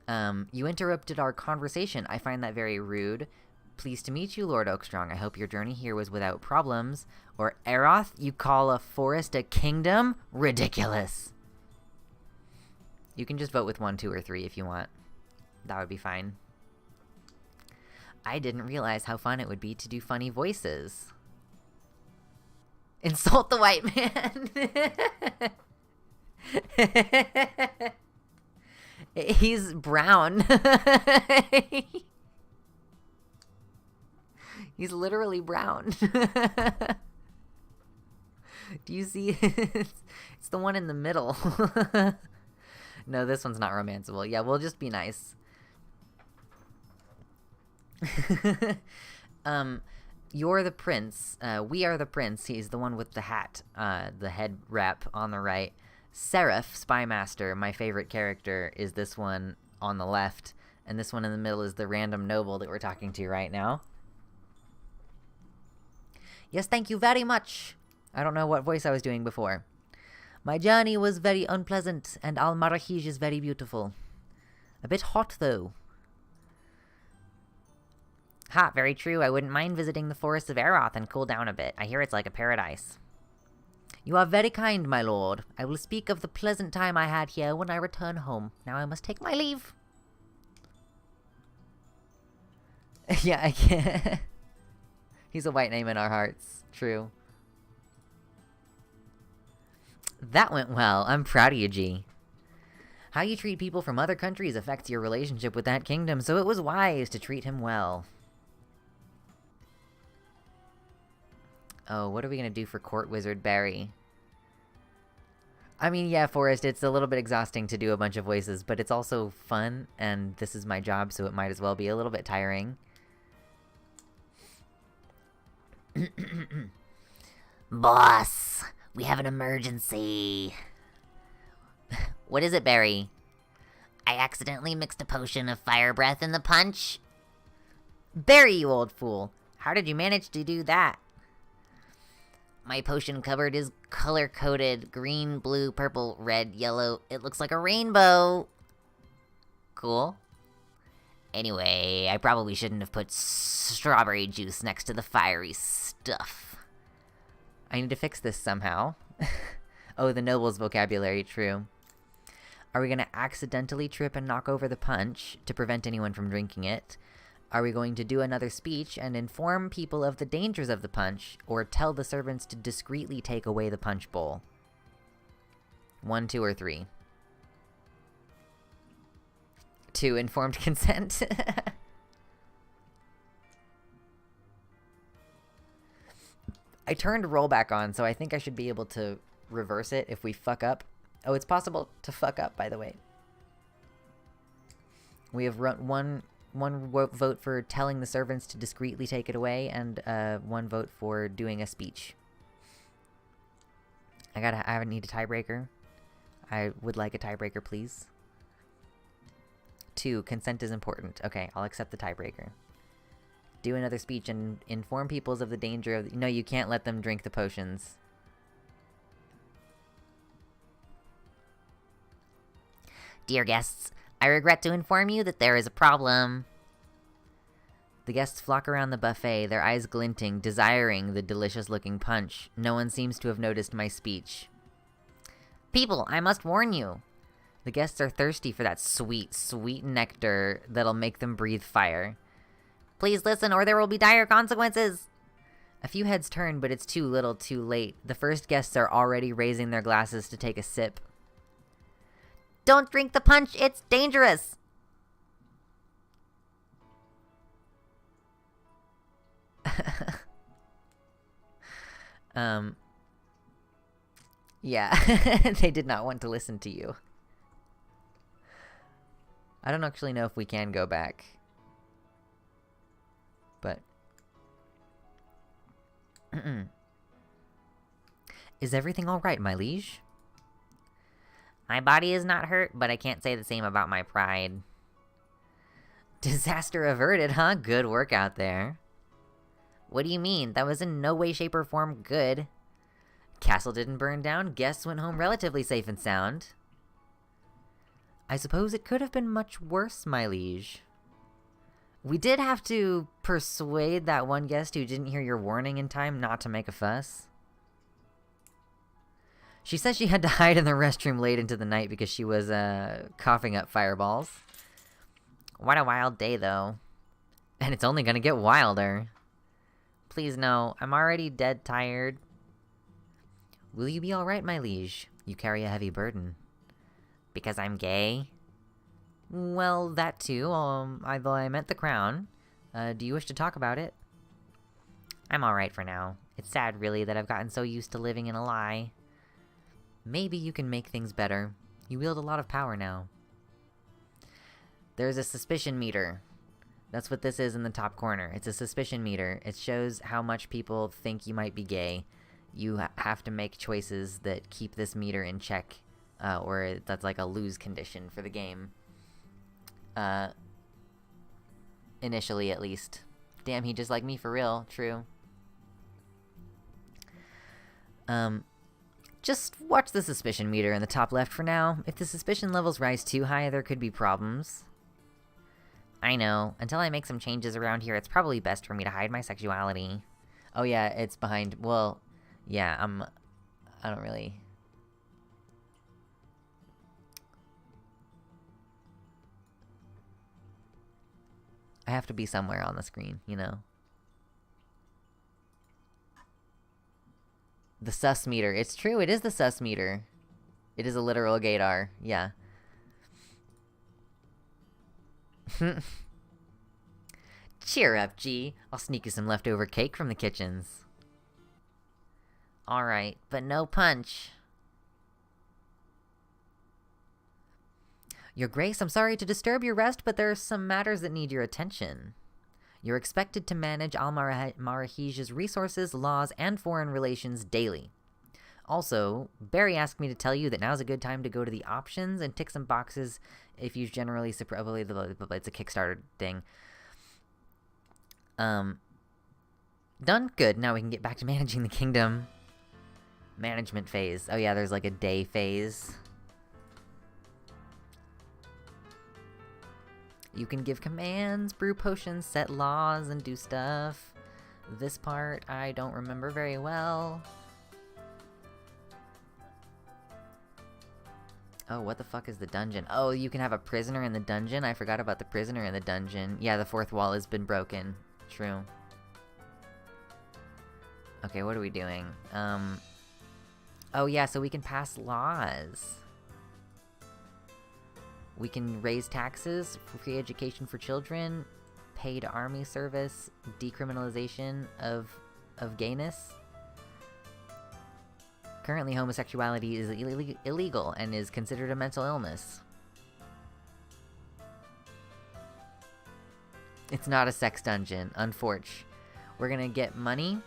You interrupted our conversation. I find that very rude. Pleased to meet you, Lord Oakstrong. I hope your journey here was without problems. Or Eroth, you call a forest a kingdom? Ridiculous. You can just vote with 1, 2, or 3 if you want. That would be fine. I didn't realize how fun it would be to do funny voices. Insult the white man! He's brown. He's literally brown. Do you see it? It's the one in the middle. No, this one's not romanceable. Yeah, we'll just be nice. You're the prince. We are the prince. He's the one with the hat, the head wrap on the right. Seraph, Spymaster, my favorite character, is this one on the left. And this one in the middle is the random noble that we're talking to right now. Yes, thank you very much. I don't know what voice I was doing before. My journey was very unpleasant, and Al-Marahij is very beautiful. A bit hot, though. Ha, very true. I wouldn't mind visiting the forest of Eroth and cool down a bit. I hear it's like a paradise. You are very kind, my lord. I will speak of the pleasant time I had here when I return home. Now I must take my leave. Yeah, I can't. He's a white name in our hearts. True. That went well. I'm proud of you, G. How you treat people from other countries affects your relationship with that kingdom, so it was wise to treat him well. Oh, what are we gonna do for Court Wizard Barry? I mean, yeah, Forrest, it's a little bit exhausting to do a bunch of voices, but it's also fun, and this is my job, so it might as well be a little bit tiring. Boss, we have an emergency. What is it, Barry? I accidentally mixed a potion of fire breath in the punch. Barry, you old fool. How did you manage to do that? My potion cupboard is color-coded. Green, blue, purple, red, yellow. It looks like a rainbow. Cool. Anyway, I probably shouldn't have put strawberry juice next to the fiery stuff. I need to fix this somehow. Oh, the noble's vocabulary, true. Are we gonna accidentally trip and knock over the punch to prevent anyone from drinking it? Are we going to do another speech and inform people of the dangers of the punch, or tell the servants to discreetly take away the punch bowl? 1, 2, or 3. 2. Informed consent. I turned rollback on, so I think I should be able to reverse it if we fuck up. Oh, it's possible to fuck up, by the way. We have one vote for telling the servants to discreetly take it away, and 1 vote for doing a speech. I need a tiebreaker. I would like a tiebreaker, please. 2, consent is important. Okay, I'll accept the tiebreaker. Do another speech and inform peoples of the danger of... No, you can't let them drink the potions. Dear guests, I regret to inform you that there is a problem. The guests flock around the buffet, their eyes glinting, desiring the delicious-looking punch. No one seems to have noticed my speech. People, I must warn you. The guests are thirsty for that sweet, sweet nectar that'll make them breathe fire. Please listen, or there will be dire consequences. A few heads turn, but it's too little, too late. The first guests are already raising their glasses to take a sip. Don't drink the punch, it's dangerous! Yeah, they did not want to listen to you. I don't actually know if we can go back. But... Is everything alright, my liege? My body is not hurt, but I can't say the same about my pride. Disaster averted, huh? Good work out there. What do you mean? That was in no way, shape, or form good. Castle didn't burn down, guests went home relatively safe and sound. I suppose it could have been much worse, my liege. We did have to persuade that one guest who didn't hear your warning in time not to make a fuss. She said she had to hide in the restroom late into the night because she was, coughing up fireballs. What a wild day, though. And it's only gonna get wilder. Please no, I'm already dead tired. Will you be alright, my liege? You carry a heavy burden. Because I'm gay? Well, that too, though I meant the crown. Do you wish to talk about it? I'm alright for now. It's sad, really, that I've gotten so used to living in a lie. Maybe you can make things better. You wield a lot of power now. There's a suspicion meter. That's what this is in the top corner. It's a suspicion meter. It shows how much people think you might be gay. You have to make choices that keep this meter in check, or that's like a lose condition for the game. Initially, at least. Damn, he just like me for real. True. Just watch the suspicion meter in the top left for now. If the suspicion levels rise too high, there could be problems. I know. Until I make some changes around here, it's probably best for me to hide my sexuality. Oh yeah, it's behind... Well, yeah, I don't really... I have to be somewhere on the screen, you know? The sus meter. It's true, it is the sus meter. It is a literal gaydar, yeah. Cheer up, G. I'll sneak you some leftover cake from the kitchens. Alright, but no punch. Your Grace, I'm sorry to disturb your rest, but there are some matters that need your attention. You're expected to manage Al-Marahija's resources, laws, and foreign relations daily. Also, Barry asked me to tell you that now's a good time to go to the options and tick some boxes if you generally... It's a Kickstarter thing. Done? Good. Now we can get back to managing the kingdom. Management phase. Oh yeah, there's like a day phase. You can give commands, brew potions, set laws, and do stuff. This part I don't remember very well. Oh, what the fuck is the dungeon? Oh, you can have a prisoner in the dungeon? I forgot about the prisoner in the dungeon. Yeah, the fourth wall has been broken. True. Okay, what are we doing? Oh yeah, so we can pass laws. We can raise taxes for free education for children, paid army service, decriminalization of gayness. Currently, homosexuality is illegal and is considered a mental illness. It's not a sex dungeon, unfortunately. We're gonna get money.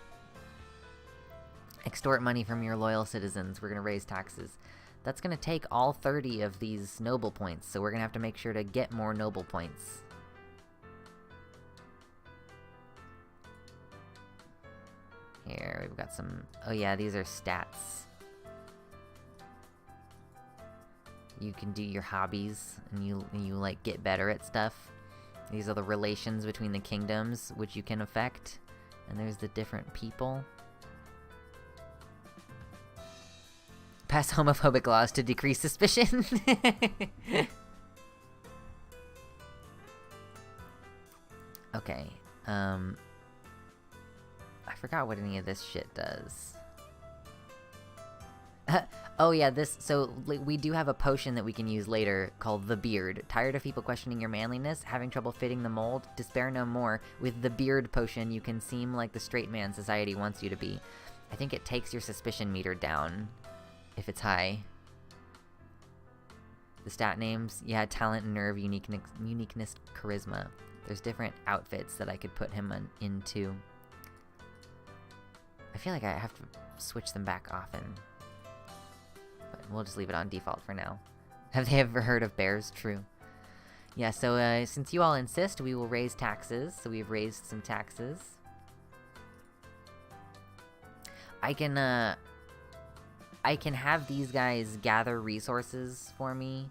Extort money from your loyal citizens. We're gonna raise taxes. That's gonna take all 30 of these noble points, so we're gonna have to make sure to get more noble points. Here, we've got some... Oh yeah, these are stats. You can do your hobbies, and you like, get better at stuff. These are the relations between the kingdoms, which you can affect. And there's the different people. Pass homophobic laws to decrease suspicion. Okay, I forgot what any of this shit does. Oh yeah, so we do have a potion that we can use later called the Beard. Tired of people questioning your manliness? Having trouble fitting the mold? Despair no more. With the Beard potion, you can seem like the straight man society wants you to be. I think it takes your suspicion meter down, if it's high. The stat names, yeah, talent, nerve, uniqueness, charisma. There's different outfits that I could put him into. I feel like I have to switch them back often. But we'll just leave it on default for now. Have they ever heard of bears? True. Yeah, so since you all insist, we will raise taxes. So we've raised some taxes. I can have these guys gather resources for me,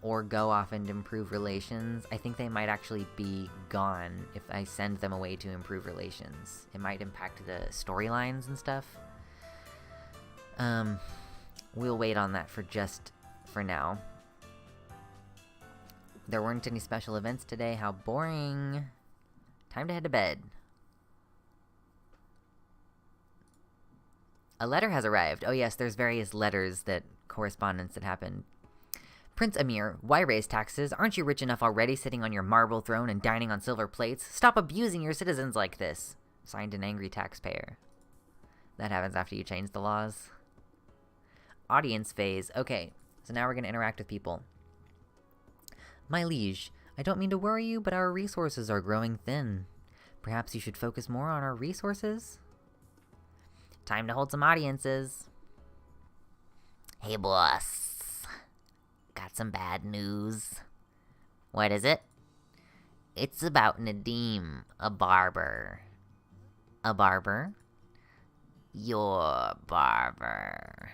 or go off and improve relations. I think they might actually be gone if I send them away to improve relations. It might impact the storylines and stuff. We'll wait on that for now. There weren't any special events today. How boring. Time to head to bed. A letter has arrived. Oh yes, there's various letters correspondence that happened. Prince Amir, why raise taxes? Aren't you rich enough already, sitting on your marble throne and dining on silver plates? Stop abusing your citizens like this. Signed, an angry taxpayer. That happens after you change the laws. Audience phase. Okay, so now we're going to interact with people. My liege, I don't mean to worry you, but our resources are growing thin. Perhaps you should focus more on our resources? Time to hold some audiences. Hey, boss. Got some bad news. What is it? It's about Nadim, a barber. A barber? Your barber.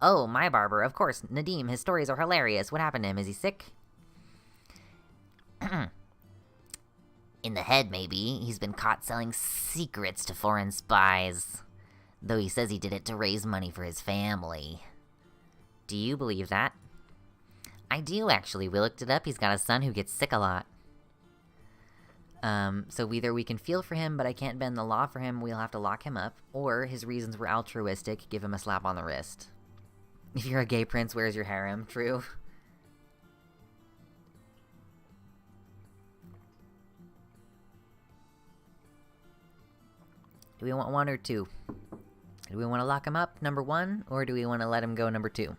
Oh, my barber, of course. Nadim, his stories are hilarious. What happened to him? Is he sick? In the head, maybe. He's been caught selling secrets to foreign spies. Though he says he did it to raise money for his family. Do you believe that? I do, actually. We looked it up. He's got a son who gets sick a lot. So either we can feel for him, but I can't bend the law for him, we'll have to lock him up, or his reasons were altruistic, give him a slap on the wrist. If you're a gay prince, where's your harem? True. Do we want one or two? Do we want to lock him up, number one, or do we want to let him go, number two?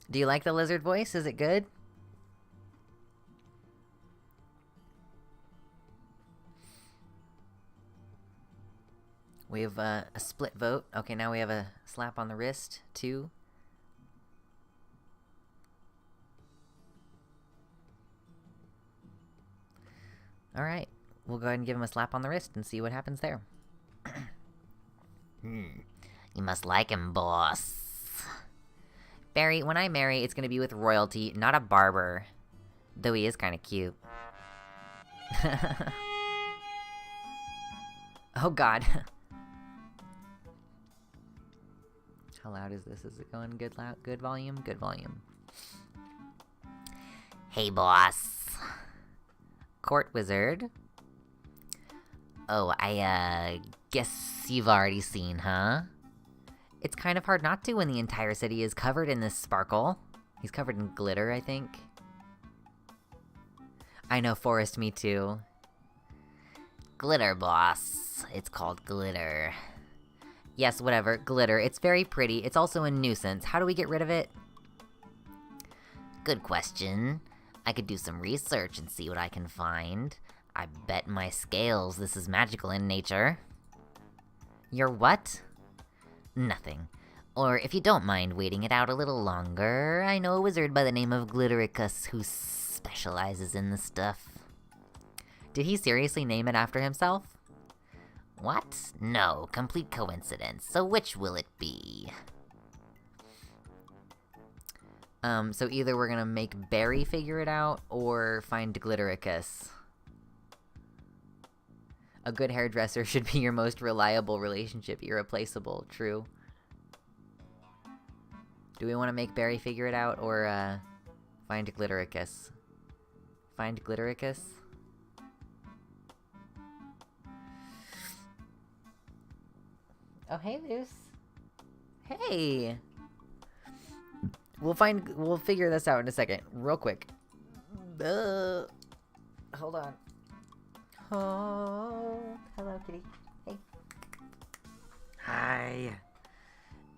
Do you like the lizard voice? Is it good? We have a split vote. Okay, now we have a slap on the wrist, 2. Alright, we'll go ahead and give him a slap on the wrist and see what happens there. You must like him, boss. Barry, when I marry, it's gonna be with royalty, not a barber. Though he is kinda cute. Oh god. How loud is this? Is it going good good volume? Good volume. Hey, boss. Court wizard. Oh, I guess you've already seen, huh? It's kind of hard not to when the entire city is covered in this sparkle. He's covered in glitter, I think. I know, Forest, me too. Glitter, boss. It's called glitter. Yes, whatever, glitter. It's very pretty. It's also a nuisance. How do we get rid of it? Good question. I could do some research and see what I can find. I bet my scales this is magical in nature. Your what? Nothing. Or if you don't mind waiting it out a little longer, I know a wizard by the name of Glittericus who specializes in the stuff. Did he seriously name it after himself? What? No, complete coincidence. So which will it be? So either we're gonna make Barry figure it out, or find Glittericus. A good hairdresser should be your most reliable relationship, irreplaceable, true. Do we want to make Barry figure it out, or, find Glittericus? Find Glittericus? Oh, hey, Luce. Hey! We'll figure this out in a second, real quick. Hold on. Oh, hello, kitty. Hey. Hi.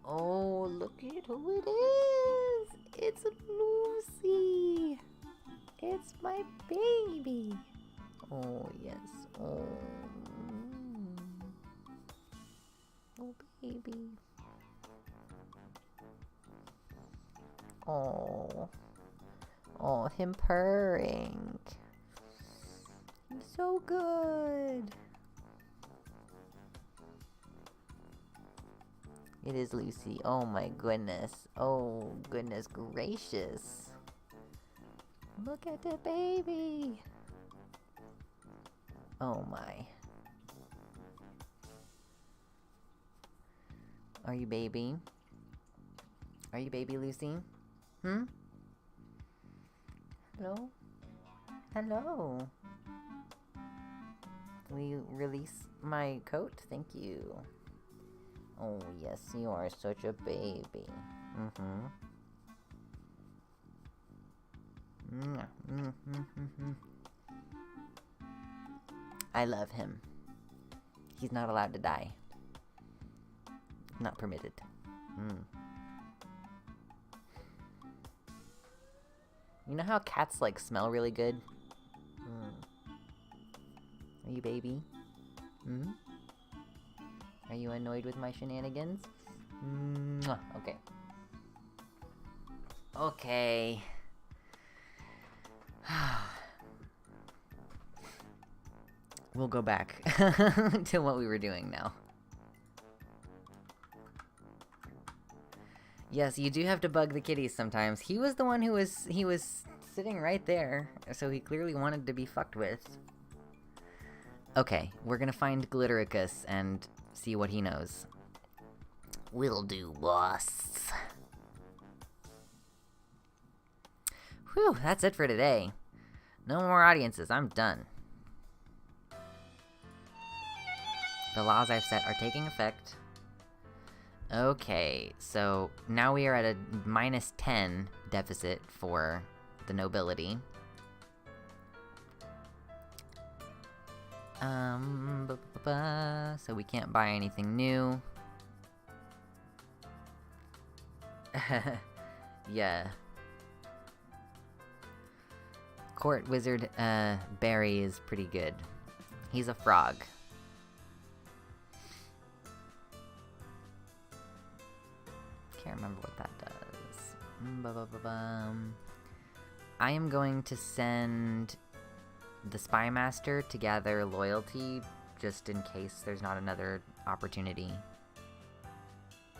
Oh, look at who it is. It's Lucy. It's my baby. Oh, yes. Oh. Oh, baby. Oh. Oh, him purring. He's so good. It is Lucy. Oh my goodness. Oh, goodness gracious. Look at the baby. Oh my. Are you baby? Are you baby Lucy? Hello? Hello. Will you release my coat? Thank you. Oh, yes, you are such a baby. I love him. He's not allowed to die. Not permitted. You know how cats, like, smell really good? Are you baby? Are you annoyed with my shenanigans? Okay. Okay. We'll go back to what we were doing now. Yes, you do have to bug the kitties sometimes. He was the one who was sitting right there, so he clearly wanted to be fucked with. Okay, we're gonna find Glittericus and see what he knows. Will do, boss. Whew, that's it for today. No more audiences, I'm done. The laws I've set are taking effect. Okay, so now we are at a -10 deficit for the nobility. So we can't buy anything new. Yeah. Court Wizard, Barry is pretty good. He's a frog. Can't remember what that does. I am going to send the Spy Master to gather loyalty, just in case there's not another opportunity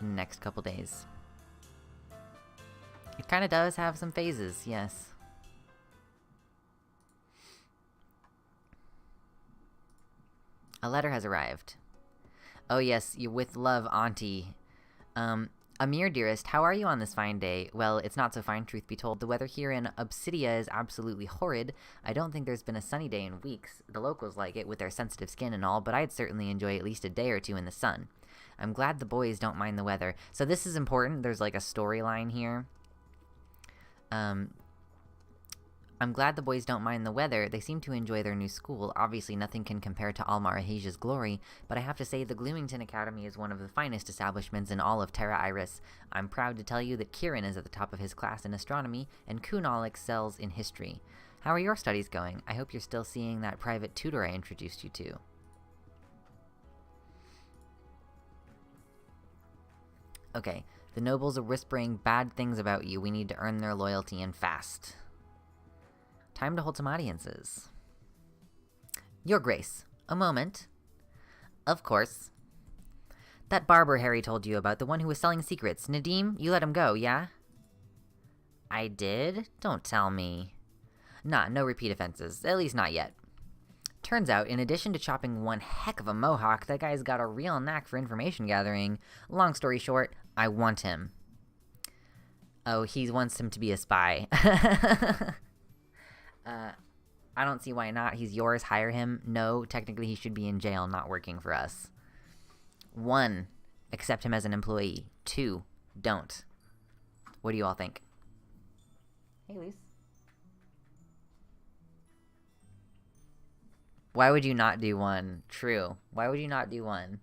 in the next couple days. It kind of does have some phases, yes. A letter has arrived. Oh yes, you with love, Auntie. Amir, dearest, how are you on this fine day? Well, it's not so fine, truth be told. The weather here in Obsidia is absolutely horrid. I don't think there's been a sunny day in weeks. The locals like it with their sensitive skin and all, but I'd certainly enjoy at least a day or two in the sun. I'm glad the boys don't mind the weather. So this is important. There's like a storyline here. I'm glad the boys don't mind the weather. They seem to enjoy their new school. Obviously, nothing can compare to Almarahesia's glory, but I have to say the Gloomington Academy is one of the finest establishments in all of Terra Iris. I'm proud to tell you that Kieran is at the top of his class in astronomy, and Kunal excels in history. How are your studies going? I hope you're still seeing that private tutor I introduced you to. Okay, the nobles are whispering bad things about you. We need to earn their loyalty and fast. Time to hold some audiences. Your Grace, a moment. Of course. That barber Harry told you about, the one who was selling secrets. Nadim, you let him go, yeah? I did? Don't tell me. Nah, no repeat offenses. At least not yet. Turns out, in addition to chopping one heck of a mohawk, that guy's got a real knack for information gathering. Long story short, I want him. Oh, he wants him to be a spy. I don't see why not. He's yours. Hire him. No, technically he should be in jail, not working for us. 1, accept him as an employee. 2, don't. What do you all think? Hey, Luce. Why would you not do 1? True. Why would you not do 1?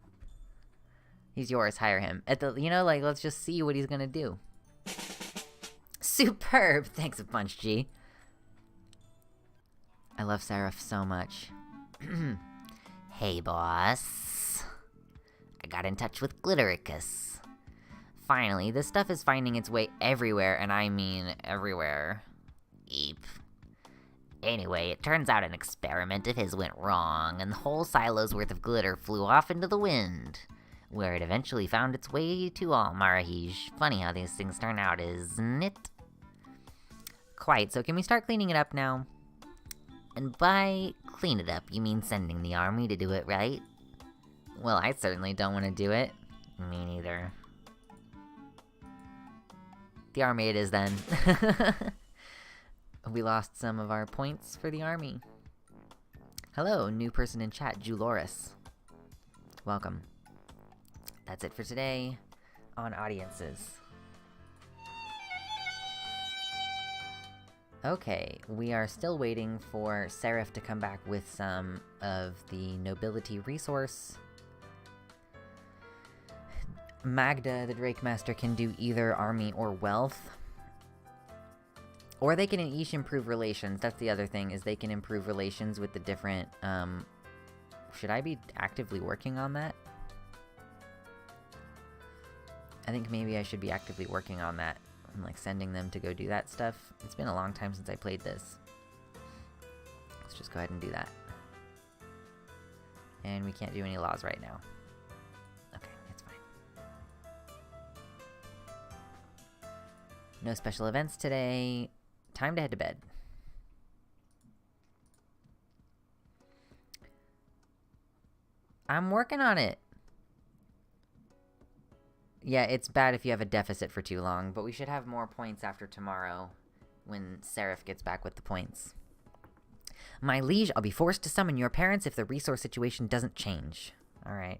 He's yours. Hire him. Let's just see what he's gonna do. Superb. Thanks a bunch, G. I love Seraph so much. Hey, boss. I got in touch with Glittericus. Finally, this stuff is finding its way everywhere, and I mean everywhere. Eep. Anyway, it turns out an experiment of his went wrong, and the whole silo's worth of glitter flew off into the wind, where it eventually found its way to Almarahej. Funny how these things turn out, isn't it? Quite, so can we start cleaning it up now? And by clean it up, you mean sending the army to do it, right? Well, I certainly don't want to do it. Me neither. The army it is, then. We lost some of our points for the army. Hello, new person in chat, Juloris. Welcome. That's it for today on audiences. Okay, we are still waiting for Seraph to come back with some of the nobility resource. Magda, the Drake Master, can do either army or wealth. Or they can each improve relations. That's the other thing, is they can improve relations with the different, should I be actively working on that? I think maybe I should be actively working on that. I'm like sending them to go do that stuff. It's been a long time since I played this. Let's just go ahead and do that. And we can't do any laws right now. Okay, it's fine. No special events today. Time to head to bed. I'm working on it. Yeah, it's bad if you have a deficit for too long, but we should have more points after tomorrow when Seraph gets back with the points. My liege, I'll be forced to summon your parents if the resource situation doesn't change. Alright.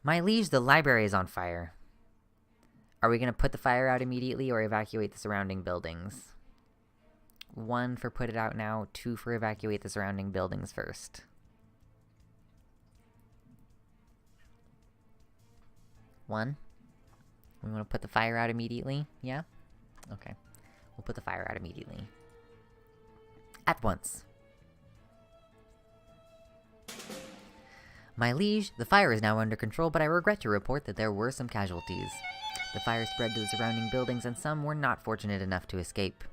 My liege, the library is on fire. Are we going to put the fire out immediately or evacuate the surrounding buildings? 1 for put it out now, 2 for evacuate the surrounding buildings first. One. We want to put the fire out immediately? Yeah? Okay. We'll put the fire out immediately. At once. My liege, the fire is now under control, but I regret to report that there were some casualties. The fire spread to the surrounding buildings, and some were not fortunate enough to escape.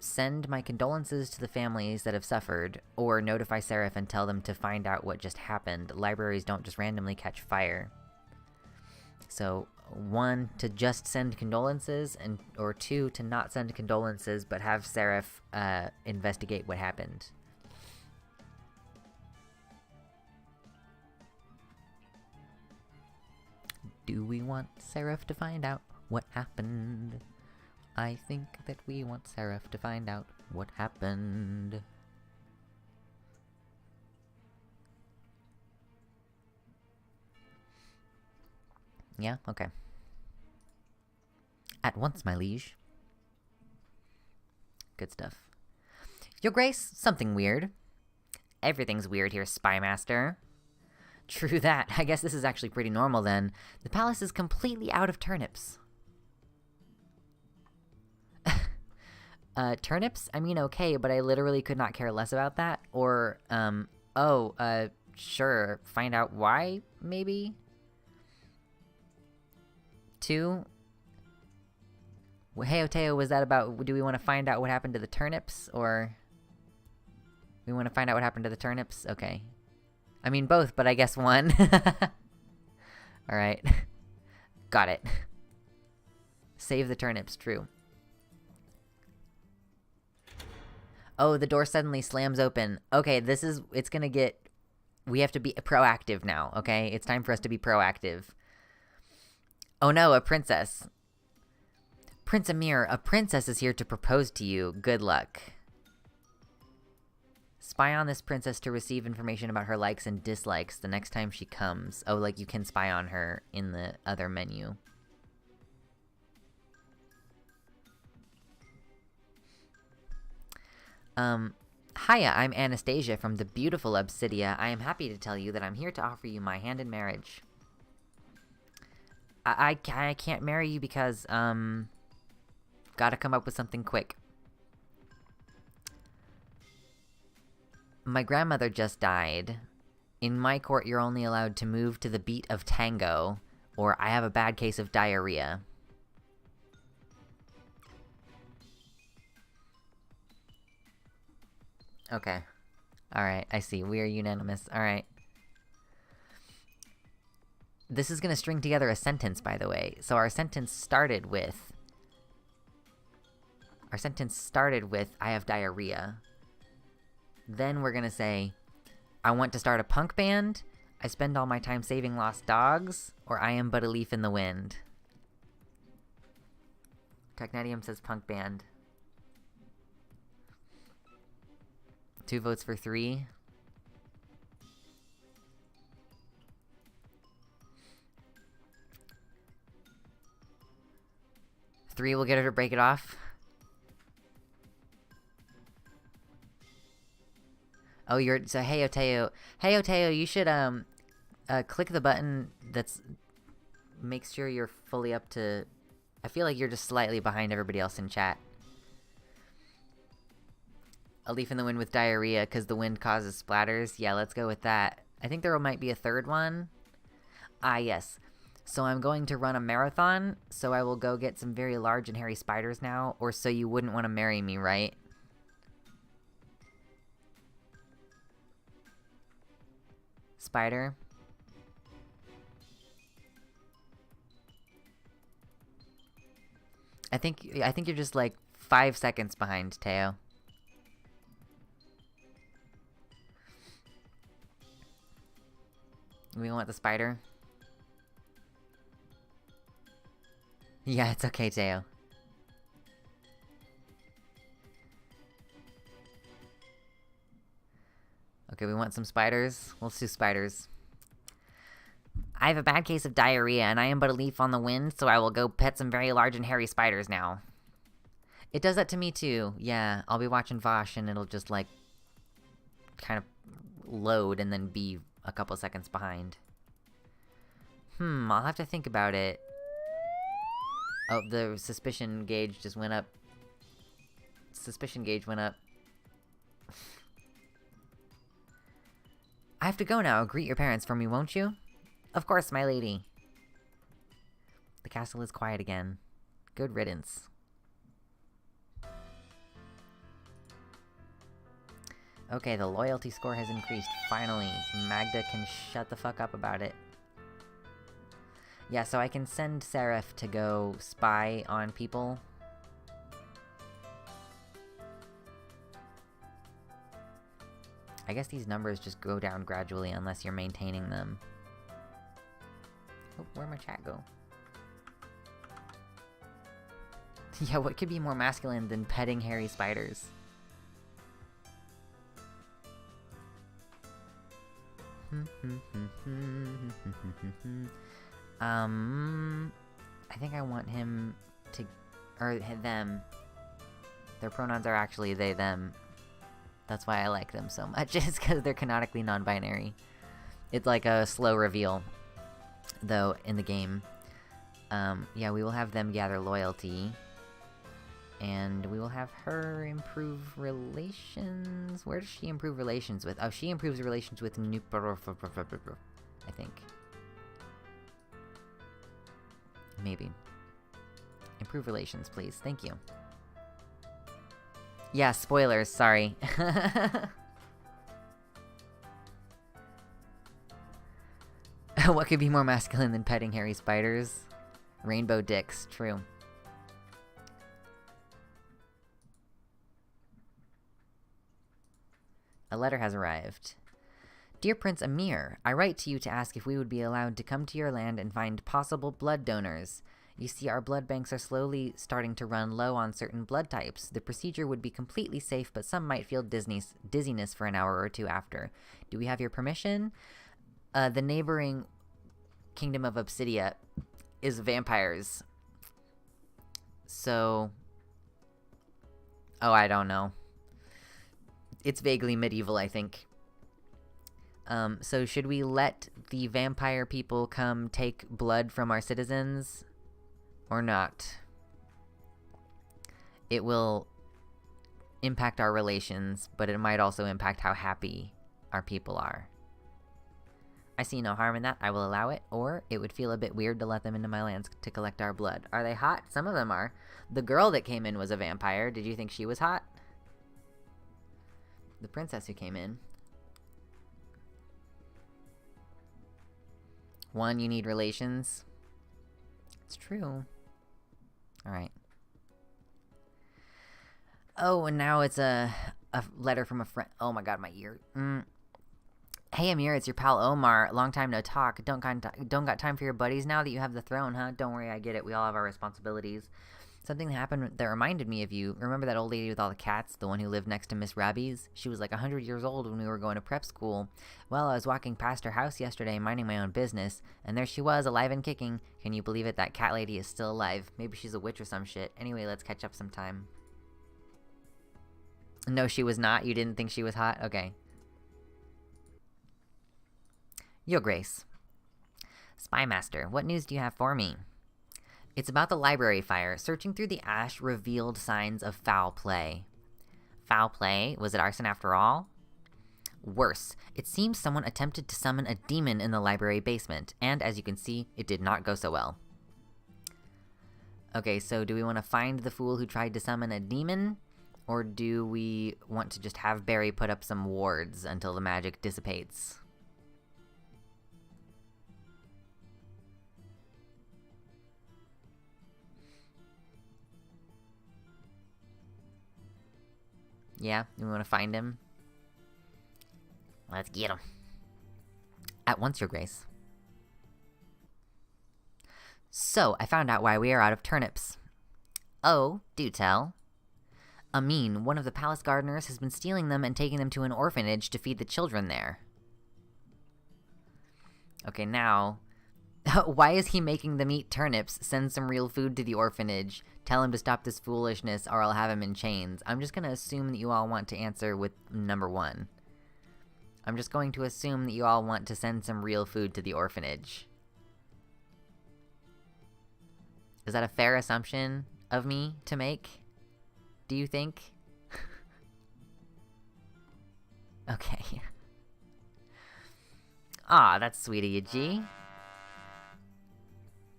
Send my condolences to the families that have suffered, or notify Seraph and tell them to find out what just happened. Libraries don't just randomly catch fire. So, 1, to just send condolences, or 2, to not send condolences, but have Seraph investigate what happened. Do we want Seraph to find out what happened? I think that we want Seraph to find out what happened. Yeah? Okay. At once, my liege. Good stuff. Your Grace, something weird. Everything's weird here, Spymaster. True that. I guess this is actually pretty normal then. The palace is completely out of turnips. Turnips? I mean, okay, but I literally could not care less about that. Or, sure. Find out why, maybe? 2? Hey, Oteo, was that about... Do we want to find out what happened to the turnips, or... We want to find out what happened to the turnips? Okay. I mean, both, but I guess one. Alright. Got it. Save the turnips, true. Oh, the door suddenly slams open. Okay, it's gonna get... We have to be proactive now, okay? It's time for us to be proactive. Oh no, a princess. Prince Amir, a princess is here to propose to you. Good luck. Spy on this princess to receive information about her likes and dislikes the next time she comes. Oh, like you can spy on her in the other menu. Hiya, I'm Anastasia from the beautiful Obsidia. I am happy to tell you that I'm here to offer you my hand in marriage. I can't marry you because, gotta come up with something quick. My grandmother just died. In my court, you're only allowed to move to the beat of tango, or I have a bad case of diarrhea. Okay. Alright, I see. We are unanimous. Alright. This is gonna string together a sentence, by the way. So our sentence started with... I have diarrhea. Then we're gonna say, I want to start a punk band, I spend all my time saving lost dogs, or I am but a leaf in the wind. Technetium says punk band. 2 votes for 3. Three will get her to break it off. Oh, so hey Oteo. Hey Oteo, you should click the button that's makes sure you're fully up to... I feel like you're just slightly behind everybody else in chat. A leaf in the wind with diarrhea because the wind causes splatters. Yeah, let's go with that. I think there might be a third one. Ah, yes. So I'm going to run a marathon, so I will go get some very large and hairy spiders now, or so you wouldn't want to marry me, right? Spider. I think you're just like 5 seconds behind, Teo. We want the spider? Yeah, it's okay, Teo. Okay, we want some spiders. Let's do spiders. I have a bad case of diarrhea, and I am but a leaf on the wind, so I will go pet some very large and hairy spiders now. It does that to me, too. Yeah, I'll be watching Vosh, and it'll just, like, kind of load and then be a couple seconds behind. I'll have to think about it. Oh, the suspicion gauge just went up. Suspicion gauge went up. I have to go now. Greet your parents for me, won't you? Of course, my lady. The castle is quiet again. Good riddance. Okay, the loyalty score has increased. Finally, Magda can shut the fuck up about it. Yeah, so I can send Seraph to go spy on people. I guess these numbers just go down gradually unless you're maintaining them. Oh, where'd my chat go? Yeah, what could be more masculine than petting hairy spiders? I think I want him to, or them. Their pronouns are actually they, them. That's why I like them so much, is because they're canonically non-binary. It's like a slow reveal, though, in the game. Yeah, we will have them gather loyalty. And we will have her improve relations. Where does she improve relations with? Oh, she improves relations with I think. Maybe. Improve relations, please. Thank you. Yeah, spoilers, sorry. What could be more masculine than petting hairy spiders? Rainbow dicks, true. A letter has arrived. Dear Prince Amir, I write to you to ask if we would be allowed to come to your land and find possible blood donors. You see, our blood banks are slowly starting to run low on certain blood types. The procedure would be completely safe, but some might feel dizziness for an hour or two after. Do we have your permission? The neighboring kingdom of Obsidia is vampires. So... oh, I don't know. It's vaguely medieval, I think. So should we let the vampire people come take blood from our citizens? Or not? It will impact our relations, but it might also impact how happy our people are. I see no harm in that. I will allow it, or it would feel a bit weird to let them into my lands to collect our blood. Are they hot? Some of them are. The girl that came in was a vampire. Did you think she was hot? The princess who came in. One, you need relations. It's true. Alright. Oh, and now it's a letter from a friend. Oh my god, my ear. Hey Amir, it's your pal Omar. Long time no talk. Don't got time for your buddies now that you have the throne, huh? Don't worry, I get it. We all have our responsibilities. Something that happened that reminded me of you. Remember that old lady with all the cats? The one who lived next to Miss Rabies? She was like 100 years old when we were going to prep school. Well, I was walking past her house yesterday, minding my own business, and there she was, alive and kicking. Can you believe it? That cat lady is still alive. Maybe she's a witch or some shit. Anyway, let's catch up sometime. No, she was not? You didn't think she was hot? Okay. Your Grace. Spymaster, what news do you have for me? It's about the library fire. Searching through the ash revealed signs of foul play. Foul play? Was it arson after all? Worse, it seems someone attempted to summon a demon in the library basement, and as you can see, it did not go so well. Okay, so do we want to find the fool who tried to summon a demon? Or do we want to just have Barry put up some wards until the magic dissipates? Yeah, we want to find him. Let's get him. At once, Your Grace. So, I found out why we are out of turnips. Oh, do tell. Amin, one of the palace gardeners, has been stealing them and taking them to an orphanage to feed the children there. Okay, now... why is he making them eat turnips? Send some real food to the orphanage. Tell him to stop this foolishness or I'll have him in chains. I'm just gonna assume that you all want to answer with number one. I'm just going to assume that you all want to send some real food to the orphanage. Is that a fair assumption of me to make? Do you think? Okay. Aw, that's sweet of you, G.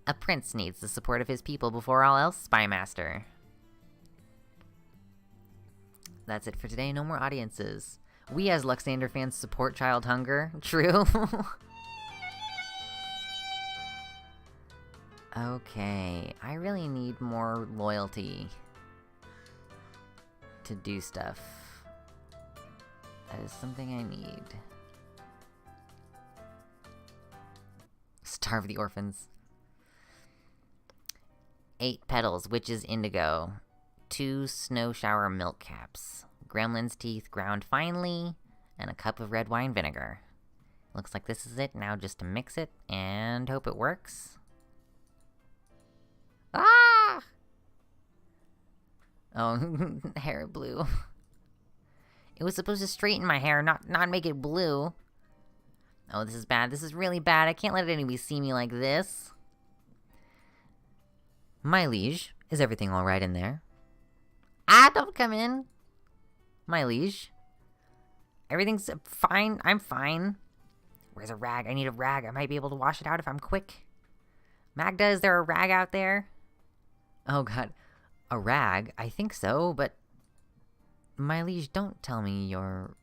A prince needs the support of his people before all else, Spymaster. That's it for today, no more audiences. We as Luxander fans support child hunger, true? Okay, I really need more loyalty to do stuff. That is something I need. Starve the orphans. 8 petals, witch's indigo. 2 snow shower milk caps. Gremlin's teeth ground finely. And a cup of red wine vinegar. Looks like this is it. Now just to mix it and hope it works. Ah! Oh, hair blue. It was supposed to straighten my hair, not make it blue. Oh, this is bad. This is really bad. I can't let anybody see me like this. My liege, is everything all right in there? Ah, don't come in. My liege. Everything's fine. I'm fine. Where's a rag? I need a rag. I might be able to wash it out if I'm quick. Magda, is there a rag out there? Oh, God. A rag? I think so, but... My liege, don't tell me you're...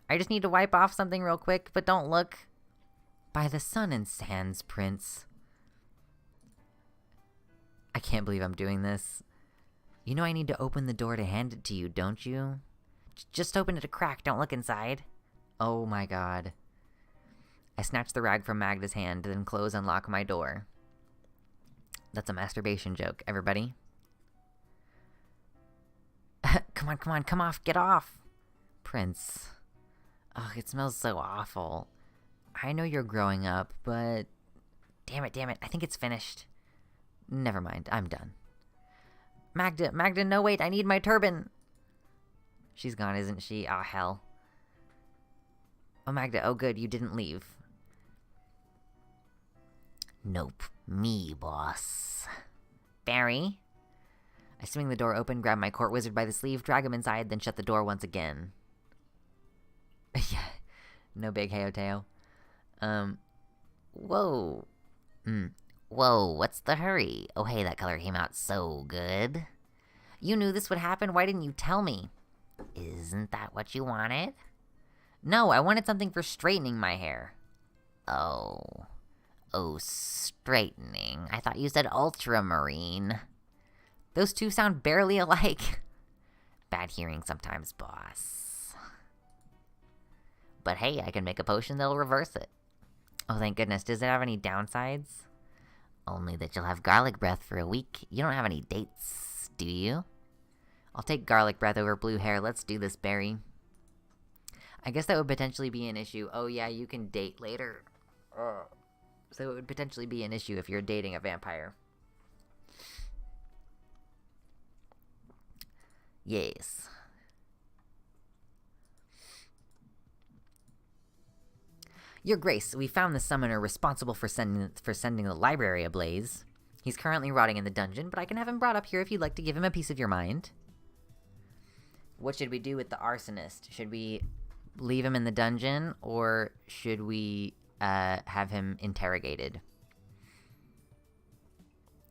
I just need to wipe off something real quick, but don't look. By the sun and sands, Prince. I can't believe I'm doing this. You know I need to open the door to hand it to you, don't you? Just open it a crack, don't look inside. Oh my god. I snatch the rag from Magda's hand, then close and lock my door. That's a masturbation joke, everybody. Come off, get off! Prince. Ugh, it smells so awful. I know you're growing up, but... Damn it, I think it's finished. Never mind, I'm done. Magda, no wait, I need my turban! She's gone, isn't she? Ah, hell. Oh, Magda, oh good, you didn't leave. Nope, me, boss. Barry? I swing the door open, grab my court wizard by the sleeve, drag him inside, then shut the door once again. Yeah, no big Heoteo. Whoa. Whoa, what's the hurry? Oh hey, that color came out so good. You knew this would happen, why didn't you tell me? Isn't that what you wanted? No, I wanted something for straightening my hair. Oh, straightening. I thought you said ultramarine. Those two sound barely alike. Bad hearing sometimes, boss. But hey, I can make a potion that'll reverse it. Oh, thank goodness. Does it have any downsides? Only that you'll have garlic breath for a week. You don't have any dates, do you? I'll take garlic breath over blue hair. Let's do this, Barry. I guess that would potentially be an issue. Oh yeah, you can date later. So it would potentially be an issue if you're dating a vampire. Yes. Your Grace, we found the summoner responsible for sending the library ablaze. He's currently rotting in the dungeon, but I can have him brought up here if you'd like to give him a piece of your mind. What should we do with the arsonist? Should we leave him in the dungeon, or should we have him interrogated?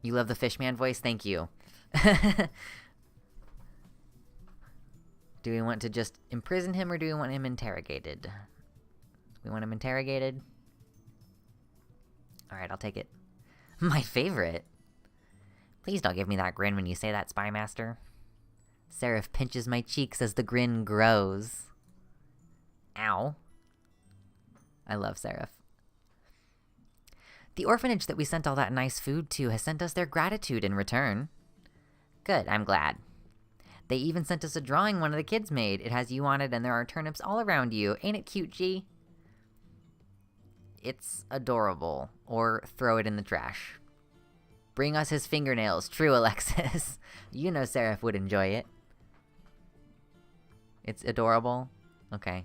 You love the fishman voice? Thank you. Do we want to just imprison him, or do we want him interrogated? We want him interrogated? Alright, I'll take it. My favorite? Please don't give me that grin when you say that, Spy Master. Seraph pinches my cheeks as the grin grows. Ow. I love Seraph. The orphanage that we sent all that nice food to has sent us their gratitude in return. Good, I'm glad. They even sent us a drawing one of the kids made. It has you on it and there are turnips all around you. Ain't it cute, G? It's adorable. Or throw it in the trash. Bring us his fingernails. True, Alexis. You know Seraph would enjoy it. It's adorable? Okay.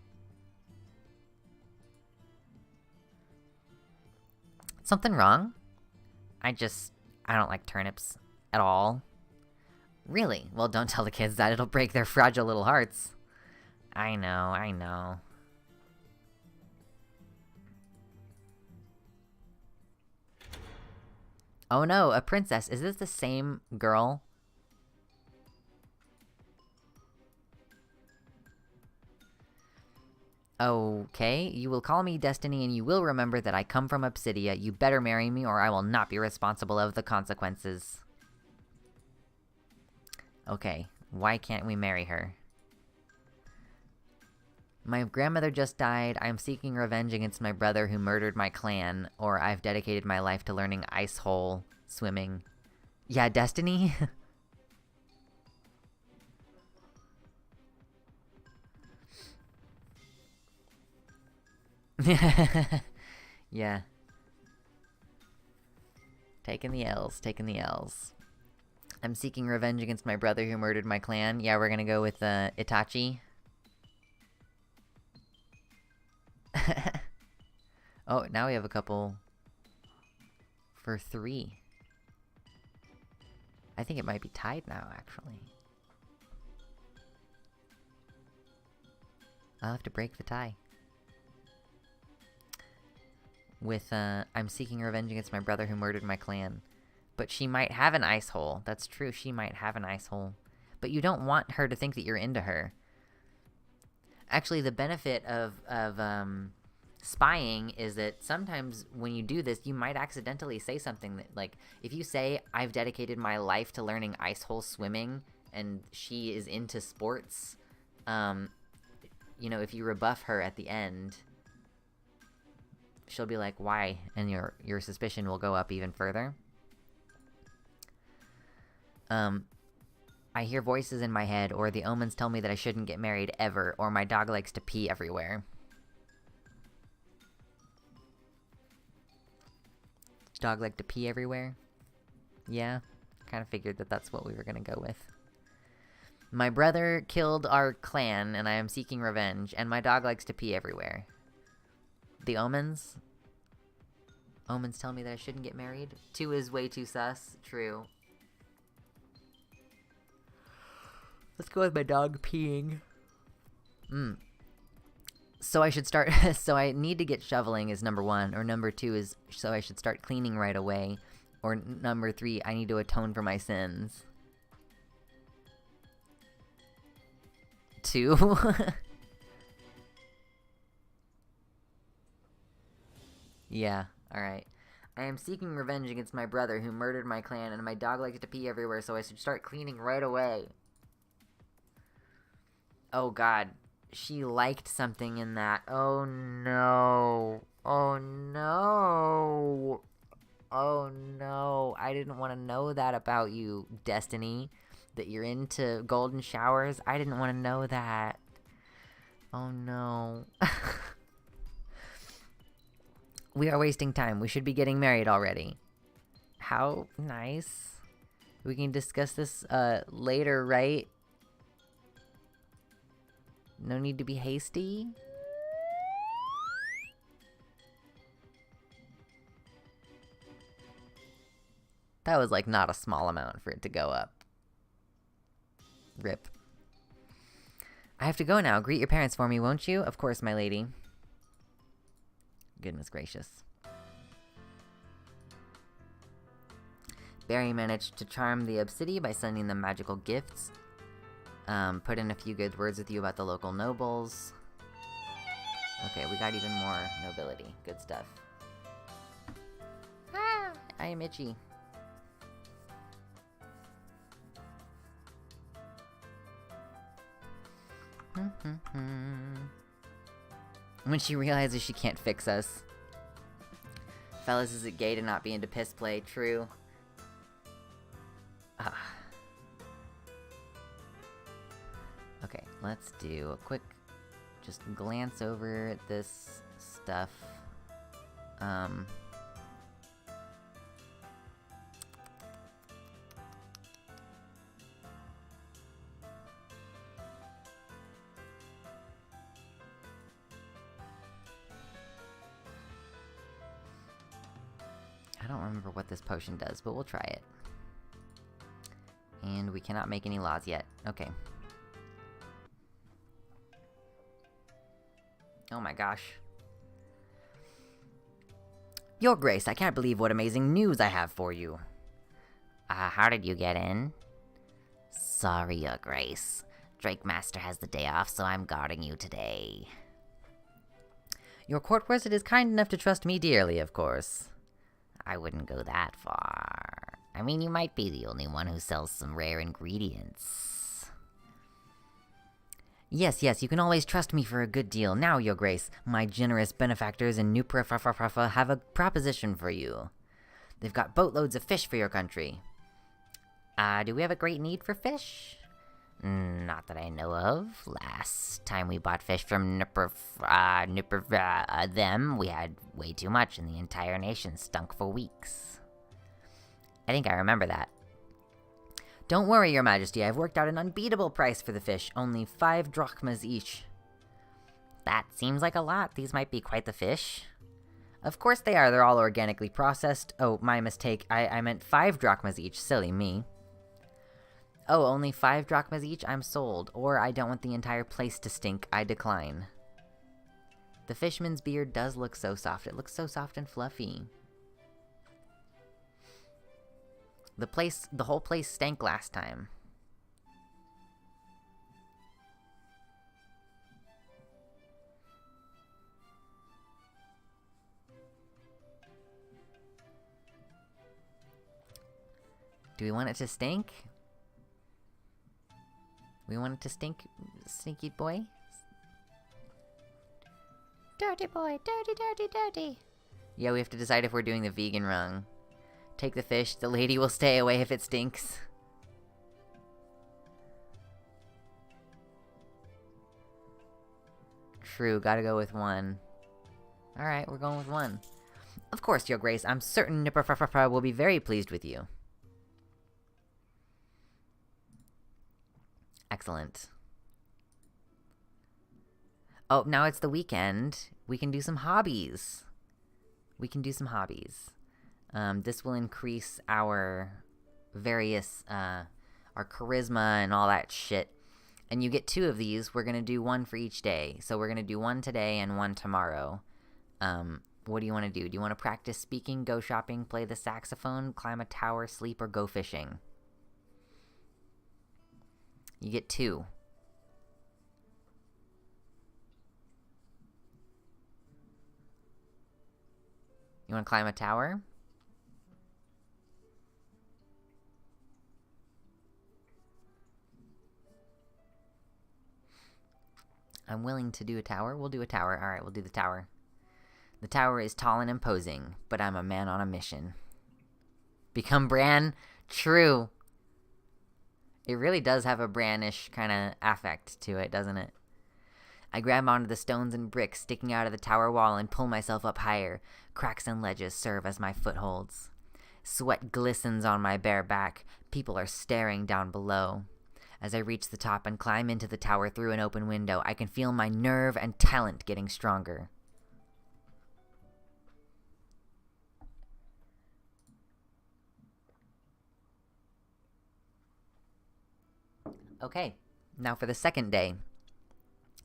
Something wrong? I don't like turnips. At all. Really? Well, don't tell the kids that. It'll break their fragile little hearts. I know. Oh no, a princess. Is this the same girl? Okay, you will call me Destiny and you will remember that I come from Obsidia. You better marry me or I will not be responsible of the consequences. Okay, why can't we marry her? My grandmother just died. I am seeking revenge against my brother who murdered my clan, or I've dedicated my life to learning ice hole swimming. Yeah, Destiny? Yeah. Taking the L's, taking the L's. I'm seeking revenge against my brother who murdered my clan. Yeah, we're gonna go with, Itachi. Oh, now we have a couple for 3. I think it might be tied now, actually. I'll have to break the tie. With, I'm seeking revenge against my brother who murdered my clan. But she might have an ice hole. That's true, she might have an ice hole. But you don't want her to think that you're into her. Actually, the benefit of spying is that sometimes when you do this, you might accidentally say something that, like, if you say, I've dedicated my life to learning ice hole swimming, and she is into sports, you know, if you rebuff her at the end, she'll be like, why? And your suspicion will go up even further. I hear voices in my head, or the omens tell me that I shouldn't get married ever, or my dog likes to pee everywhere. Dog like to pee everywhere? Yeah, kind of figured that that's what we were gonna go with. My brother killed our clan, and I am seeking revenge, and my dog likes to pee everywhere. The omens? Omens tell me that I shouldn't get married? 2 is way too sus. True. Let's go with my dog peeing. So I should start... so I need to get shoveling is number 1. Or number 2 is... so I should start cleaning right away. Or number 3, I need to atone for my sins. 2? Yeah, alright. I am seeking revenge against my brother who murdered my clan, and my dog likes to pee everywhere, so I should start cleaning right away. Oh god, she liked something in that. Oh no. Oh no. Oh no. I didn't want to know that about you, Destiny. That you're into golden showers. I didn't want to know that. Oh no. We are wasting time. We should be getting married already. How nice. We can discuss this later, right? No need to be hasty. That was like not a small amount for it to go up. Rip. I have to go now. Greet your parents for me, won't you? Of course, my lady. Goodness gracious. Barry managed to charm the Obsidian by sending them magical gifts. Put in a few good words with you about the local nobles. Okay, we got even more nobility. Good stuff. Ah, I am itchy. When she realizes she can't fix us. Fellas, is it gay to not be into piss play? True. Okay, let's do a quick, just glance over this stuff. I don't remember what this potion does, but we'll try it. And we cannot make any laws yet. Okay. Oh my gosh. Your Grace, I can't believe what amazing news I have for you. How did you get in? Sorry, Your Grace. Drake Master has the day off, so I'm guarding you today. Your court wizard is kind enough to trust me dearly, of course. I wouldn't go that far. I mean, you might be the only one who sells some rare ingredients. Yes, you can always trust me for a good deal. Now, Your Grace, my generous benefactors in Nupra have a proposition for you. They've got boatloads of fish for your country. Do we have a great need for fish? Not that I know of. Last time we bought fish from them, we had way too much and the entire nation stunk for weeks. I think I remember that. Don't worry, Your Majesty, I've worked out an unbeatable price for the fish, only 5 drachmas each. That seems like a lot. These might be quite the fish. Of course they are, they're all organically processed. Oh, my mistake, I meant 5 drachmas each, silly me. Oh, only 5 drachmas each? I'm sold. Or I don't want the entire place to stink, I decline. The fishman's beard does look so soft. It looks so soft and fluffy. The whole place stank last time. Do we want it to stink? We want it to stink, stinky boy? Dirty boy, dirty, dirty, dirty. Yeah, we have to decide if we're doing the vegan wrong. Take the fish, the lady will stay away if it stinks. True, gotta go with 1. Alright, we're going with 1. Of course, Your Grace, I'm certain Nipper will be very pleased with you. Excellent. Oh, now it's the weekend. We can do some hobbies. This will increase our various, our charisma and all that shit. And you get 2 of these. We're gonna do 1 for each day. So we're gonna do 1 today and 1 tomorrow. What do you want to do? Do you want to practice speaking, go shopping, play the saxophone, climb a tower, sleep, or go fishing? You get 2. You want to climb a tower? I'm willing to do a tower. We'll do a tower. Alright, we'll do the tower. The tower is tall and imposing, but I'm a man on a mission. Become Bran? True. It really does have a Bran-ish kind of affect to it, doesn't it? I grab onto the stones and bricks sticking out of the tower wall and pull myself up higher. Cracks and ledges serve as my footholds. Sweat glistens on my bare back. People are staring down below. As I reach the top and climb into the tower through an open window, I can feel my nerve and talent getting stronger. Okay, now for the second day.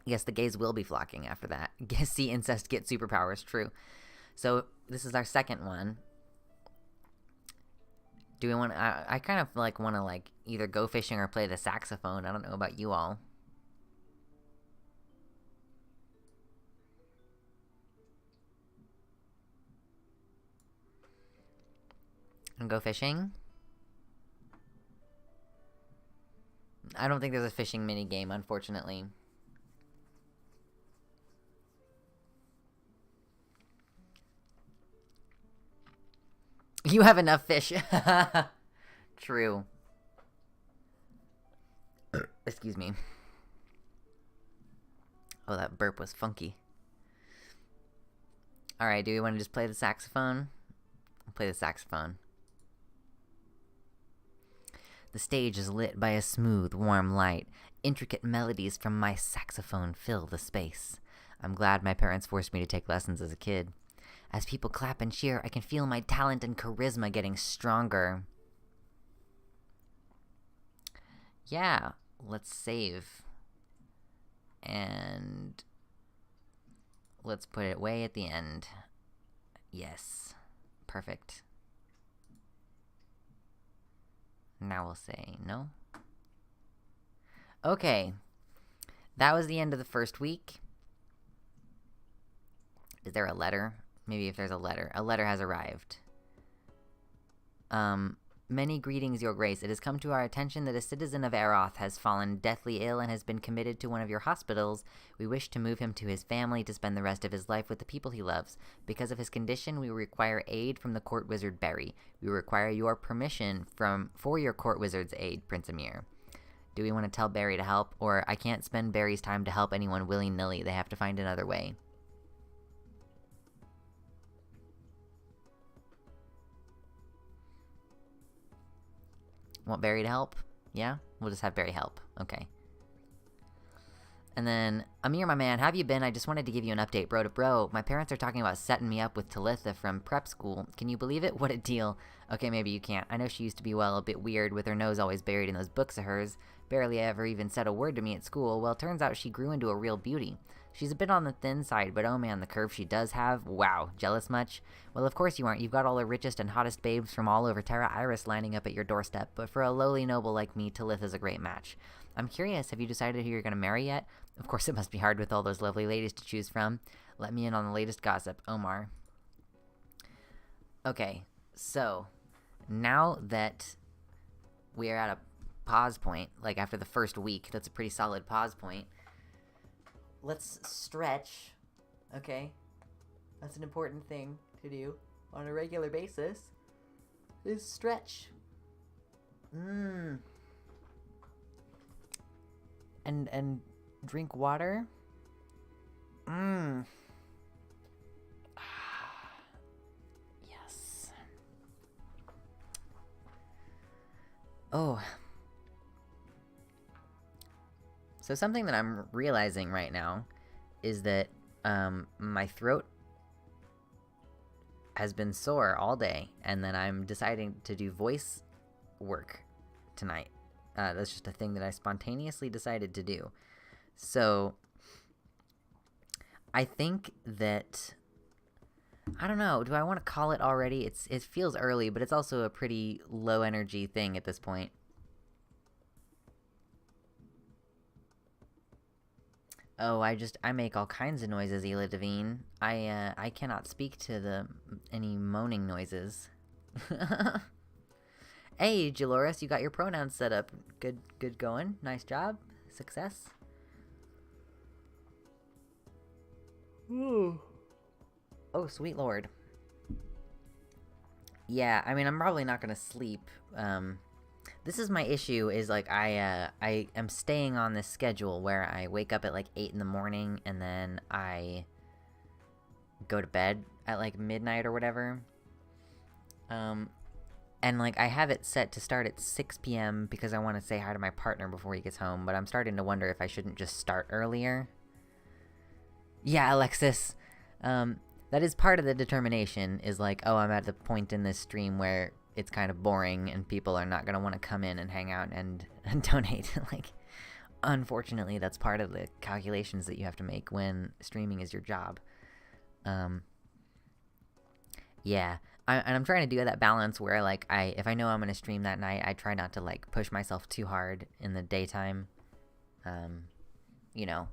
Yes, the gays will be flocking after that. See incest, get superpowers, true. So, this is our second one. Do we want to... I kind of, like, want to, like, either go fishing or play the saxophone. I don't know about you all. And go fishing? I don't think there's a fishing minigame, unfortunately. You have enough fish. True. Excuse me. Oh, that burp was funky. Alright, do we want to just play the saxophone? I'll play the saxophone. The stage is lit by a smooth, warm light. Intricate melodies from my saxophone fill the space. I'm glad my parents forced me to take lessons as a kid. As people clap and cheer, I can feel my talent and charisma getting stronger. Yeah, let's save. And let's put it way at the end. Yes. Perfect. Now we'll say no. Okay. That was the end of the first week. Is there a letter? Maybe if there's a letter. A letter has arrived. Many greetings, Your Grace. It has come to our attention that a citizen of Aeroth has fallen deathly ill and has been committed to one of your hospitals. We wish to move him to his family to spend the rest of his life with the people he loves. Because of his condition, we require aid from the court wizard Barry. We require your permission for your court wizard's aid, Prince Amir. Do we want to tell Barry to help? Or I can't spend Barry's time to help anyone willy-nilly. They have to find another way. Want Barry to help? Yeah? We'll just have Barry help. Okay. And then, Amir, my man, how have you been? I just wanted to give you an update, bro to bro. My parents are talking about setting me up with Talitha from prep school. Can you believe it? What a deal. Okay, maybe you can't. I know she used to be, well, a bit weird with her nose always buried in those books of hers. Barely ever even said a word to me at school. Well, turns out she grew into a real beauty. She's a bit on the thin side, but oh man, the curve she does have. Wow. Jealous much? Well, of course you aren't. You've got all the richest and hottest babes from all over Terra Iris lining up at your doorstep. But for a lowly noble like me, Talitha's a great match. I'm curious, have you decided who you're going to marry yet? Of course it must be hard with all those lovely ladies to choose from. Let me in on the latest gossip, Omar. Okay, so now that we are at a pause point, like after the first week, that's a pretty solid pause point. Let's stretch, okay? That's an important thing to do on a regular basis, is stretch. And drink water. Yes. Oh. So something that I'm realizing right now is that my throat has been sore all day, and then I'm deciding to do voice work tonight. That's just a thing that I spontaneously decided to do. So I think that, I don't know, do I want to call it already? It feels early, but it's also a pretty low energy thing at this point. Oh, I make all kinds of noises, Ela Devine. I cannot speak to any moaning noises. Hey, Jaloris, you got your pronouns set up. Good going. Nice job. Success. Ooh. Oh, sweet lord. Yeah, I mean, I'm probably not gonna sleep. This is my issue, is like I am staying on this schedule where I wake up at like 8 in the morning and then I go to bed at like midnight or whatever. And like I have it set to start at 6 p.m. because I want to say hi to my partner before he gets home, but I'm starting to wonder if I shouldn't just start earlier. Yeah, Alexis. That is part of the determination, is like, oh, I'm at the point in this stream where it's kind of boring and people are not going to want to come in and hang out and donate. Like, unfortunately, that's part of the calculations that you have to make when streaming is your job. Yeah. And I'm trying to do that balance where, like, if I know I'm going to stream that night, I try not to, like, push myself too hard in the daytime. You know,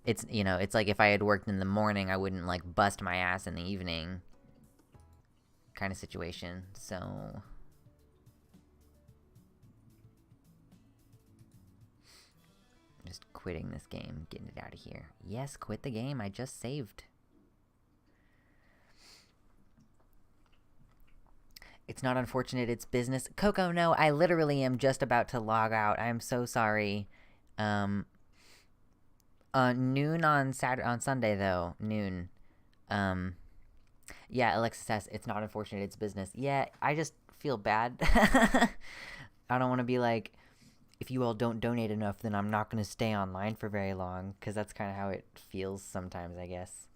it's like if I had worked in the morning, I wouldn't, like, bust my ass in the evening kind of situation. So just quitting this game, getting it out of here. Yes, quit the game. I just saved. It's not unfortunate, it's business. Coco, no, I literally am just about to log out. I am so sorry. Noon on Sunday though. Noon. Yeah, Alexis says it's not unfortunate, it's business. Yeah, I just feel bad. I don't want to be like, if you all don't donate enough, then I'm not going to stay online for very long, because that's kind of how it feels sometimes, I guess.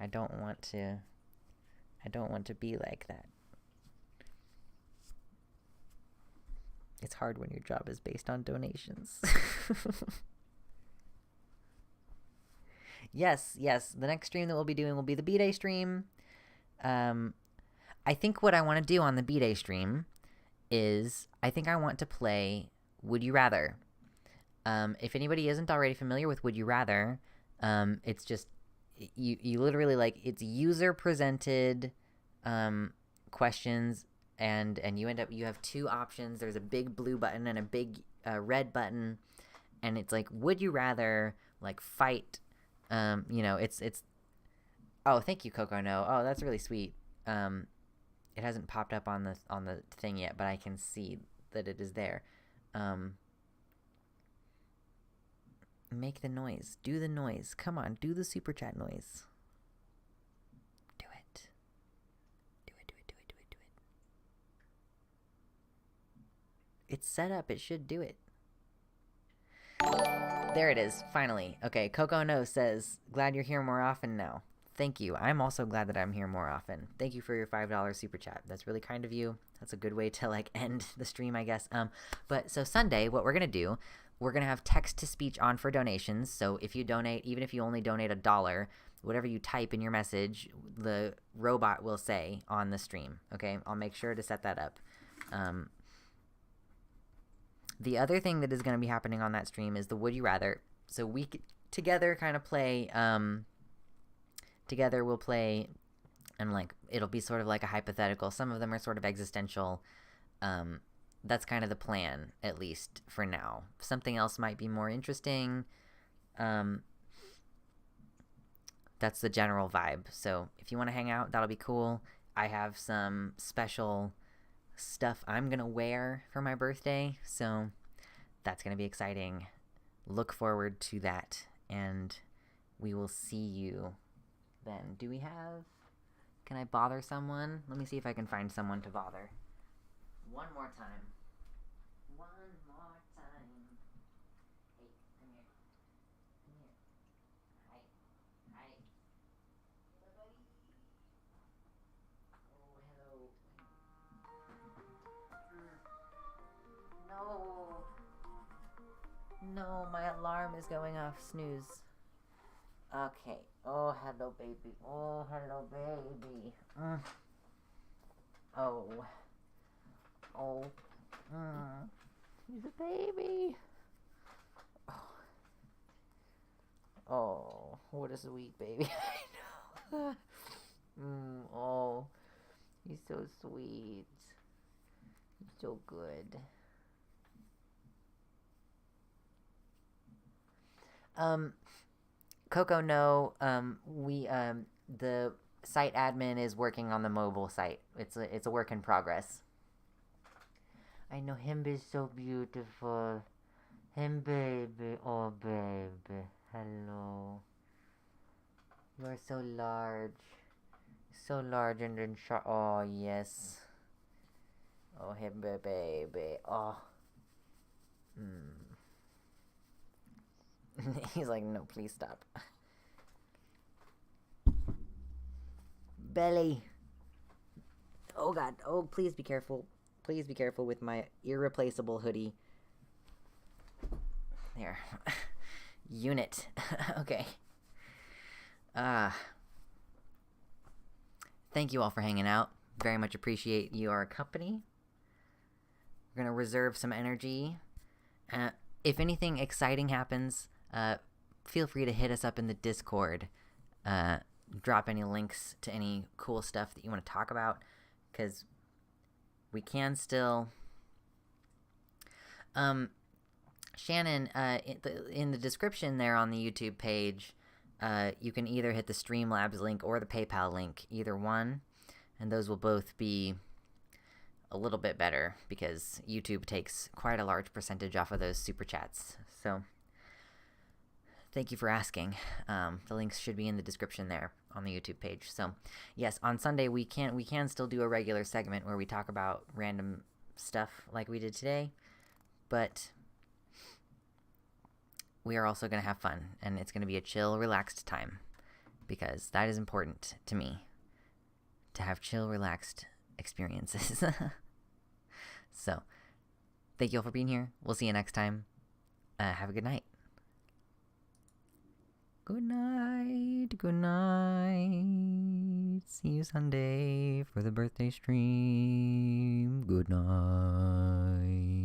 I don't want to be like that. It's hard when your job is based on donations. Yes. The next stream that we'll be doing will be the B-Day stream. I think what I want to do on the B-Day stream is, I think I want to play Would You Rather. If anybody isn't already familiar with Would You Rather, it's just, you literally, like, it's user-presented questions, and you have two options. There's a big blue button and a big red button, and it's like, would you rather, like, fight, it's oh, thank you, Coco. No, oh, that's really sweet. It hasn't popped up on the thing yet, but I can see that it is there. Make the noise. Do the noise. Come on, do the super chat noise. Do it. Do it. It's set up. It should do it. There it is, finally. Okay, Coco No says, glad you're here more often now. Thank you. I'm also glad that I'm here more often. Thank you for your $5 super chat. That's really kind of you. That's a good way to, like, end the stream, I guess. But so Sunday, what we're going to do, we're going to have text-to-speech on for donations. So if you donate, even if you only donate $1, whatever you type in your message, the robot will say on the stream, okay? I'll make sure to set that up. The other thing that is going to be happening on that stream is the Would You Rather. So we together kind of play, together we'll play, and like, it'll be sort of like a hypothetical. Some of them are sort of existential. That's kind of the plan, at least for now. Something else might be more interesting. That's the general vibe. So if you want to hang out, that'll be cool. I have some special stuff I'm gonna wear for my birthday, so that's gonna be exciting. Look forward to that, and we will see you then. Do we have... Can I bother someone? Let me see if I can find someone to bother. One more time. One more time. Hey, come here. Come here. Hi. Hi. Hello, buddy. Oh, hello. No. No, my alarm is going off. Snooze. Okay. Oh, hello, baby. Oh, hello, baby. Oh. Oh. He's a baby. Oh. Oh, what a sweet baby. I know. Oh. He's so sweet. He's so good. Coco, no, the site admin is working on the mobile site. It's a work in progress. I know him is so beautiful. Him, baby. Oh, baby. Hello. You're so large. So large and then short. Oh, yes. Oh, him, baby. Oh. He's like, no, please stop. Belly. Oh, God. Oh, please be careful. Please be careful with my irreplaceable hoodie. There. Unit. Okay. Thank you all for hanging out. Very much appreciate your company. We're going to reserve some energy. If anything exciting happens, feel free to hit us up in the Discord. Drop any links to any cool stuff that you want to talk about, because we can still... Shannon, in the description there on the YouTube page, you can either hit the Streamlabs link or the PayPal link, either one, and those will both be a little bit better, because YouTube takes quite a large percentage off of those super chats. So thank you for asking. The links should be in the description there on the YouTube page. So yes, on Sunday we can still do a regular segment where we talk about random stuff like we did today, but we are also going to have fun, and it's going to be a chill, relaxed time, because that is important to me, to have chill, relaxed experiences. So thank you all for being here. We'll see you next time. Have a good night. Good night. Good night. See you Sunday for the birthday stream. Good night.